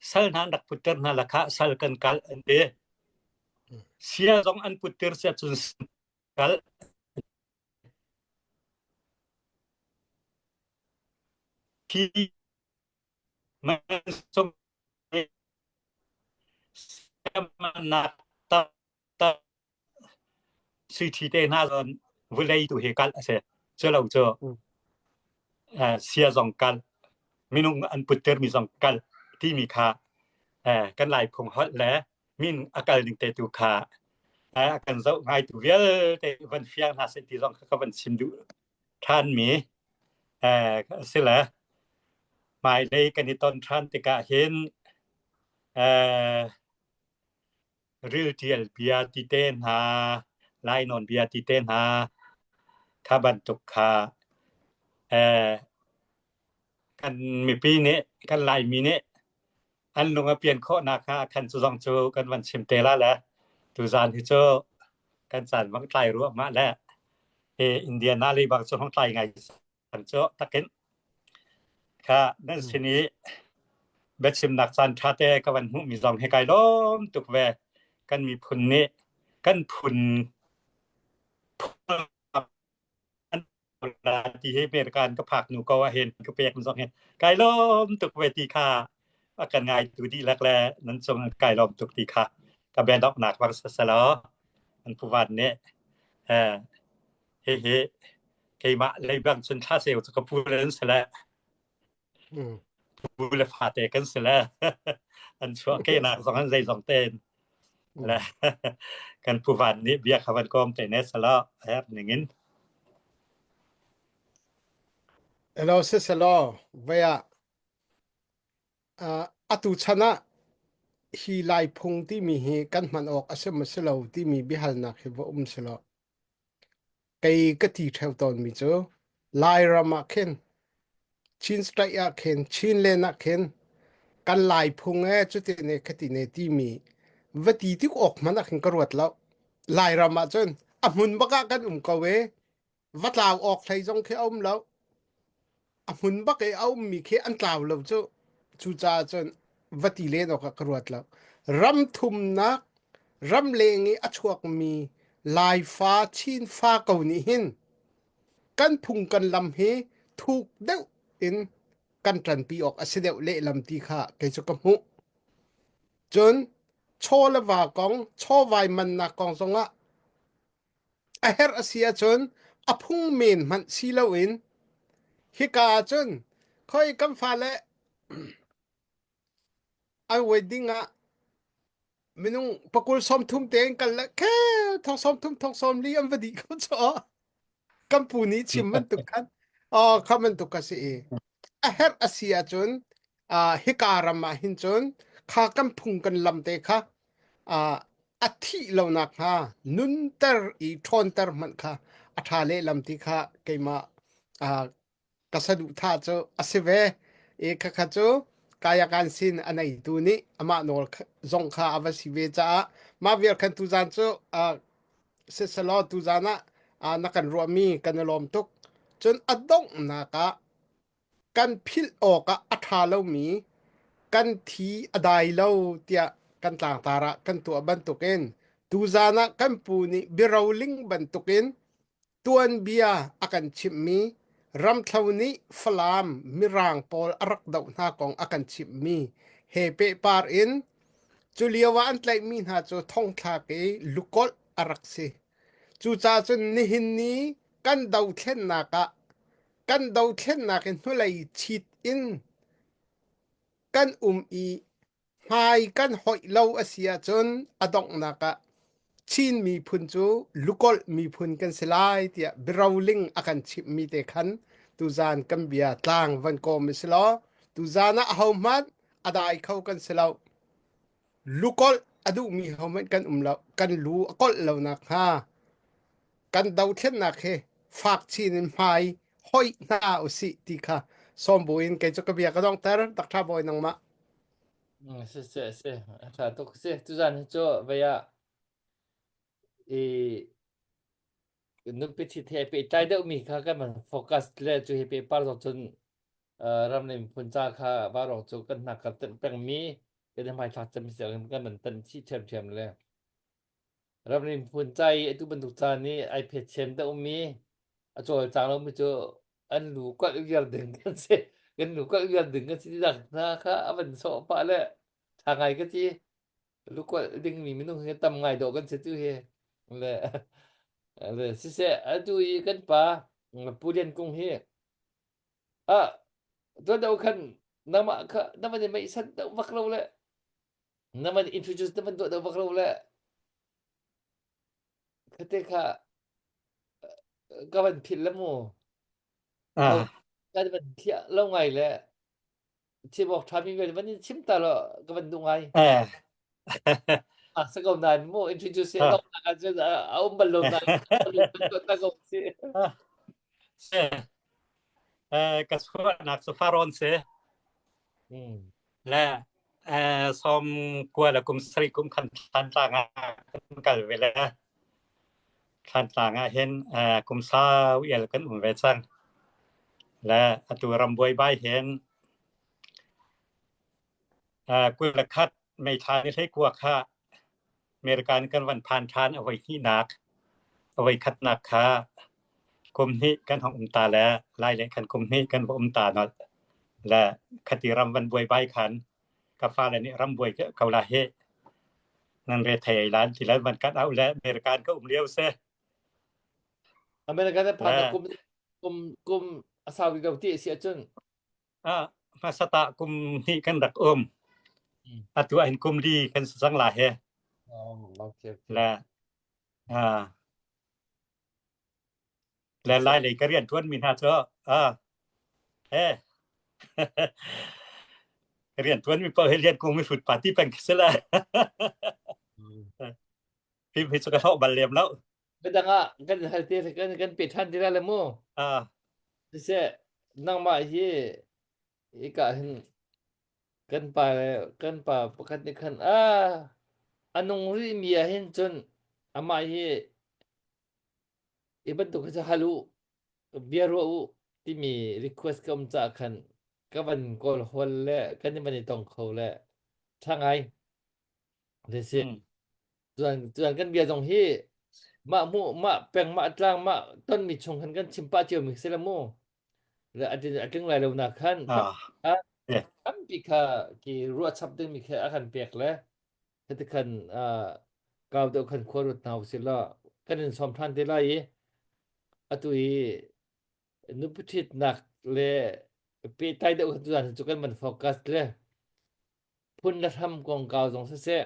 สัลนันดักปุติรนาละคะสัลกันกัลอันเดเสียจงอันปุติรเสียจนกัลที่มันสมมันนักตะสิที่เตนาจนเวลาตุเฮกัลเสเจเราเจอเสียจงกัลมินุงอันปุติรมีจงกัลที่มีค่ากันหลายคงฮอดและมินอาการนึงเตตุค่าakan zau ngai tu vial te van fiang na se ti zong ka van sim du than mi sila mai le kan ni ton than te ka hen ril tiel bia ti ten ha lai non bia ti ten ha ka ban tuk kha kan mi pi ne kan lai mi ne an lung a pian kho na kha kan zu zong chu kan van sim te la la tu zan hi choกันสันวังไตรัวมาและอินเดียนาลีบางส่วนของไตไงสันเจาะตะเก็นค่ะนั่นสินี้เบ็ดสิมนักสันชาเตกวันหุมีซองให้ไกลล้มตุกแวกันมีพุนนี้กันพุนอันที่ให้เมริกันก็ผักหนูก็ว่าเห็นก็เปียกมันซองเห็นไกลล้มตุกเวตีค่ะว่ากันง่ายดูดีลักแลนั้นทรงไกลล้มตุกตีค่ะกับแบนดอกหนักวังสะลออันผู้วันเนี่ยเฮ้เคมาเลยบางชนชาเซลจะก็พูดเล่นซะแล้วพูดเลยฟาเตกันซะแล้วอันชั่วเกนะ2อันใส่2เต้นแล้วกันผู้วันนี้เบียกวันกอมแต่เนสละครับอย่างงี้เราเสสลอเวียอตุชนะฮีไลพงที่มีเฮกันมันออกอาเซมสลาวที่มีบิฮัลนักเฮวอุมสลาไกกติเทวตอนมีเจอลายรามาเคนชินสไตรอะเคนชินเลนักเคนกันลายพงจุดเนคติเนที่มีวตีที่ออกมันนักเห็นกรวดแล้วลายรามาจนอมุนบักกันกเววัดลาวออกไทยจงเคเอาแล้วอมุนบักเอามีเคอันลาวแล้วจูจาจนวัติเลนออกกรวดแล้วรำทุมนักรำเลงอชวกมีลายฟ้าชินฟ้าเก่านี้หินกันพุงกันลำเฮถูกเดวอินกันตรันปีออกอเสเดวเละลำตีค่ะเกจุกมุจนโชละวากองโชวายมันนักกองสงะอเฮรอเซียจนอพุงเมนมันซีลาวินฮิกาจนค่อยกำฟ้าและไอเวดดิ้งมินุงปกุลสมทุมเตงกันละแค่ทองสมทุมทองสมลีอันวดีเขาจอกัมพูนี้ชิมมันตุกันเขามันตุกันสิเฮรอเซียจนฮิการามาหินจนข้ากัมพุงกันลำเตค่ะอาทิเหล่านักฮะนุนเตอร์อีทอนเตอร์มันค่ะอาทาเลลำติค่ะเกมากษัตริย์ท่าโจอาศิเวค่ะโจกายการสินอันไหนตัวนี้อามาโนจงค่ะอวสิเวจ้ามาเวียกันตุจานโจเสสลอตุจานะนักการรวมีกันลมตุกจนอดงนักกันพิลออกอัฐาเลามีกันทีอดายเลาเตียกันต่างตาระกันตัวบันตุกเอง ตูซานะกันปูนี่บิราวลิงบันตุกินตวนเบียอากันชิมมีรำเท่านี้ฟลามมิรางปอลอรักดาวหน้ากองอากันชิมมีเฮเปปาร์อินจูเลียวอันไลมีหาจูท่องทาเกลุกอลอรักเซจูจาจุนนิหินนี้กันดาวเทนนากะกันดาวเทนนากันทุไลชิดอินกันอีหายกันหอยเลาอาเซียจนอดอกนากะชินมีพุนจูลุกอลมีพุนกันสลายเตียบราวลิงอากันชิบมีเตคันตูซานกันเบียตางวันโกมิสลอตูซานะเฮามัดอดายเข้ากันสลาวลุกอลอดูมีเฮามัดกันเลากันลูอกอลเลานักฮากันดาวเทนนักเฮฝากชินหายหอยหน้าอุสิติค่ะสมบูรณ์แกจะกเบียก็ต้องเตอร์ตักทาบอยนังมะse ta to se tu zan cho vaya e nu pe thi the pe tai da mi kha ka man focus le chu he pe par zo chun ram nem phun cha kha ba ro chu kan nak ka ten peng mi ke de mai thak cham se kan man tan chi chem le ram nem phun chai tu ban tu cha ni ai phe chem da mi a cho chang lo mi chu an lu ko yar den kan se kan lu ko yar den kan si dak na kha aban so pa le thang ai ka chi lu ko ding mi mi nu he tam ngai do kan se tu he le le si se a tu i kan pa pu den kung he a to da kan nama kha nama de mai san da wak lo le nama introduce da man do da wak lo le khate kha ka ban phil la moเอาก็จะเป็นเที่ยแล้วไงแหละที่บอกทามีเวลวันนี้ชิมตาละก็มันดูไงสักนานโม introduce เราอาจจะเอาบัลลงนานก็ตะกงสิกระทรวงนักสฟารอนเซและสมกว่าละกุมสริกุมคันทันต่างกันเวลาคันต่างเห็นกุมสาวิเอลกันเวซังและตัวรำบวยใบเห็นกุลคัดไม่ทานให้กว่าค่าอเมริกันกันวันผ่านทานเอาไว้ที่นักเอาไว้คัดนักค่ากุมนี้กันของตาและลายและคันกุมนี้กันบ่ตาเนาะและคติรำวันบวยใบคันกาฟ้าและนี่รำบวยเกาลาเฮนั่นเรไทยล้านที่แล้วมันกัดเอาและอเมริกันก็เลี้ยวเซอเมริกันผ่านกุมอาซาวิกาติเสียจนมาสตะกุมนี้กันดักอัตัวเห็นกุมดีกันสังหลายเฮโอเคและและหลายเลยก็เรียนทวนมีนาเจ้าเรียนทวนมีเปิดให้เรียนกุมมีฝึกปาร์ตี้เป็นซะแล้วพี่พิจารณาบัลเลียมแล้วก็ดังอ่ะกันให้เตกันปิดทันที่แล้วละมู่เสนั่งมาที่อีกะเห็นกันไปประกันนี่คันอันนงรีมีเห็นจนอามาที่อีบันตุกจะฮัลโหลเบียร์ว่าที่มี request กำจากคันก็วันกอลฮอลและกันนี่มันต้องเขาและทางไงเดี๋ยวสิส่วนกันเบียร์ตรงที่มาแปลงมาตรางมาต้นมีชงกันชิมปาเจียวมิกเซลโมและอาจจะหลายเหล่านักคันทั้งปีค่ากี่รัวชับดึงมีแค่อาคันเปียกแล้วแต่คันกาวเดียวคันควรหนาวสิละกันสอมทันได้หลายอตุยนุปทิตนักและปีใต้เดียวกันจุกันมันโฟกัสเลยพุ่นธรรมกองกาวสองเสะ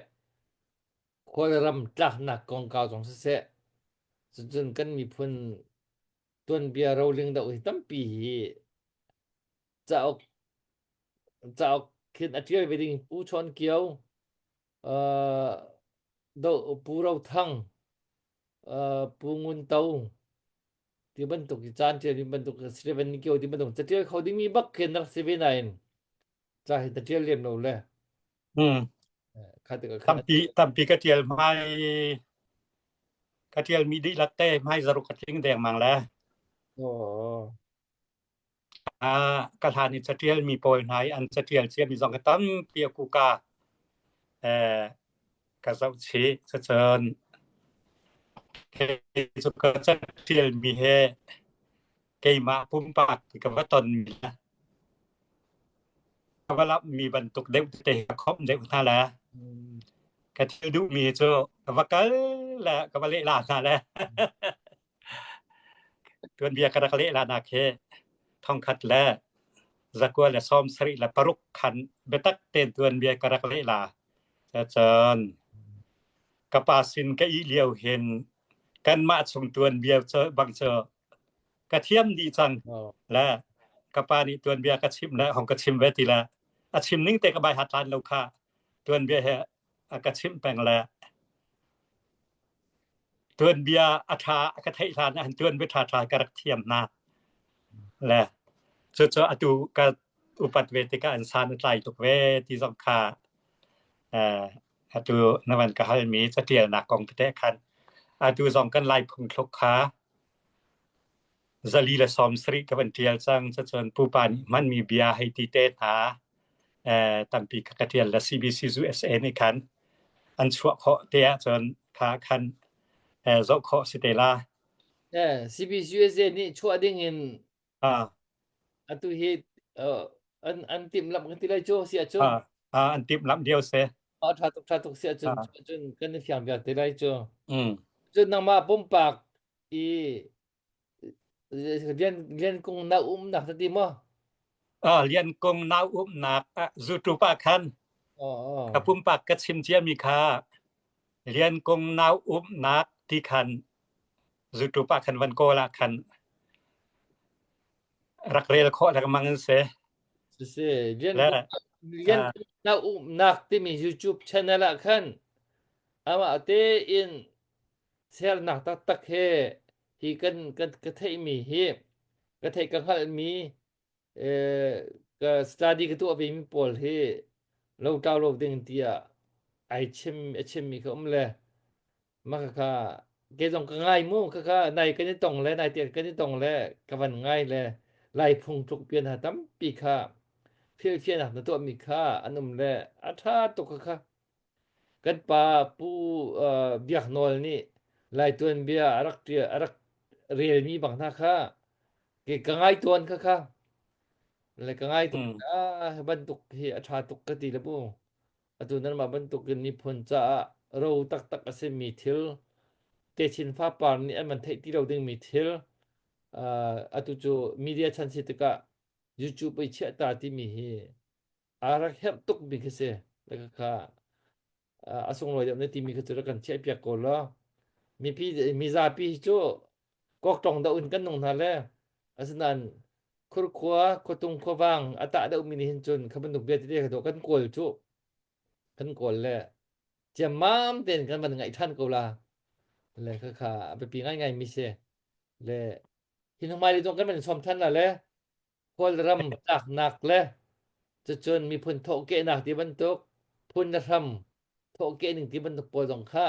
ควรรำจักหนักกองกาวสองเสะจนกันมีพุ่นต้นเบียร์เราเลี้ยงดอกตั้งปีจะเอาขึ้นอาทิตย์ไปดึงผู้ชนเกี่ยวดอกปูเราทั้งปูงุนเตาที่บรรทุกจานที่บรรทุกเซเว่นเกี่ยวที่บรรทุกจะเที่ยวเขาดึงมีบักเข็นนัก7-9จะให้ตะเที่ยวเรียนเราเลยตั้มปีกระเทียมไม่กระเทียมมีดิลัตเต้ไม่สรุปกระทิงแดงมังแล้วกระทานิสเทียลมีโปรยไหนอันสเทียลเสียมี2กระตั้มเปียกูกากระเซาชีเชิญ ke suka kecil mihe ke ma pumpak ke waton kawala mi bentuk deu teh khom deu thala ka thidu mi jo kawakal la kawale la thala tuan bia karakale la na ke thong khat la zakwa la som sri la paruk khan betak ten tuan bia karakale la jan kapasin ka i lieu hen kan ma chung tuan bia cho bang cho ka thiam di chang la kapani tuan bia ka chim la hong ka chim ve ti la a chim ning te ka bai hat lan lo kha tuan bia he ka chim peng la tuan bia atha ka thai than an tuan be tha tha ka rak thiam na la cho atu ka upat vetika an san tlai tuk ve ti song kha atu nawan ka hal mi cha tiel na kong te khan atu song kan lai phung thlok kha zali la som sri ka ban tiel sang cha chon pu pan man mi bia hai ti te tha tampi ka tiel la CBC USA ni khan an chwa kho te chon kha khan zo kho sitela CBC USA นี่ชั่วดิ่งin atu hi an tim lam kan tilai jo sia jo an tim lam dio se tha tuk sia chun kan ni fiang bia tilai jo chun nang ma pom pak i lian kong na nak ti mo lian kong na nak zu tu pa khan ka pum pak ka chim chia mi kha lian kong na nak ti khan zu tu pa khan wan ko la khan rak rel kho la mang se lian na nak ti mi YouTube channel la khan ama te in share nak tak he hi kan ka thai mi hi ka thai ka hal mi ka study ka tu abi mi pol he lo taw lo ding tia ai chim mi khom le ma ka ke jong ka ngai mu ka nai ka ni tong le nai tia ka ni tong le ka van ngai le lai phung tuk pian ha tam pi kha phil na tu mi kha anum le atha tu ka kan pa pu biak nol ni lai tuan bia arak real mi bang tha kha ke ka ngai tuan kha le ka ngai tu ban tuk hi atha tuk ka ti le bu atu nan ma ban tuk ni phun cha ro tak ase mi thil te chin fa par ni an man thai ti ro ding mi thil atu chu media chan si ka YouTube pe che ta ti mi hi arak help tuk bi ke se le ka asung loi de ti mi ka chu kan che pya ko lo mi za pi chu kok tong da un kan nong na le asnan khur khwa khotung khowang ata da mi ni hin chun khaban duk be ti de do kan kol chu kan kol le jamam ten kan ban ngai than ko la le khaไปปีง่ายๆมีเสle hin mai li tong kan ban som than la le kol ram tak nak leจะจนมีพุ่นโทเกนักที่บรรทุกพุ่นรำโทเกนึงที่บรรทุกปอยสงค่า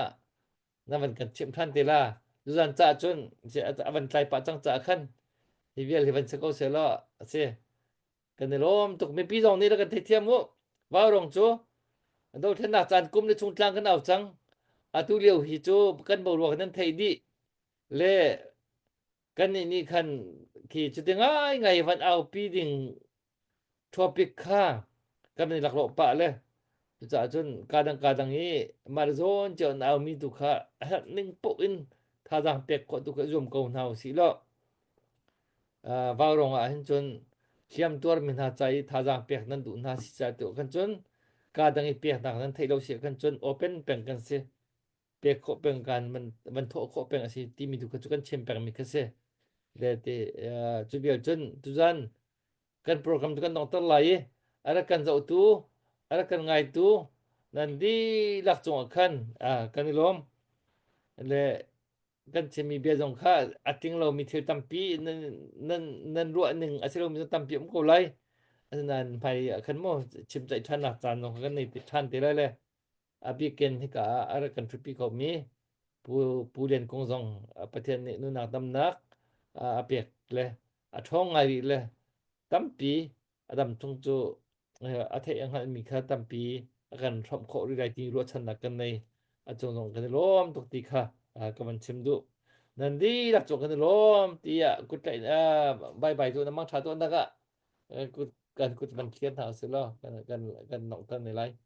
นั่นมันกันเชื่อมท่านเตล่าดูจันจ่าจนจะวันใจปะจังจ่าขั้นที่เวียที่วันสกอเสลอเสกันในลมตกมีปีสองนี้แล้วกันเทียมมุว้าวรองจูโดนเทนักจานกุมในชุงกลางกันเอาจังอาตุเลียวหิจูกันบรวกนั้นไทยดีเล่กันนี่คันขี่จุดง่ายไงวันเอาปีดิ่งtopik kha kam ni laklo pa le cha chun kadang hi marzon chon au mi tu kha ning po in tha jang pek ko tu ka zum ko nau si lo warong a hin chun siam tor min ha chai tha jang pek nan du na si cha tu kan chun kadang i pek dang nan thai lo si kan chun open peng kan se pek ko peng kan man tho ko peng asi ti mi tu ka chu kan chem peng mi ka se le te chu bial chun tu jan kan program tu kan dong tar lai ara kan zau tu ara kan ngai tu nan di lak chong khan kan lom le kan chemi bia jong kha ating lo mi thil tampi nan ruwa ning asilo mi tampi um ko lai nan pai kan mo chim chai than na chan no kan nei than te lai le abi ken hi ka ara kan tripi ko mi pu len kong jong pathian ni nu nak dam nak apek le athong ngai le tampi adam tungchu athe ang hal mi kha tampi akan thom kho ri rai ti ro chan na kan nei achong jong kan lom tok ti kha ก็มันชิมดูนั่นดีรักจงกันโลมตีกุดไก่ใบๆตัวน้ำมันชาตัวนั้นก็กุดมันเขียนหาสิล้อกันนอกตั้งในไลฟ์